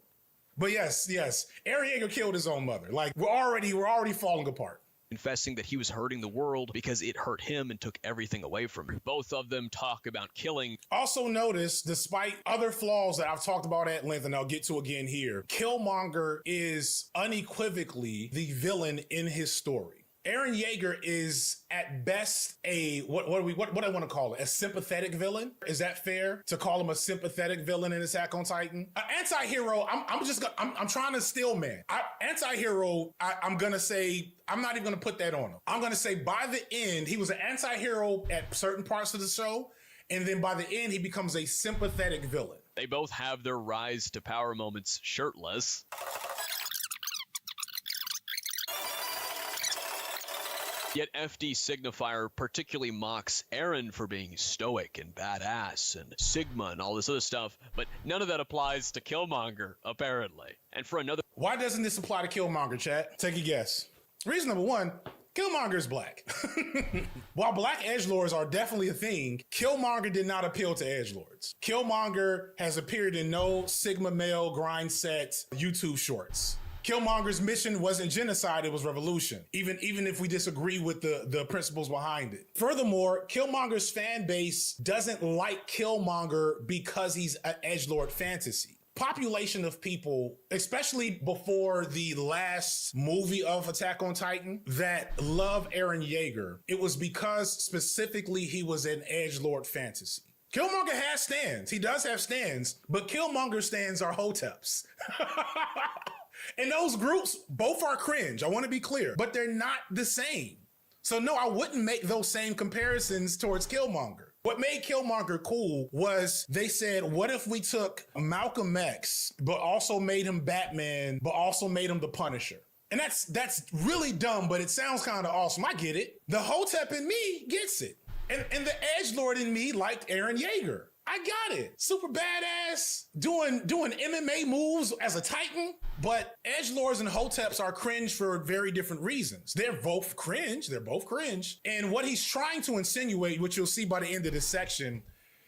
But yes, Eren Yeager killed his own mother. Like, we're already falling apart. Confessing that he was hurting the world because it hurt him and took everything away from him. Both of them talk about killing. Also notice, despite other flaws that I've talked about at length, and I'll get to again here, Killmonger is unequivocally the villain in his story. Eren Yeager is at best a, what I want to call it, a sympathetic villain. Is that fair to call him a sympathetic villain in Attack on Titan? An anti-hero, I'm trying to steel man. Anti-hero, I'm going to say, I'm not even going to put that on him. I'm going to say by the end, he was an anti-hero at certain parts of the show. And then by the end, he becomes a sympathetic villain. They both have their rise to power moments shirtless. Yet FD Signifier particularly mocks Eren for being stoic and badass and Sigma and all this other stuff, but none of that applies to Killmonger, apparently. And for another— Why doesn't this apply to Killmonger, chat? Take a guess. Reason number one, Killmonger is black. While black edgelords are definitely a thing, Killmonger did not appeal to edgelords. Killmonger has appeared in no Sigma male grind set YouTube shorts. Killmonger's mission wasn't genocide, it was revolution, even if we disagree with the principles behind it. Furthermore, Killmonger's fan base doesn't like Killmonger because he's an edgelord fantasy. Population of people, especially before the last movie of Attack on Titan, that love Eren Yeager, it was because specifically he was an edgelord fantasy. Killmonger has stands. He does have stands, but Killmonger stands are hoteps. And those groups, both are cringe. I want to be clear, but they're not the same. So no, I wouldn't make those same comparisons towards Killmonger. What made Killmonger cool was they said, what if we took Malcolm X, but also made him Batman, but also made him the Punisher? And that's really dumb, but it sounds kind of awesome. I get it. The Hotep in me gets it. And the edgelord in me liked Eren Yeager. I got it. Super badass, doing MMA moves as a Titan. But edgelords and Hoteps are cringe for very different reasons. They're both cringe. And what he's trying to insinuate, which you'll see by the end of this section,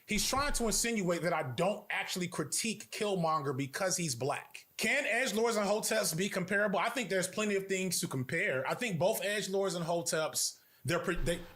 he's trying to insinuate that I don't actually critique Killmonger because he's black. Can edgelords and Hoteps be comparable? I think there's plenty of things to compare. I think both edgelords and Hoteps,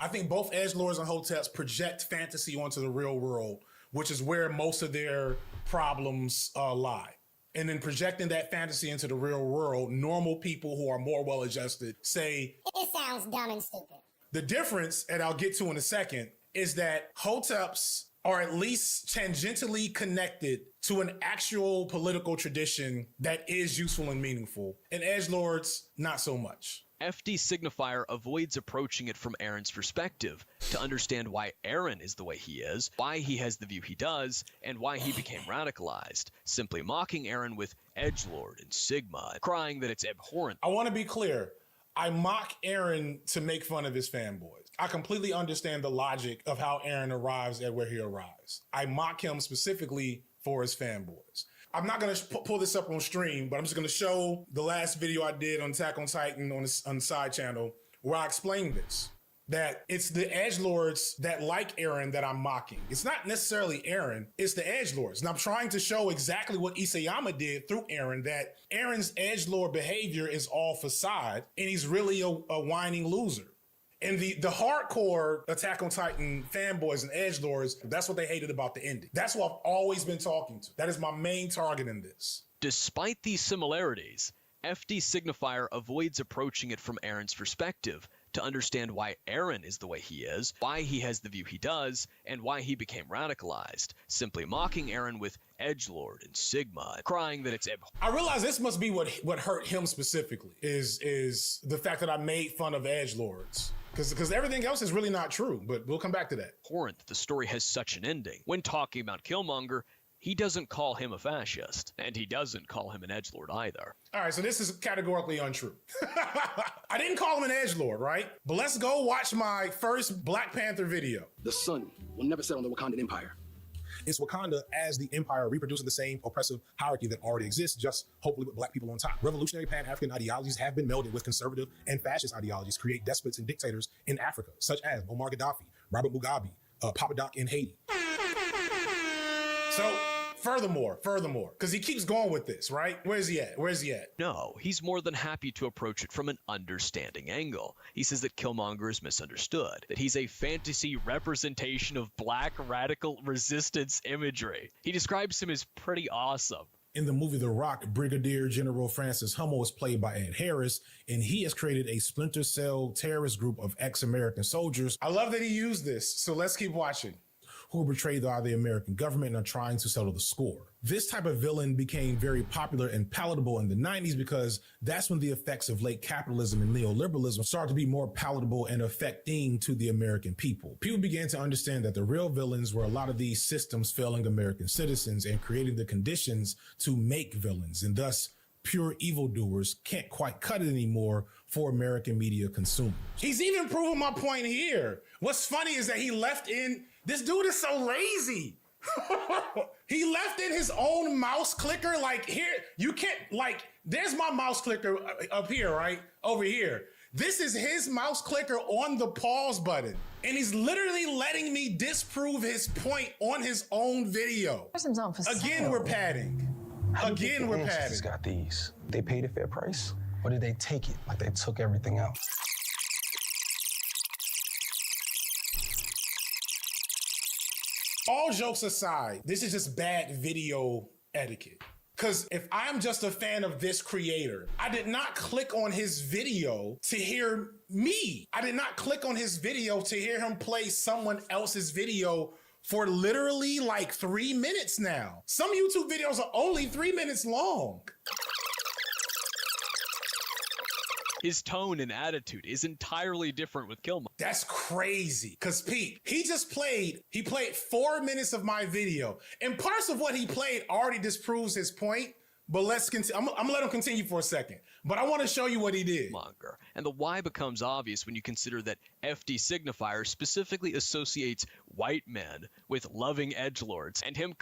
I think both edgelords and Hoteps project fantasy onto the real world, which is where most of their problems lie. And then projecting that fantasy into the real world, normal people who are more well-adjusted say, it sounds dumb and stupid. The difference, and I'll get to in a second, is that Hoteps are at least tangentially connected to an actual political tradition that is useful and meaningful, and edgelords, not so much. FD Signifier avoids approaching it from Eren's perspective to understand why Eren is the way he is, why he has the view he does, and why he became radicalized, simply mocking Eren with edgelord and Sigma, crying that it's abhorrent. I want to be clear. I mock Eren to make fun of his fanboys. I completely understand the logic of how Eren arrives at where he arrives. I mock him specifically for his fanboys. I'm not going to pull this up on stream, but I'm just going to show the last video I did on Attack on Titan on the side channel where I explained this. That it's the edgelords that like Eren that I'm mocking. It's not necessarily Eren, it's the edgelords. And I'm trying to show exactly what Isayama did through Eren, that Eren's edgelord behavior is all facade, and he's really a whining loser. And the hardcore Attack on Titan fanboys and edgelords, that's what they hated about the ending. That's what I've always been talking to. That is my main target in this. Despite these similarities, FD Signifier avoids approaching it from Eren's perspective to understand why Eren is the way he is, why he has the view he does, and why he became radicalized, simply mocking Eren with edgelord and Sigma, crying that it's I realize this must be what hurt him specifically, is the fact that I made fun of edgelords. Because everything else is really not true, but we'll come back to that. Abhorrent that the story has such an ending. When talking about Killmonger, he doesn't call him a fascist, and he doesn't call him an edgelord either. All right, so this is categorically untrue. I didn't call him an edgelord, right? But let's go watch my first Black Panther video. The sun will never set on the Wakandan Empire. It's Wakanda as the empire reproducing the same oppressive hierarchy that already exists, just hopefully with black people on top. Revolutionary Pan-African ideologies have been melded with conservative and fascist ideologies, create despots and dictators in Africa, such as Muammar Gaddafi, Robert Mugabe, Papa Doc in Haiti. So, furthermore, because he keeps going with this, right? Where's he at? No, he's more than happy to approach it from an understanding angle. He says that Killmonger is misunderstood, that he's a fantasy representation of black radical resistance imagery. He describes him as pretty awesome. In the movie The Rock, Brigadier General Francis Hummel is played by Ed Harris, and he has created a Splinter Cell terrorist group of ex-American soldiers. I love that he used this, so let's keep watching. Who were betrayed by the American government and are trying to settle the score. This type of villain became very popular and palatable in the 90s because that's when the effects of late capitalism and neoliberalism started to be more palatable and affecting to the American people. People began to understand that the real villains were a lot of these systems failing American citizens and creating the conditions to make villains, and thus pure evildoers can't quite cut it anymore for American media consumers. He's even proving my point here. What's funny is that he left in, this dude is so lazy. He left in his own mouse clicker. Like here, you can't, like, there's my mouse clicker up here, right? Over here. This is his mouse clicker on the pause button. And he's literally letting me disprove his point on his own video. Again, we're padding. Again, we're padding. Got these. They paid a fair price, or did they take it like they took everything else? All jokes aside, this is just bad video etiquette. Because if I'm just a fan of this creator, I did not click on his video to hear me. I did not click on his video to hear him play someone else's video for literally like 3 minutes now. Some YouTube videos are only 3 minutes long. His tone and attitude is entirely different with Killmonger. That's crazy. Cause Pete, he played 4 minutes of my video. And parts of what he played already disproves his point. But let's continue. I'm gonna let him continue for a second. But I want to show you what he did. And the why becomes obvious when you consider that FD Signifier specifically associates white men with loving edgelords and him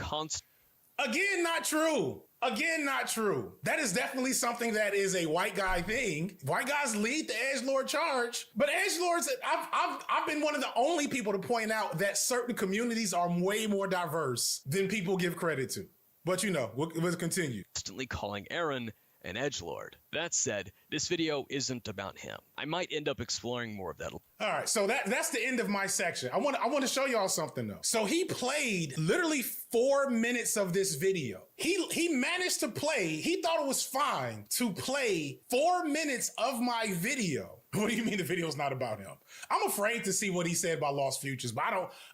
Again, not true. Again, not true. That is definitely something that is a white guy thing. White guys lead the edgelord charge. But edgelords, I've been one of the only people to point out that certain communities are way more diverse than people give credit to. But you know, we'll continue. Constantly calling Aaron an edgelord. That said, this video isn't about him. I might end up exploring more of that. All right, so that's the end of my section. I want to show y'all something though. So he played literally 4 minutes of this video. He managed to play. He thought it was fine to play 4 minutes of my video. What do you mean the video's not about him? I'm afraid to see what he said about Lost Futures, but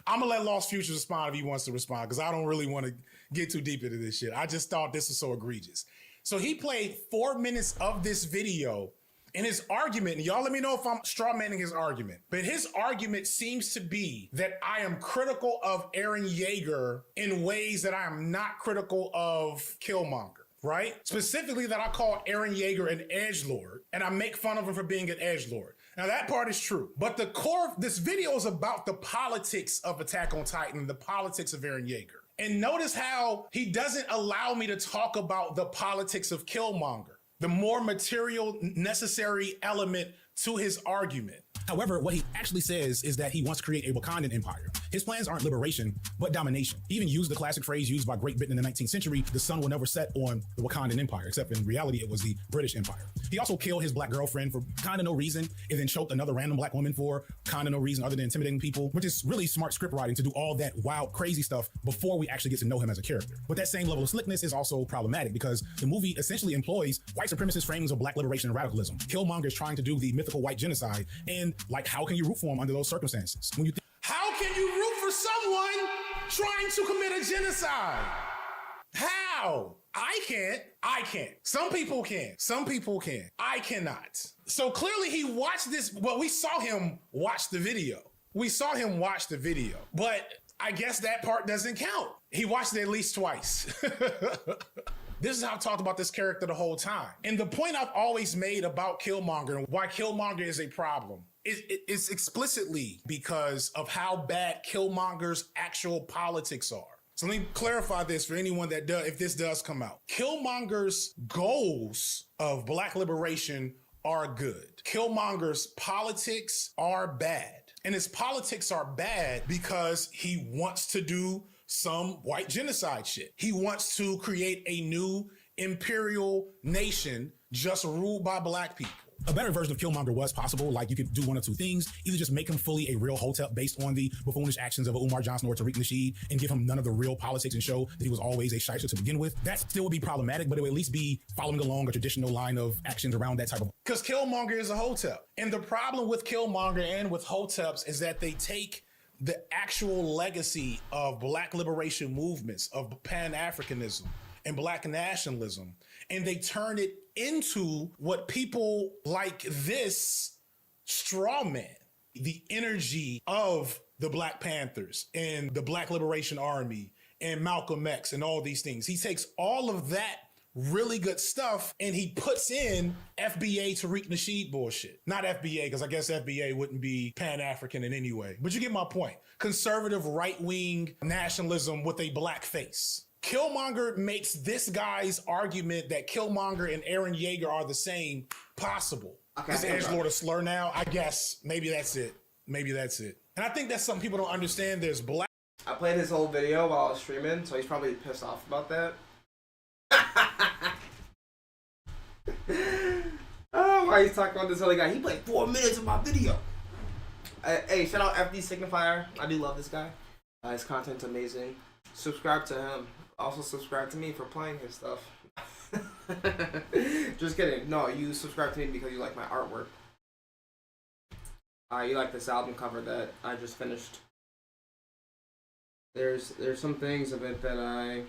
I'm gonna let Lost Futures respond if he wants to respond, because I don't really want to get too deep into this shit. I just thought this was so egregious. So he played 4 minutes of this video, and his argument, and y'all let me know if I'm strawmanning his argument, but his argument seems to be that I am critical of Eren Yeager in ways that I am not critical of Killmonger. Right? Specifically that I call Eren Yeager an edgelord, and I make fun of him for being an edgelord. Now that part is true, but the core of this video is about the politics of Attack on Titan, the politics of Eren Yeager. And notice how he doesn't allow me to talk about the politics of Killmonger, the more material necessary element to his argument. However, what he actually says is that he wants to create a Wakandan empire. His plans aren't liberation, but domination. He even used the classic phrase used by Great Britain in the 19th century, the sun will never set on the Wakandan empire, except in reality, it was the British Empire. He also killed his black girlfriend for kind of no reason, and then choked another random black woman for kind of no reason other than intimidating people, which is really smart script writing to do all that wild, crazy stuff before we actually get to know him as a character. But that same level of slickness is also problematic because the movie essentially employs white supremacist framings of black liberation and radicalism. Killmonger is trying to do the mythical white genocide, and like, how can you root for him under those circumstances? When you how can you root for someone trying to commit a genocide? How? I can't. Some people can. Some people can. I cannot. So clearly he watched this. Well, we saw him watch the video. But I guess that part doesn't count. He watched it at least twice. This is how I've talked about this character the whole time. And the point I've always made about Killmonger and why Killmonger is a problem is explicitly because of how bad Killmonger's actual politics are. So let me clarify this for anyone that does, if this does come out. Killmonger's goals of black liberation are good. Killmonger's politics are bad. And his politics are bad because he wants to do some white genocide shit. He wants to create a new imperial nation just ruled by black people. A better version of Killmonger was possible. Like, you could do one of two things. Either just make him fully a real Hotep based on the buffoonish actions of Umar Johnson or Tariq Nasheed and give him none of the real politics and show that he was always a shyster to begin with. That still would be problematic, but it would at least be following along a traditional line of actions around that type of... Because Killmonger is a Hotep. And the problem with Killmonger and with Hoteps is that they take the actual legacy of black liberation movements, of Pan-Africanism and black nationalism, and they turn it into what people like this straw man, the energy of the Black Panthers and the Black Liberation Army and Malcolm X and all these things. He takes all of that really good stuff and he puts in FBA Tariq Nasheed bullshit. Not FBA, because I guess FBA wouldn't be Pan-African in any way. But you get my point. Conservative right-wing nationalism with a black face. Killmonger makes this guy's argument that Killmonger and Eren Yeager are the same possible. Is edgelord a slur now? I guess. Maybe that's it. And I think that's something people don't understand. There's black... I played his whole video while I was streaming, so he's probably pissed off about that. Oh, why he's talking about this other guy? He played 4 minutes of my video. Hey, shout out FD Signifier. I do love this guy. His content's amazing. Subscribe to him. Also subscribe to me for playing his stuff. Just kidding. No, you subscribe to me because you like my artwork. You like this album cover that I just finished. there's some things of it that I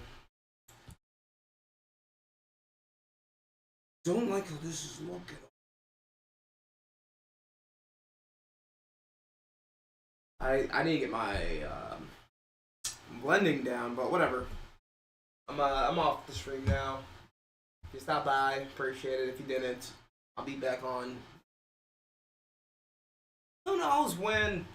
don't like how this is looking. I need to get my blending down, but whatever. I'm off the stream now. If you stopped by, appreciate it. If you didn't, I'll be back on. Who knows when